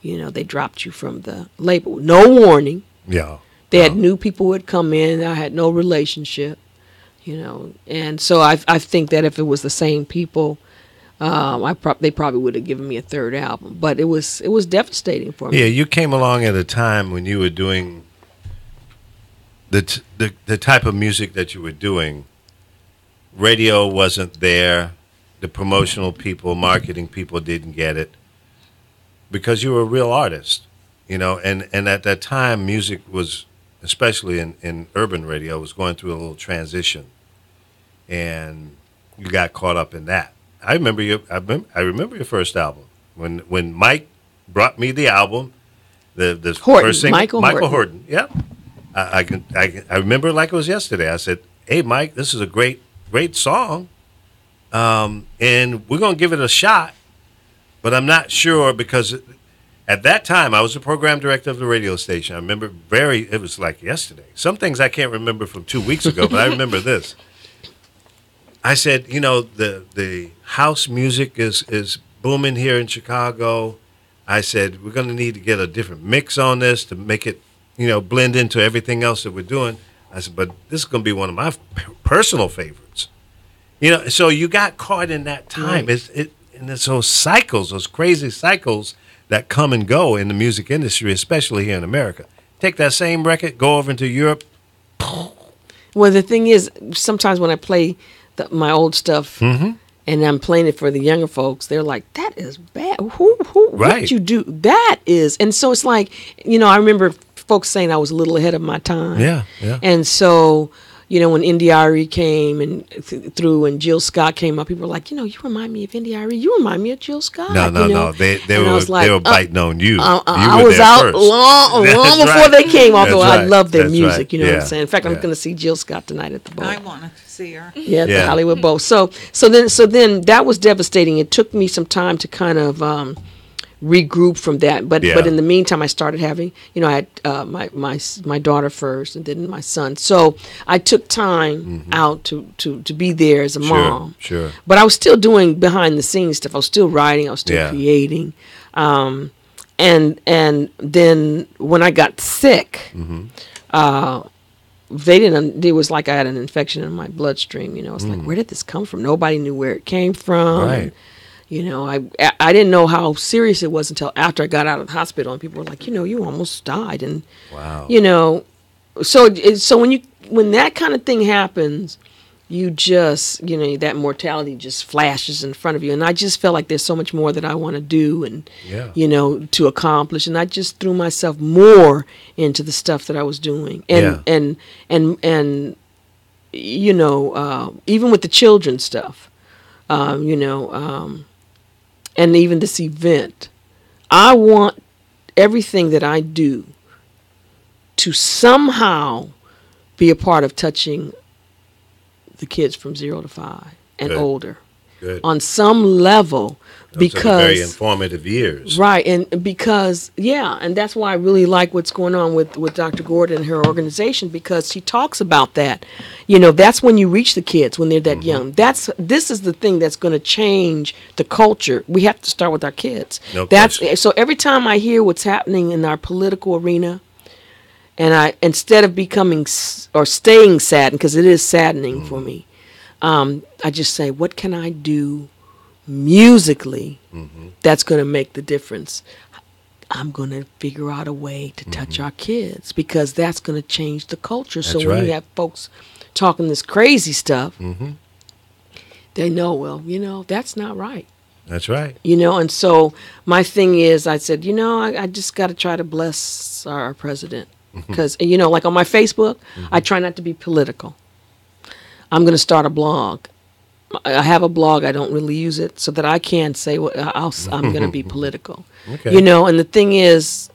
Speaker 6: they dropped you from the label. No warning.
Speaker 4: Yeah.
Speaker 6: They had new people who had come in. I had no relationship, and so I think that if it was the same people, they probably would have given me a third album. But it was devastating for me.
Speaker 4: Yeah, you came along at a time when you were doing the type of music that you were doing. Radio wasn't there. The promotional people, marketing people didn't get it because you were a real artist. And at that time, music was, especially in urban radio, was going through a little transition, and you got caught up in that. I remember your first album when Mike brought me the album, the
Speaker 6: Horton,
Speaker 4: first thing,
Speaker 6: Michael
Speaker 4: Horton. Yeah, I remember it like it was yesterday. I said, "Hey, Mike, this is a great song, and we're gonna give it a shot, but I'm not sure because." At that time, I was the program director of the radio station. I remember it was like yesterday. Some things I can't remember from 2 weeks ago, but I remember this. I said, the house music is booming here in Chicago. I said, we're going to need to get a different mix on this to make it, blend into everything else that we're doing. I said, but this is going to be one of my personal favorites. So you got caught in that time. Right. And it's those cycles, those crazy cycles that come and go in the music industry, especially here in America. Take that same record, go over into Europe.
Speaker 6: Well, the thing is, sometimes when I play my old stuff and I'm playing it for the younger folks, they're like, that is bad. Who
Speaker 4: right.
Speaker 6: What you do? That is. And so it's like, I remember folks saying I was a little ahead of my time.
Speaker 4: Yeah.
Speaker 6: And so, you know, when India.Arie came and through, and Jill Scott came up, people were like, you know, you remind me of India.Arie. You remind me of Jill Scott.
Speaker 4: No. They were biting on you.
Speaker 6: I was out long before they came, although I love their music.
Speaker 4: Right.
Speaker 6: You know what I'm saying? In fact, I'm going to see Jill Scott tonight at the Bowl.
Speaker 5: I wanted to see her.
Speaker 6: Yeah, at the Hollywood Bowl. So then that was devastating. It took me some time to kind of regroup from that. But in the meantime, I started having, you know, I had my daughter first, and then my son. So I took time out to be there as a mom.
Speaker 4: Sure.
Speaker 6: But I was still doing behind the scenes stuff. I was still writing. I was still creating. And then when I got sick, it was like I had an infection in my bloodstream. You know, it's like, where did this come from? Nobody knew where it came from.
Speaker 4: Right.
Speaker 6: And, you know, I didn't know how serious it was until after I got out of the hospital, and people were like, you know, you almost died. And, you know, so when that kind of thing happens, you just, you know, that mortality just flashes in front of you. And I just felt like there's so much more that I want to do and, you know, to accomplish. And I just threw myself more into the stuff that I was doing. And you know, even with the children stuff, you know, and even this event, I want everything that I do to somehow be a part of touching the kids from 0 to 5 and older.
Speaker 4: Good.
Speaker 6: On some level, because
Speaker 4: are very informative years,
Speaker 6: right? And because and that's why I really like what's going on with Dr. Gordon and her organization, because she talks about that. You know, that's when you reach the kids when they're that young. This is the thing that's going to change the culture. We have to start with our kids. So every time I hear what's happening in our political arena, and I, instead of becoming or staying saddened, because it is saddening for me, I just say, what can I do musically that's going to make the difference? I'm going to figure out a way to touch our kids, because that's going to change the culture. So when you have folks talking this crazy stuff, they know, well, you know, that's not right.
Speaker 4: That's right.
Speaker 6: You know, and so my thing is, I said, you know, I just got to try to bless our president. Because, you know, like on my Facebook, I try not to be political. I'm going to start a blog. I have a blog. I don't really use it so that I can say I'm going to be political. Okay. You know, and the thing is,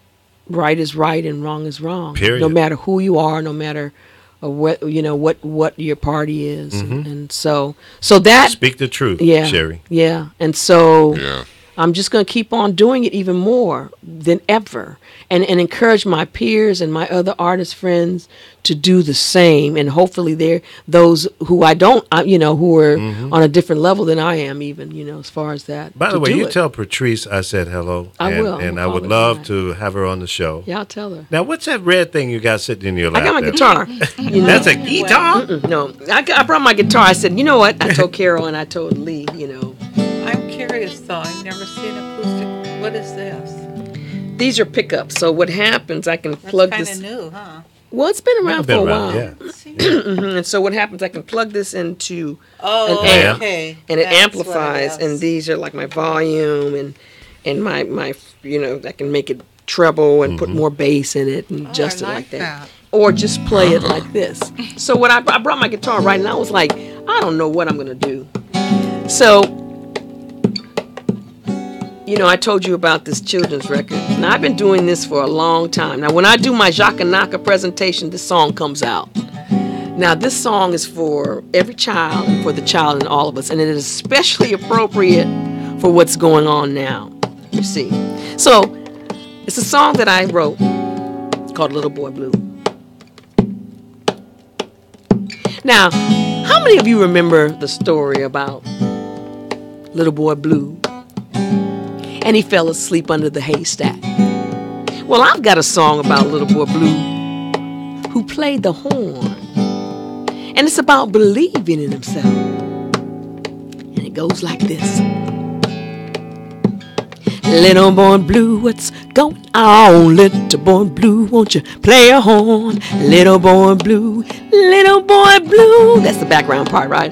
Speaker 6: right is right and wrong is wrong.
Speaker 4: Period.
Speaker 6: No matter who you are, no matter what, you know, what your party is. And so that.
Speaker 4: Speak the truth, Sherry.
Speaker 6: Yeah. And so I'm just going to keep on doing it even more than ever. And encourage my peers and my other artist friends to do the same. And hopefully they're those who I don't, you know, who are on a different level than I am even, you know, as far as that.
Speaker 4: By the way, you tell Patrice I said hello.
Speaker 6: I will.
Speaker 4: And I would love to have her on the show.
Speaker 6: Yeah, I'll tell her.
Speaker 4: Now, what's that red thing you got sitting in your lap?
Speaker 6: I got my guitar. You know?
Speaker 4: That's a guitar?
Speaker 6: No, I brought my guitar. I said, you know what? I told Carol and I told Lee, you know.
Speaker 5: I'm curious, though. I've never seen acoustic. What is this?
Speaker 6: These are pickups. So what happens, I can plug this.
Speaker 5: That's kind of new, huh?
Speaker 6: Well, it's been around for a while.
Speaker 4: Yeah.
Speaker 6: And so what happens, I can plug this into
Speaker 5: an
Speaker 6: amp,
Speaker 5: okay.
Speaker 6: and it amplifies. And these are like my volume and my you know, I can make it treble and put more bass in it and adjust it like that. Or just play it like this. So what I brought my guitar right, and I was like, I don't know what I'm gonna do. So, you know, I told you about this children's record. Now, I've been doing this for a long time. Now, when I do my Jakanaka presentation, this song comes out. Now, this song is for every child, and for the child in all of us, and it is especially appropriate for what's going on now, you see. So, it's a song that I wrote called Little Boy Blue. Now, how many of you remember the story about Little Boy Blue? And he fell asleep under the haystack. Well, I've got a song about Little Boy Blue who played the horn. And it's about believing in himself. And it goes like this. Little boy blue, what's going on? Little boy blue, won't you play a horn? Little boy blue, that's the background part, right?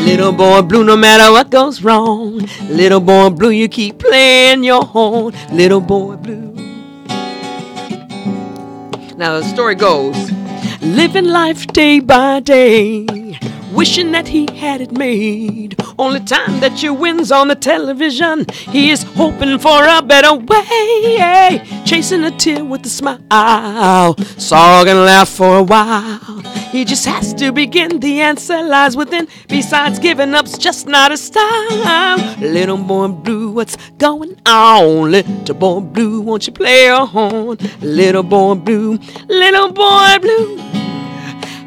Speaker 6: Little boy blue, no matter what goes wrong. Little boy blue, you keep playing your horn. Little boy blue. Now the story goes, living life day by day, wishing that he had it made. Only time that you wins on the television, he is hoping for a better way, chasing a tear with a smile, sorrow and laugh for a while. He just has to begin, the answer lies within. Besides, giving up's just not a style. Little boy blue, what's going on? Little boy blue, won't you play a horn? Little boy blue, little boy blue.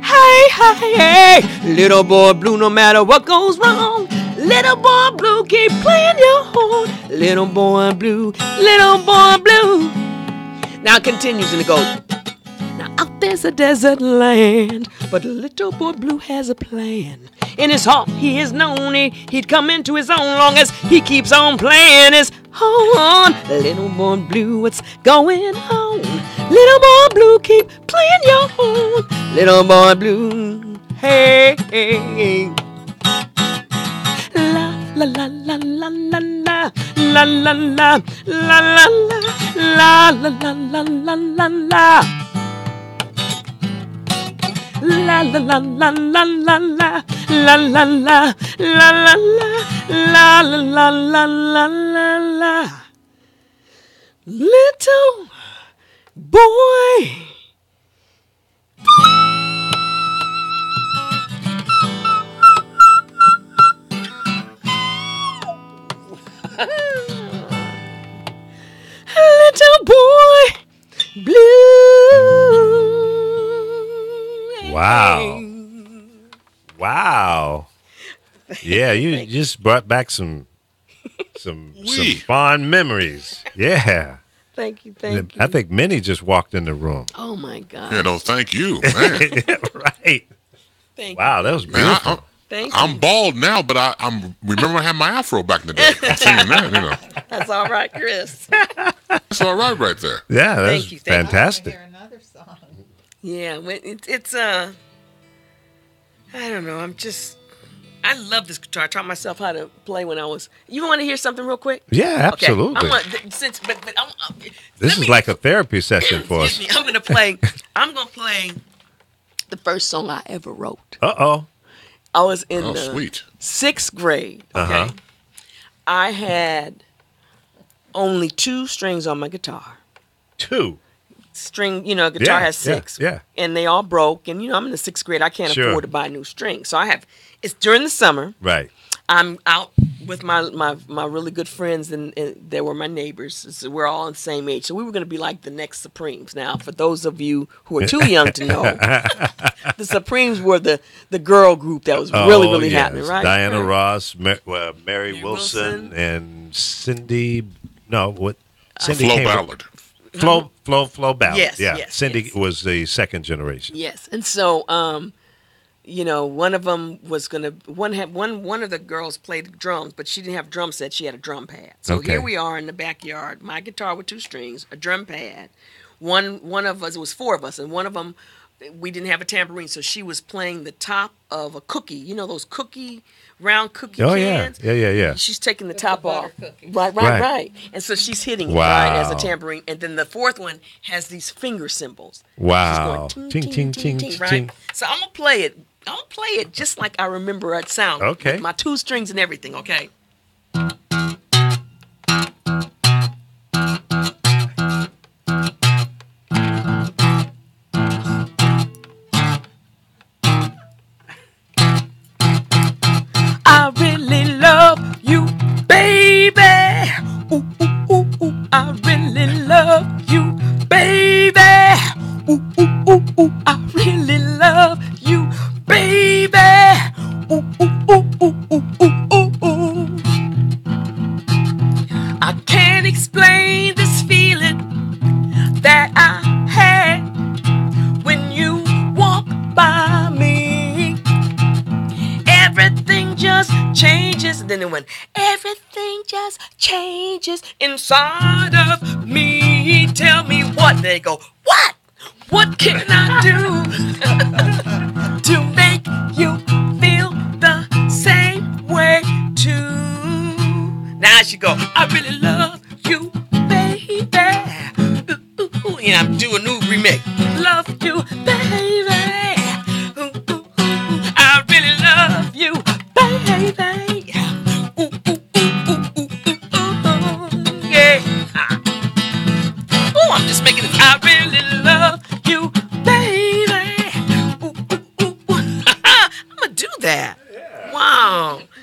Speaker 6: Hey, hey, hey, little boy blue, no matter what goes wrong. Little boy blue, keep playing your horn. Little boy blue, little boy blue. Now it continues and it goes. Now out there's a desert land, but little boy blue has a plan. In his heart he is known, he'd come into his own long as he keeps on playing his horn. Little boy blue, what's going on? Little boy blue, keep playing your horn. Little boy blue, hey, hey, hey. La la la la la la la la la la la la la la la la la la la. La la la la la la la la la la la la la la la la la. Little boy. Little boy blue.
Speaker 4: Wow. Wow. Yeah, you just brought back some fond memories. Yeah.
Speaker 6: Thank you, thank you.
Speaker 4: I think Minnie just walked in the room.
Speaker 6: Oh my God.
Speaker 8: Yeah, no, thank you, man.
Speaker 4: Yeah, right.
Speaker 6: Thank
Speaker 4: Wow, that was beautiful.
Speaker 8: Man,
Speaker 6: Thank
Speaker 8: I'm
Speaker 6: you.
Speaker 8: bald now, but I'm remember I had my afro back in the day. I'm saying that, you know.
Speaker 6: That's all right, Chris.
Speaker 8: That's all right there.
Speaker 4: Yeah, that
Speaker 6: Thank
Speaker 4: was
Speaker 6: you, thank you.
Speaker 4: fantastic.
Speaker 5: Another song.
Speaker 6: Yeah, it's I don't know. I love this guitar. I taught myself how to play when I was. You want to hear something real quick?
Speaker 4: Yeah, absolutely.
Speaker 6: Okay.
Speaker 4: This is like a therapy session for us.
Speaker 6: I'm gonna play the first song I ever wrote.
Speaker 4: Uh-oh.
Speaker 6: I was in the
Speaker 8: Sweet.
Speaker 6: 6th grade. Okay.
Speaker 4: Uh-huh.
Speaker 6: I had only 2 strings on my guitar.
Speaker 4: 2.
Speaker 6: String, guitar has 6.
Speaker 4: Yeah.
Speaker 6: And they all broke. And, I'm in the 6th grade. I can't
Speaker 4: Sure.
Speaker 6: afford to buy new strings. So it's during the summer.
Speaker 4: Right.
Speaker 6: I'm out with my really good friends, and they were my neighbors. So we're all the same age. So we were going to be like the next Supremes. Now, for those of you who are too young to know, the Supremes were the girl group that was really
Speaker 4: yes.
Speaker 6: happening, right?
Speaker 4: Diana
Speaker 6: Right.
Speaker 4: Ross, Mary Wilson, and Cindy. No, what? Cindy
Speaker 8: Flo
Speaker 4: came-
Speaker 8: Ballard.
Speaker 4: Flo Ballard.
Speaker 6: Yes,
Speaker 4: yeah.
Speaker 6: yes,
Speaker 4: Cindy
Speaker 6: yes.
Speaker 4: was the second generation.
Speaker 6: Yes, and so one of them was gonna one of the girls played drums, but she didn't have a drum set. She had a drum pad. So
Speaker 4: Okay.
Speaker 6: here we are in the backyard. My guitar with 2 strings, a drum pad. One of us, it was 4 of us, and one of them, we didn't have a tambourine, so she was playing the top of a cookie. You know those round cookie
Speaker 4: Oh,
Speaker 6: cans?
Speaker 4: yeah.
Speaker 6: She's taking the top off.
Speaker 5: cookie.
Speaker 6: Right. And so she's hitting it
Speaker 4: Wow.
Speaker 6: right as a tambourine. And then the 4th one has these finger cymbals.
Speaker 4: Wow.
Speaker 6: She's going
Speaker 4: Ting, ting, ting, ting,
Speaker 6: right?
Speaker 4: ting.
Speaker 6: So I'm gonna play it. Just like I remember it sound.
Speaker 4: Okay.
Speaker 6: With my 2 strings and everything, okay? I really love you, baby. Ooh, ooh, ooh, ooh. I really love you, baby. Ooh, ooh, ooh, ooh. I really love you, baby. Ooh, ooh, ooh, ooh, ooh, ooh, ooh, ooh. I can't explain this feeling that I had when you walk by me. Everything just changes. And then it went, everything just changes inside of me. Tell me what. They go, what? What can I do to make you feel the same way too? Now she go, I really love you, baby. Ooh, ooh, ooh. And I'm doing a new remix. Love you, baby.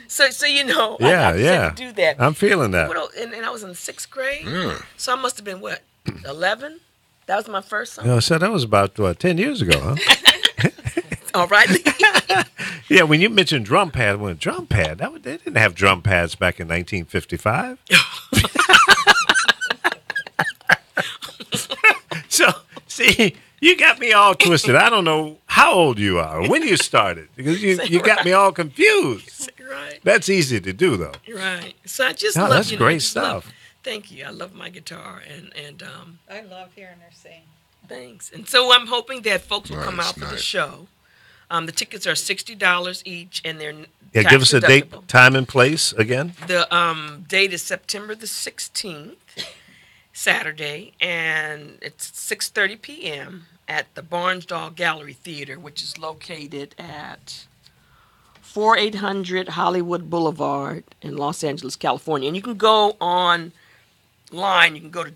Speaker 6: So you know,
Speaker 4: Yeah,
Speaker 6: I
Speaker 4: yeah.
Speaker 6: to do that.
Speaker 4: I'm feeling that.
Speaker 6: And I was in 6th grade,
Speaker 8: Yeah.
Speaker 6: so I must have been what, 11? That was my first song.
Speaker 4: So that was about 10 years ago, huh?
Speaker 6: All right.
Speaker 4: Yeah, when you mentioned drum pad, they didn't have drum pads back in 1955. So, see, you got me all twisted. I don't know how old you are or when you started because you got me all confused.
Speaker 6: Right.
Speaker 4: That's easy to do, though.
Speaker 6: Right. So I just
Speaker 4: No,
Speaker 6: love
Speaker 4: that's
Speaker 6: you know,
Speaker 4: great
Speaker 6: I just
Speaker 4: stuff.
Speaker 6: Thank you. I love my guitar and
Speaker 5: I love hearing her sing.
Speaker 6: thanks. And so I'm hoping that folks will come
Speaker 8: Nice,
Speaker 6: out for the
Speaker 8: nice.
Speaker 6: show. The tickets are $60 each, and they're
Speaker 4: Yeah, give us a date,
Speaker 6: tax-deductible.
Speaker 4: time, and place again.
Speaker 6: The date is September the 16th, Saturday, and it's 6:30 p.m. at the Barnsdall Gallery Theater, which is located at 4800 Hollywood Boulevard in Los Angeles, California. And you can go online. You can go to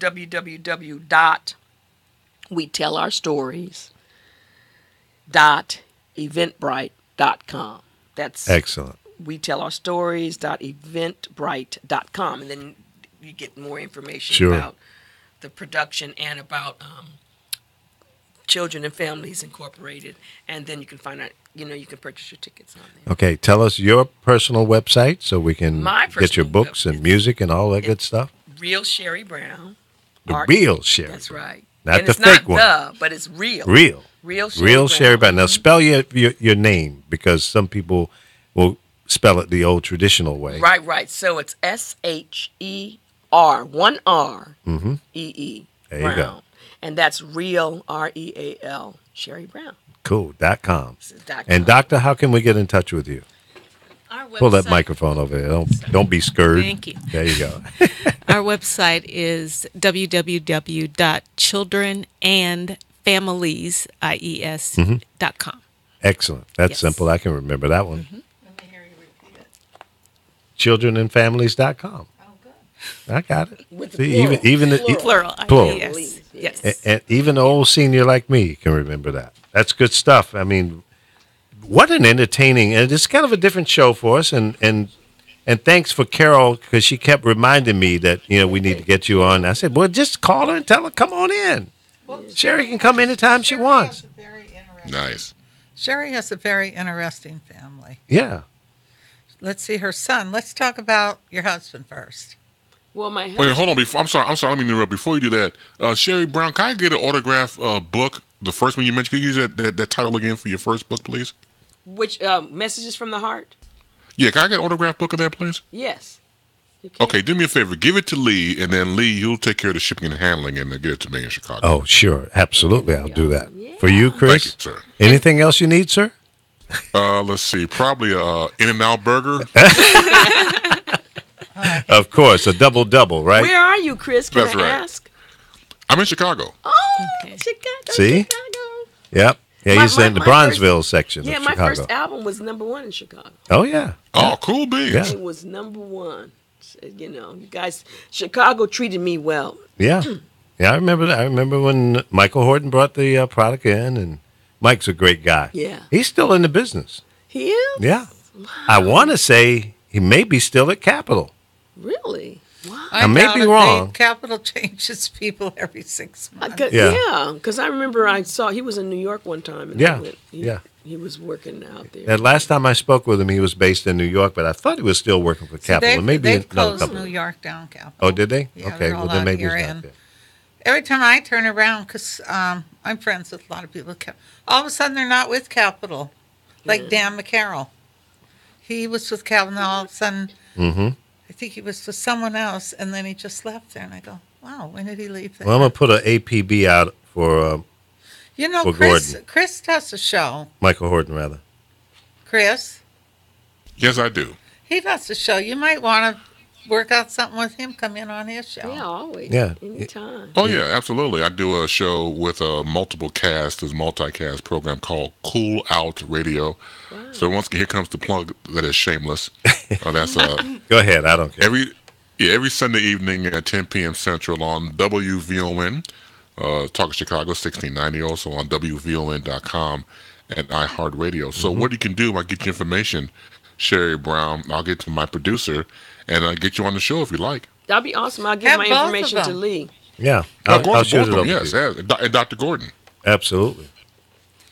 Speaker 6: www.wetellourstories.eventbrite.com. That's
Speaker 4: Excellent.
Speaker 6: wetellourstories.eventbrite.com, and then you get more information
Speaker 4: Sure.
Speaker 6: about the production and about Children and Families Incorporated, and then you can find out, you can purchase your tickets on there.
Speaker 4: Okay, tell us your personal website so we can
Speaker 6: My
Speaker 4: get your
Speaker 6: personal
Speaker 4: books and music and all that good stuff.
Speaker 6: Real Sherry Brown.
Speaker 4: The real Sherry.
Speaker 6: That's right.
Speaker 4: Not
Speaker 6: and
Speaker 4: the
Speaker 6: it's
Speaker 4: fake
Speaker 6: not
Speaker 4: one.
Speaker 6: but it's real.
Speaker 4: Real.
Speaker 6: Real Sherry
Speaker 4: Real
Speaker 6: Brown.
Speaker 4: Sherry Brown. Now spell your name because some people will spell it the old traditional way.
Speaker 6: Right. So it's SHER, one R, EE.
Speaker 4: There you
Speaker 6: Brown.
Speaker 4: go.
Speaker 6: And that's Real, REAL, Sherry Brown.
Speaker 4: Cool.com.
Speaker 6: .com.
Speaker 4: And doctor, how can we get in touch with you?
Speaker 7: Our
Speaker 4: Pull that
Speaker 7: website-
Speaker 4: microphone over there. Don't be scared.
Speaker 7: Thank you.
Speaker 4: There you go.
Speaker 7: Our website is www.childrenandfamilies.com.
Speaker 4: Excellent. That's
Speaker 7: Yes.
Speaker 4: simple. I can remember that one.
Speaker 5: Let me hear you repeat it.
Speaker 4: Childrenandfamilies.com.
Speaker 5: Oh, good.
Speaker 4: I got it.
Speaker 6: With the
Speaker 4: See,
Speaker 6: plural.
Speaker 4: even the
Speaker 7: Plural.
Speaker 4: Plural.
Speaker 7: Yes. Yes.
Speaker 4: and even the old senior like me can remember that. That's good stuff. I mean, what an entertaining, and it's kind of a different show for us. And thanks for Carol because she kept reminding me that we need to get you on. I said, well, just call her and tell her come on in. Sherry can come anytime she wants.
Speaker 8: Nice.
Speaker 5: Sherry has a very interesting family.
Speaker 4: Yeah.
Speaker 5: Let's see her son. Let's talk about your husband first.
Speaker 6: Well, my
Speaker 8: Wait,
Speaker 6: husband,
Speaker 8: hold on. I'm sorry. Let me interrupt. Before you do that, Sherry Brown, can I get an autograph book? The first one you mentioned. Can you use that title again for your first book, please?
Speaker 6: which Messages from the Heart?
Speaker 8: Yeah, can I get an autograph book of that, please?
Speaker 6: Yes. You can.
Speaker 8: Okay, do me a favor. Give it to Lee, and then Lee, you'll take care of the shipping and handling and get it to me in Chicago.
Speaker 4: Oh, sure. Absolutely. I'll do that. For you,
Speaker 8: Thank
Speaker 4: Chris?
Speaker 8: you, sir.
Speaker 4: Anything else you need, sir?
Speaker 8: Let's see. Probably In-N-Out burger.
Speaker 4: Of course. A double, right?
Speaker 6: Where are you, Chris? Can
Speaker 8: That's
Speaker 6: I
Speaker 8: right.
Speaker 6: ask?
Speaker 8: I'm in Chicago.
Speaker 6: Oh,
Speaker 7: Okay.
Speaker 6: Chicago.
Speaker 4: See?
Speaker 6: Chicago.
Speaker 4: Yep. Yeah,
Speaker 6: My-
Speaker 4: he's in the
Speaker 6: my
Speaker 4: Bronzeville section
Speaker 6: Yeah,
Speaker 4: of
Speaker 6: my
Speaker 4: Chicago.
Speaker 6: first album was #1 in Chicago.
Speaker 4: Oh, yeah.
Speaker 8: Oh, cool beans.
Speaker 4: Yeah.
Speaker 6: It was #1. So, you guys, Chicago treated me well.
Speaker 4: Yeah. Yeah, I remember that. I remember when Michael Horton brought the product in, and Mike's a great guy.
Speaker 6: Yeah.
Speaker 4: He's still in the business.
Speaker 6: He is?
Speaker 4: Yeah. I want to say he may be still at Capitol.
Speaker 6: Really? Wow.
Speaker 4: I may
Speaker 5: doubt
Speaker 4: be
Speaker 5: it.
Speaker 4: wrong.
Speaker 5: Capital changes people every 6 months.
Speaker 4: Yeah.
Speaker 6: Because I remember I saw he was in New York one time. And
Speaker 4: Yeah,
Speaker 6: he,
Speaker 4: yeah.
Speaker 6: He was working out there.
Speaker 4: That last time I spoke with him, he was based in New York, but I thought he was still working for Capitol.
Speaker 5: They've,
Speaker 4: Maybe
Speaker 5: they've
Speaker 4: another
Speaker 5: closed
Speaker 4: company.
Speaker 5: New York down, Capital.
Speaker 4: Oh, did they?
Speaker 5: Yeah,
Speaker 4: Okay,
Speaker 5: they're
Speaker 4: well
Speaker 5: all
Speaker 4: then
Speaker 5: out
Speaker 4: maybe
Speaker 5: here,
Speaker 4: it's not
Speaker 5: and
Speaker 4: there.
Speaker 5: every time I turn around, because I'm friends with a lot of people, all of a sudden they're not with Capital. Like Dan McCarroll. He was with Capital, and all of a sudden, I think he was with someone else, and then he just left there. And I go, wow, when did he leave there?
Speaker 4: Well, I'm going to put an APB out for for Gordon.
Speaker 5: Chris does a show.
Speaker 4: Michael Horton, rather.
Speaker 5: Chris,
Speaker 8: Yes, I do.
Speaker 5: he does a show. You might want to work out something with him, come in on his show.
Speaker 6: Yeah, always.
Speaker 4: Yeah.
Speaker 6: Anytime.
Speaker 8: Oh, yeah, absolutely. I do a show with a multiple cast, this multicast program called Cool Out Radio. So once again, here comes the plug that is shameless. That's
Speaker 4: Go ahead. I don't care.
Speaker 8: every Sunday evening at 10 p.m. Central on WVON, Talk of Chicago 1690, also on WVON.com and iHeartRadio. So what you can do, I get you information. Sherry Brown. I'll get to my producer and get you on the show if you like.
Speaker 6: That'd be awesome. I'll give
Speaker 5: Have
Speaker 6: my
Speaker 5: both of
Speaker 6: information
Speaker 5: them.
Speaker 6: to Lee.
Speaker 4: Yeah,
Speaker 8: Gordon,
Speaker 4: I'll shoot
Speaker 8: both
Speaker 4: it
Speaker 8: of them,
Speaker 4: over
Speaker 8: yes,
Speaker 4: to you.
Speaker 8: and Dr. Gordon.
Speaker 4: Absolutely.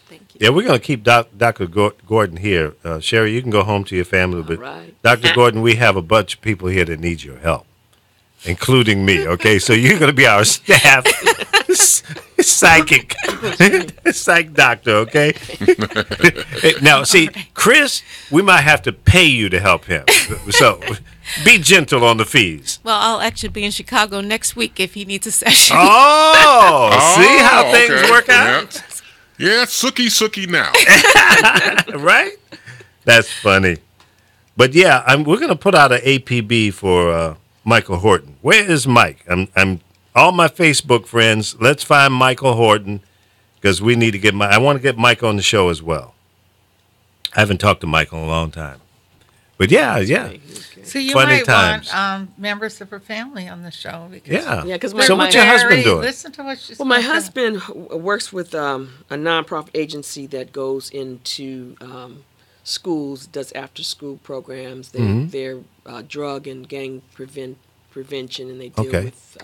Speaker 6: Thank you.
Speaker 4: Yeah, we're going to keep Dr. Gordon here. Sherry, you can go home to your family, but
Speaker 6: right.
Speaker 4: Dr. Gordon, we have a bunch of people here that need your help, including me, okay? So you're going to be our staff psychic, psych doctor, okay? Now, see, Chris, we might have to pay you to help him. So be gentle on the fees.
Speaker 7: Well, I'll actually be in Chicago next week if he needs a session.
Speaker 4: Oh, see how things
Speaker 8: okay.
Speaker 4: work out?
Speaker 8: Yeah, Sookie now.
Speaker 4: Right? That's funny. But yeah, we're going to put out an APB for Michael Horton. Where is Mike? I'm all my Facebook friends. Let's find Michael Horton because we need to get I want to get Mike on the show as well. I haven't talked to Michael in a long time. But yeah.
Speaker 5: So you
Speaker 4: Funny
Speaker 5: might
Speaker 4: times.
Speaker 5: want members of her family on the show. Because
Speaker 4: Yeah.
Speaker 6: Yeah, 'cause
Speaker 4: So
Speaker 6: my-
Speaker 4: what's your husband doing?
Speaker 5: Listen to what she's
Speaker 6: Well, my
Speaker 5: saying.
Speaker 6: husband works with a nonprofit agency that goes into schools, does after-school programs. They're drug and gang prevention, and they deal
Speaker 4: Okay.
Speaker 6: with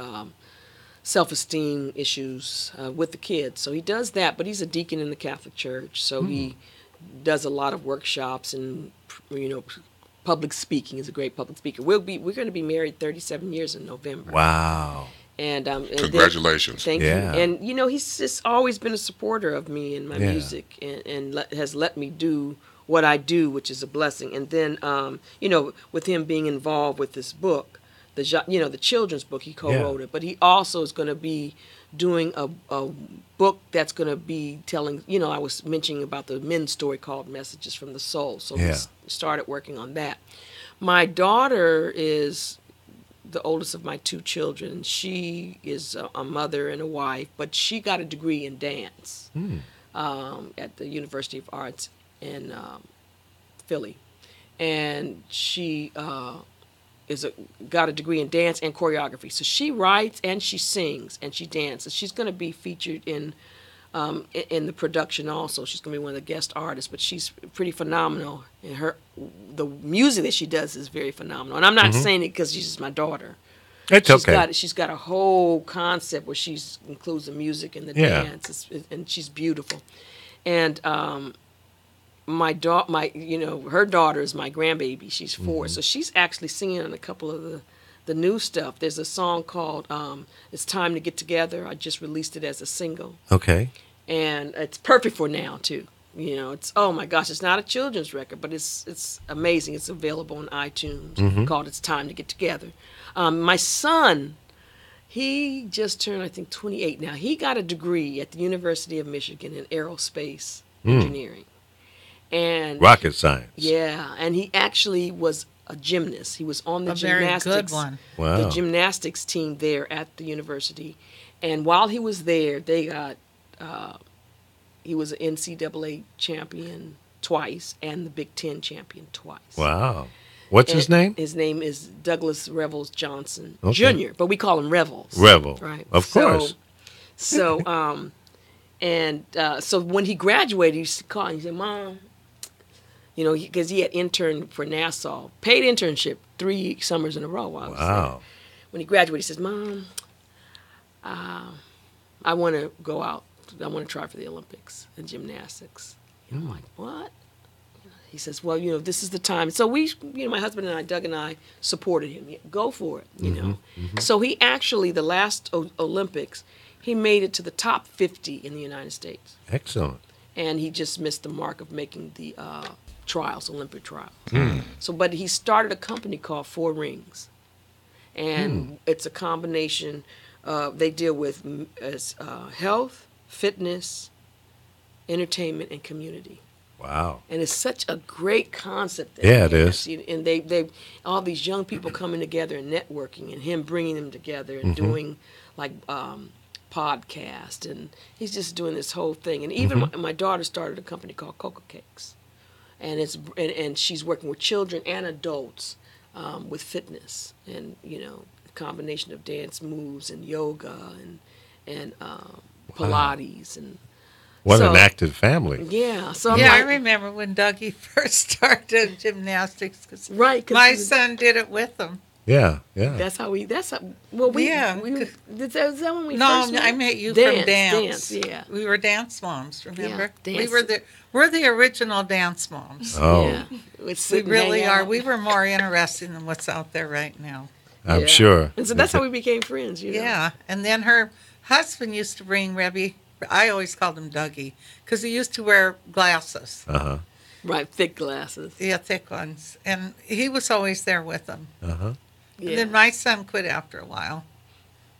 Speaker 6: self-esteem issues with the kids. So he does that, but he's a deacon in the Catholic Church, so he does a lot of workshops and public speaking. He's a great public speaker. We're going to be married 37 years in November.
Speaker 4: Wow.
Speaker 6: And
Speaker 8: Congratulations.
Speaker 6: Thank
Speaker 4: Yeah.
Speaker 6: you. And he's just always been a supporter of me and my
Speaker 4: Yeah.
Speaker 6: music, and has let me do what I do, which is a blessing. And then with him being involved with this book, the children's book, he co-wrote it, but he also is going to be doing a book that's going to be telling, I was mentioning about the men's story called Messages from the Soul. So we started working on that. My daughter is the oldest of my two children. She is a mother and a wife, but she got a degree in dance at the University of Arts in Philly. And she got a degree in dance and choreography. So she writes and she sings and she dances. She's going to be featured in the production also. She's going to be one of the guest artists, but she's pretty phenomenal. And the music that she does is very phenomenal. And I'm not saying it because she's my daughter. She's got a whole concept where she includes the music and the dance, and she's beautiful. And her daughter is my grandbaby. She's 4, so she's actually singing on a couple of the new stuff. There's a song called "It's Time to Get Together." I just released it as a single.
Speaker 4: Okay.
Speaker 6: And it's perfect for now too. It's oh my gosh, it's not a children's record, but it's amazing. It's available on iTunes. Called "It's Time to Get Together." My son, he just turned, I think, 28 now. He got a degree at the University of Michigan in aerospace engineering. And
Speaker 4: rocket science.
Speaker 6: Yeah, and he actually was a gymnast. He was on the gymnastics.
Speaker 5: Very good one.
Speaker 4: Wow.
Speaker 6: The gymnastics team there at the university. And while he was there, they got he was an NCAA champion twice and the Big Ten champion twice.
Speaker 4: Wow. What's his name?
Speaker 6: His name is Douglas Revels Johnson Jr., but we call him Revels.
Speaker 4: Revel.
Speaker 6: Right.
Speaker 4: Of course.
Speaker 6: So when he graduated, he used to call and he said, "Mom," because he had interned for NASA, paid internship 3 summers in a row.
Speaker 4: Wow.
Speaker 6: When he graduated, he says, "Mom, I want to go out. I want to try for the Olympics in gymnastics." I'm like, "What?" He says, "Well, this is the time." So we, my husband and I, Doug and I, supported him. Go for it, So he actually, the last Olympics, he made it to the top 50 in the United States.
Speaker 4: Excellent.
Speaker 6: And he just missed the mark of making the Olympic trials. So, but he started a company called 4 Rings. And it's a combination they deal with health, fitness, entertainment, and community.
Speaker 4: Wow.
Speaker 6: And it's such a great concept.
Speaker 4: Yeah, it is.
Speaker 6: And they all these young people coming together and networking, and him bringing them together and doing like podcast, and he's just doing this whole thing. And even my daughter started a company called Cocoa Cakes, and and she's working with children and adults with fitness, and a combination of dance moves and yoga and Pilates and
Speaker 4: What an active family.
Speaker 6: Yeah. So
Speaker 5: I remember when Dougie first started gymnastics. Cause my son did it with him.
Speaker 4: Yeah.
Speaker 6: Is that when we first met?
Speaker 5: I met you from dance.
Speaker 6: Yeah.
Speaker 5: We were dance moms, remember?
Speaker 6: Yeah,
Speaker 5: We're the original dance moms.
Speaker 4: Oh.
Speaker 6: Yeah.
Speaker 5: We really are. We were more interesting than what's out there right now.
Speaker 4: I'm sure.
Speaker 6: And so that's how we became friends, you know?
Speaker 5: Yeah. And then her husband used to bring Rebby. I always called him Dougie because he used to wear glasses.
Speaker 4: Uh-huh.
Speaker 6: Right, thick glasses.
Speaker 5: Yeah, thick ones. And he was always there with them.
Speaker 4: Uh-huh.
Speaker 5: Yeah. And then my son quit after a while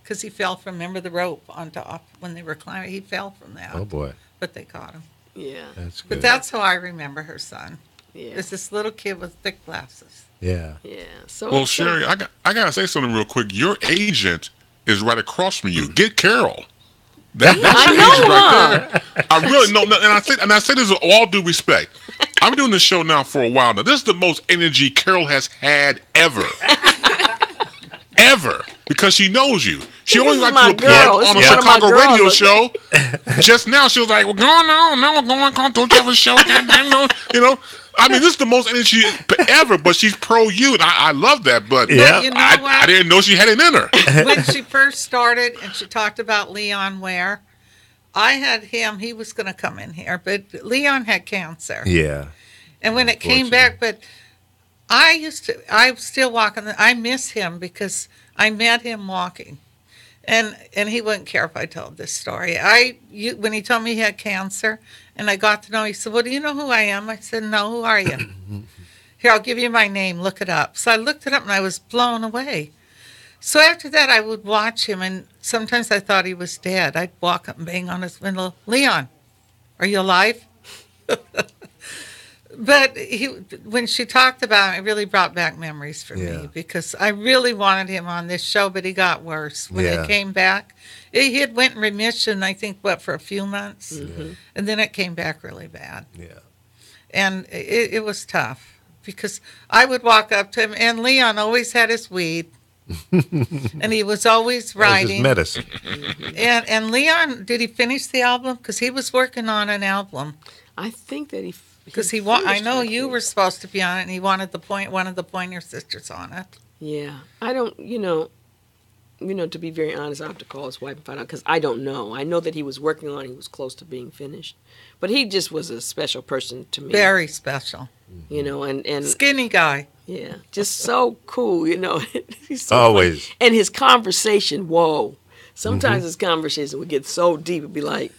Speaker 5: because he fell from, remember the rope on top when they were climbing? He fell from that.
Speaker 4: Oh, boy.
Speaker 5: But they caught him.
Speaker 6: Yeah.
Speaker 4: That's good.
Speaker 5: But that's how I remember her son.
Speaker 6: Yeah.
Speaker 5: It's this little kid with thick glasses.
Speaker 4: Yeah.
Speaker 6: Yeah. So
Speaker 8: Well, Sherry, I got to say something real quick. Your agent is right across from you. Get Carol. That's
Speaker 6: I know her.
Speaker 8: there. I really know, and I say this with all due respect. I'm doing this show now for a while now. This is the most energy Carol has had ever. Ever. Because she knows you. She only got to appear on a Chicago radio show. Just now, she was like, "Well, going on, now we're going on, don't you have a show?" You know, I mean, this is the most energy ever, but she's pro you, and I love that, but
Speaker 5: You know
Speaker 8: I didn't know she had it in her.
Speaker 5: When she first started and she talked about Leon Ware, I had him, he was going to come in here, but Leon had cancer.
Speaker 4: Yeah.
Speaker 5: And when it came back, but I still walk I miss him because I met him walking. And he wouldn't care if I told this story. When he told me he had cancer, and I got to know, he said, "Well, do you know who I am?" I said, "No, who are you?" "Here, I'll give you my name. Look it up." So I looked it up, and I was blown away. So after that, I would watch him, and sometimes I thought he was dead. I'd walk up and bang on his window, "Leon, are you alive?" But when she talked about him, it really brought back memories for me because I really wanted him on this show, but he got worse. When it came back, he had went in remission, I think, for a few months, and then it came back really bad.
Speaker 4: Yeah.
Speaker 5: And it was tough because I would walk up to him, and Leon always had his weed. And he was always writing.
Speaker 4: That was his medicine.
Speaker 5: And Leon, did he finish the album? Because he was working on an album.
Speaker 6: I think that he
Speaker 5: because I know you were supposed to be on it, and he wanted one of the Pointer Sisters on it.
Speaker 6: Yeah, I don't. To be very honest, I have to call his wife and find out because I don't know. I know that he was working on it. He was close to being finished, but he just was a special person to me.
Speaker 5: Very special.
Speaker 6: And
Speaker 5: skinny guy.
Speaker 6: Yeah, just so cool. He's so
Speaker 4: always
Speaker 6: funny. And his conversation. Whoa. Sometimes his conversation would get so deep, it'd be like,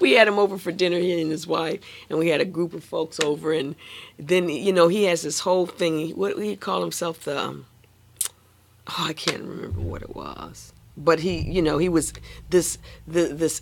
Speaker 6: we had him over for dinner, he and his wife, and we had a group of folks over, and then, he has this whole thing, what he call himself, I can't remember what it was. But he was this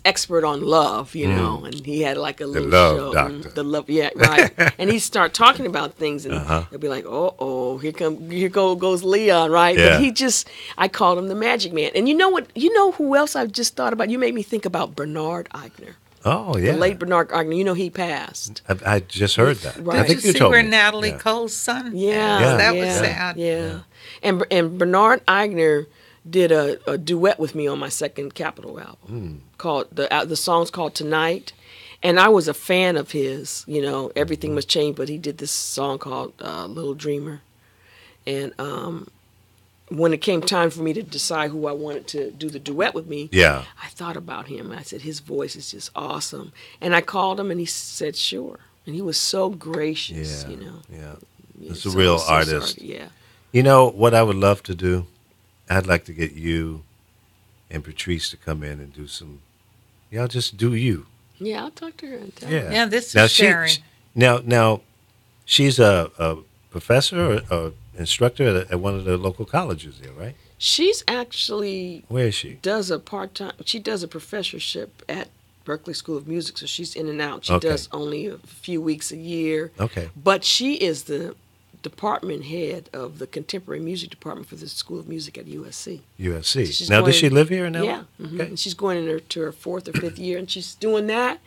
Speaker 6: expert on love, and he had like a little show.
Speaker 4: Doctor.
Speaker 6: The love, yeah, right. And he'd start talking about things, and it'd be like, here goes Leon, right?
Speaker 4: Yeah.
Speaker 6: But I called him the Magic Man. And you know what? You know who else I've just thought about? You made me think about Bernard Eigner.
Speaker 4: Oh, yeah.
Speaker 6: The late Bernard Eigner. He passed.
Speaker 4: I just heard that.
Speaker 6: Right.
Speaker 4: I think
Speaker 5: Did you see
Speaker 4: told
Speaker 5: where
Speaker 4: me.
Speaker 5: Natalie Cole's son?
Speaker 6: Yeah.
Speaker 5: That was sad.
Speaker 6: Yeah. And Bernard Eigner did a duet with me on my second Capitol album called the song's called Tonight, and I was a fan of his. Everything Must Change, but he did this song called Little Dreamer, and when it came time for me to decide who I wanted to do the duet with me, I thought about him. I said his voice is just awesome, and I called him, and he said sure, and he was so gracious.
Speaker 4: Yeah, it's a real artist.
Speaker 6: Sorry. Yeah.
Speaker 4: You know what I would love to do? I'd like to get you and Patrice to come in and do some. Y'all just do you.
Speaker 6: Yeah, I'll talk to her and tell her.
Speaker 5: Yeah, this is Sherry.
Speaker 4: Now, she's a professor or instructor at one of the local colleges here, right?
Speaker 6: She's actually.
Speaker 4: Where is she?
Speaker 6: Does a part-time. She does a professorship at Berklee School of Music, so she's in and out. She does only a few weeks a year.
Speaker 4: Okay.
Speaker 6: But she is the department head of the contemporary music department for the School of Music at USC.
Speaker 4: Now, does she live here in LA?
Speaker 6: Yeah. Mm-hmm. Okay. And she's going into her 4th or 5th year, and she's doing that.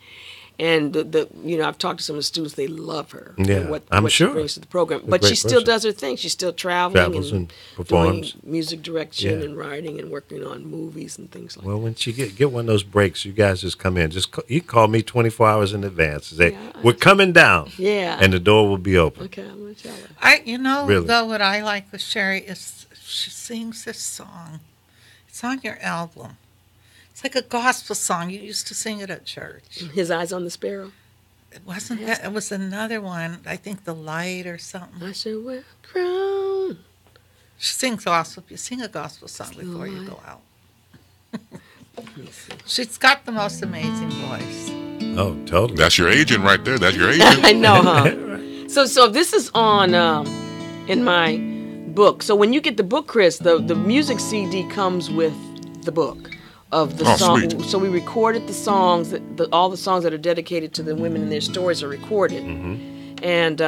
Speaker 6: And the I've talked to some of the students. They love her.
Speaker 4: Yeah,
Speaker 6: and what
Speaker 4: I'm
Speaker 6: she
Speaker 4: sure.
Speaker 6: brings to the program.
Speaker 4: A
Speaker 6: But
Speaker 4: great
Speaker 6: she still
Speaker 4: person.
Speaker 6: does her thing. She's still traveling
Speaker 4: Travels and
Speaker 6: doing
Speaker 4: performs.
Speaker 6: music direction
Speaker 4: Yeah.
Speaker 6: and writing and working on movies and things like
Speaker 4: Well, when she get one of those breaks, you guys just come in. You call me 24 hours in advance. Say,
Speaker 6: Yeah,
Speaker 4: we're coming down.
Speaker 6: Yeah.
Speaker 4: And the door will be open.
Speaker 6: that. Okay, I'm gonna tell her.
Speaker 4: Really?
Speaker 5: Though what I like with Sherry is she sings this song. It's on your album. It's like a gospel song. You used to sing it at church.
Speaker 6: His Eyes on the Sparrow.
Speaker 5: It wasn't that. It was another one. I think The Light or something.
Speaker 6: I should wear a crown.
Speaker 5: She sings gospel. You sing a gospel song before you go out. She's got the most amazing voice.
Speaker 4: Oh, totally.
Speaker 8: That's your agent right there. That's your agent.
Speaker 6: I know, huh? So this is on in my book. So when you get the book, Chris, the music CD comes with the book of the song.
Speaker 8: Sweet.
Speaker 6: So we recorded the songs. All the songs that are dedicated to the women and their stories are recorded. And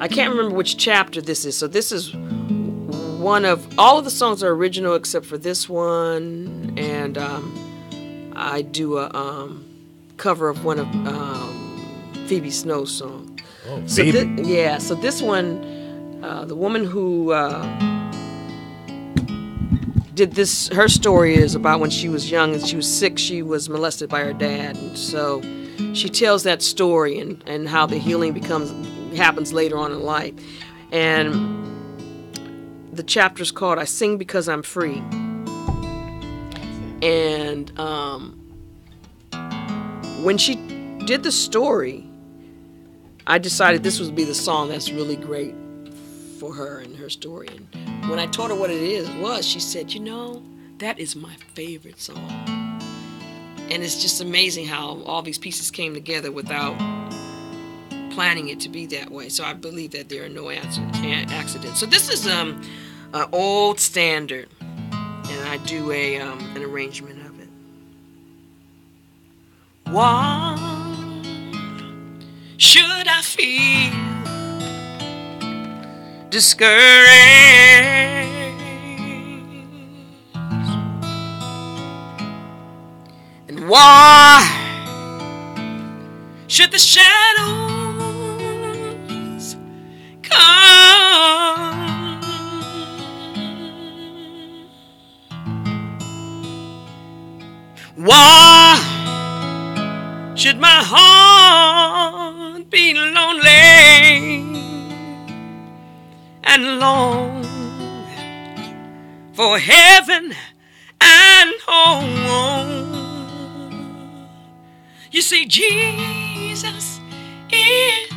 Speaker 6: I can't remember which chapter this is. So this is one of all of the songs are original except for this one, and I do a cover of one of Phoebe Snow's song.
Speaker 4: Oh,
Speaker 6: So
Speaker 4: Phoebe.
Speaker 6: so this one, the woman who did this, her story is about when she was young and she was sick. She was molested by her dad, and so she tells that story and how the healing happens later on in life. And the chapter's called "I Sing Because I'm Free." And when she did the story, I decided this would be the song that's really great for her and her story. And when I told her what it was, she said, that is my favorite song. And it's just amazing how all these pieces came together without planning it to be that way. So I believe that there are no accidents. So this is an old standard, and I do an arrangement of it. Why should I feel discouraged? And why should the shadows come? Why should my heart be lonely and long for heaven and home? You see, Jesus is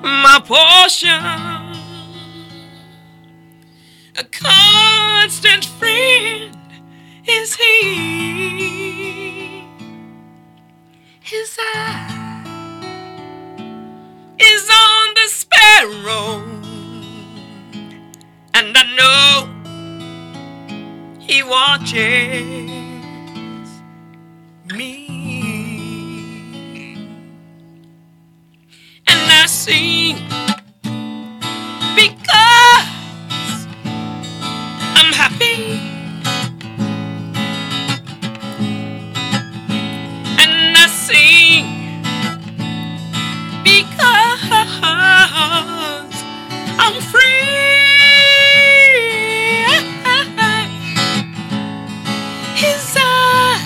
Speaker 6: my portion, a constant friend is He. His eye is on the sparrow, and I know He watches me. And I sing because I'm happy. And I sing because I'm free. His eye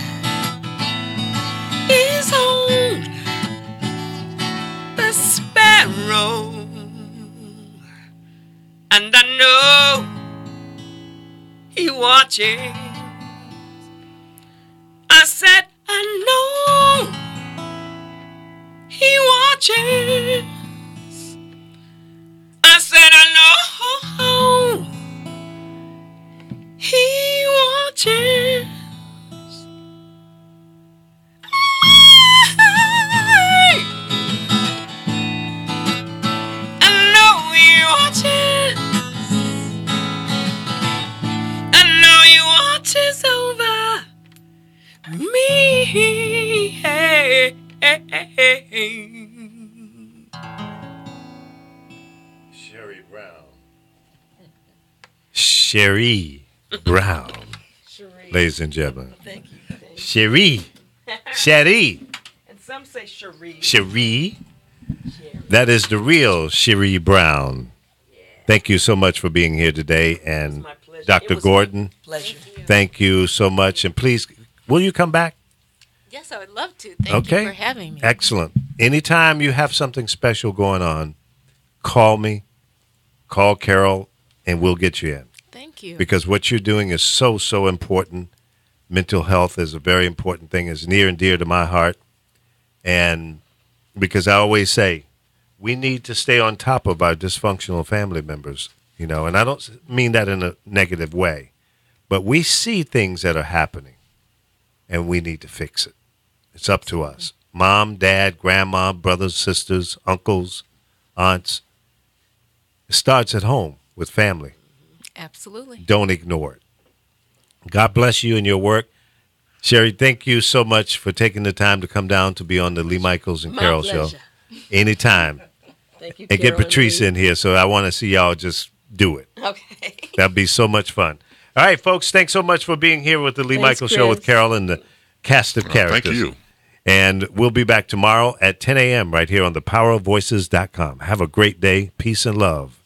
Speaker 6: is on the sparrow, and I know He watches. I said, I know He watches. I said, I know He watches. I know He watches. I know He watches over me. Hey, hey, hey.
Speaker 4: Sherry Brown. Sherry Brown. Ladies and gentlemen.
Speaker 6: Thank you.
Speaker 4: Cherie. Cherie.
Speaker 6: And some say Cherie.
Speaker 4: Cherie. That is the real Cherie Brown. Thank you so much for being here today. And
Speaker 6: my pleasure.
Speaker 4: Dr. Gordon,
Speaker 6: Pleasure.
Speaker 4: thank you so much. And please, will you come back?
Speaker 7: Yes, I would love to. Thank you for having me.
Speaker 4: Excellent. Anytime you have something special going on, call me, call Carol, and we'll get you in.
Speaker 7: Thank you.
Speaker 4: Because what you're doing is so, so important. Mental health is a very important thing. It's near and dear to my heart. And because I always say, we need to stay on top of our dysfunctional family members, and I don't mean that in a negative way, but we see things that are happening and we need to fix it. It's up to us. Mom, dad, grandma, brothers, sisters, uncles, aunts. It starts at home with family.
Speaker 7: Absolutely.
Speaker 4: Don't ignore it. God bless you and your work. Sherry, thank you so much for taking the time to come down to be on the Lee Michaels and Carol show. Anytime.
Speaker 6: Thank you,
Speaker 4: And get
Speaker 6: Carol
Speaker 4: Patrice
Speaker 6: Lee.
Speaker 4: in here, so I want to see y'all just do it.
Speaker 6: Okay.
Speaker 4: That'd be so much fun. All right, folks, thanks so much for being here with the Lee
Speaker 6: Thanks,
Speaker 4: Michaels Show with
Speaker 6: Chris.
Speaker 4: Carol and the cast of characters.
Speaker 8: Thank you.
Speaker 4: And we'll be back tomorrow at 10 a.m. right here on thepowerofvoices.com. Have a great day. Peace and love.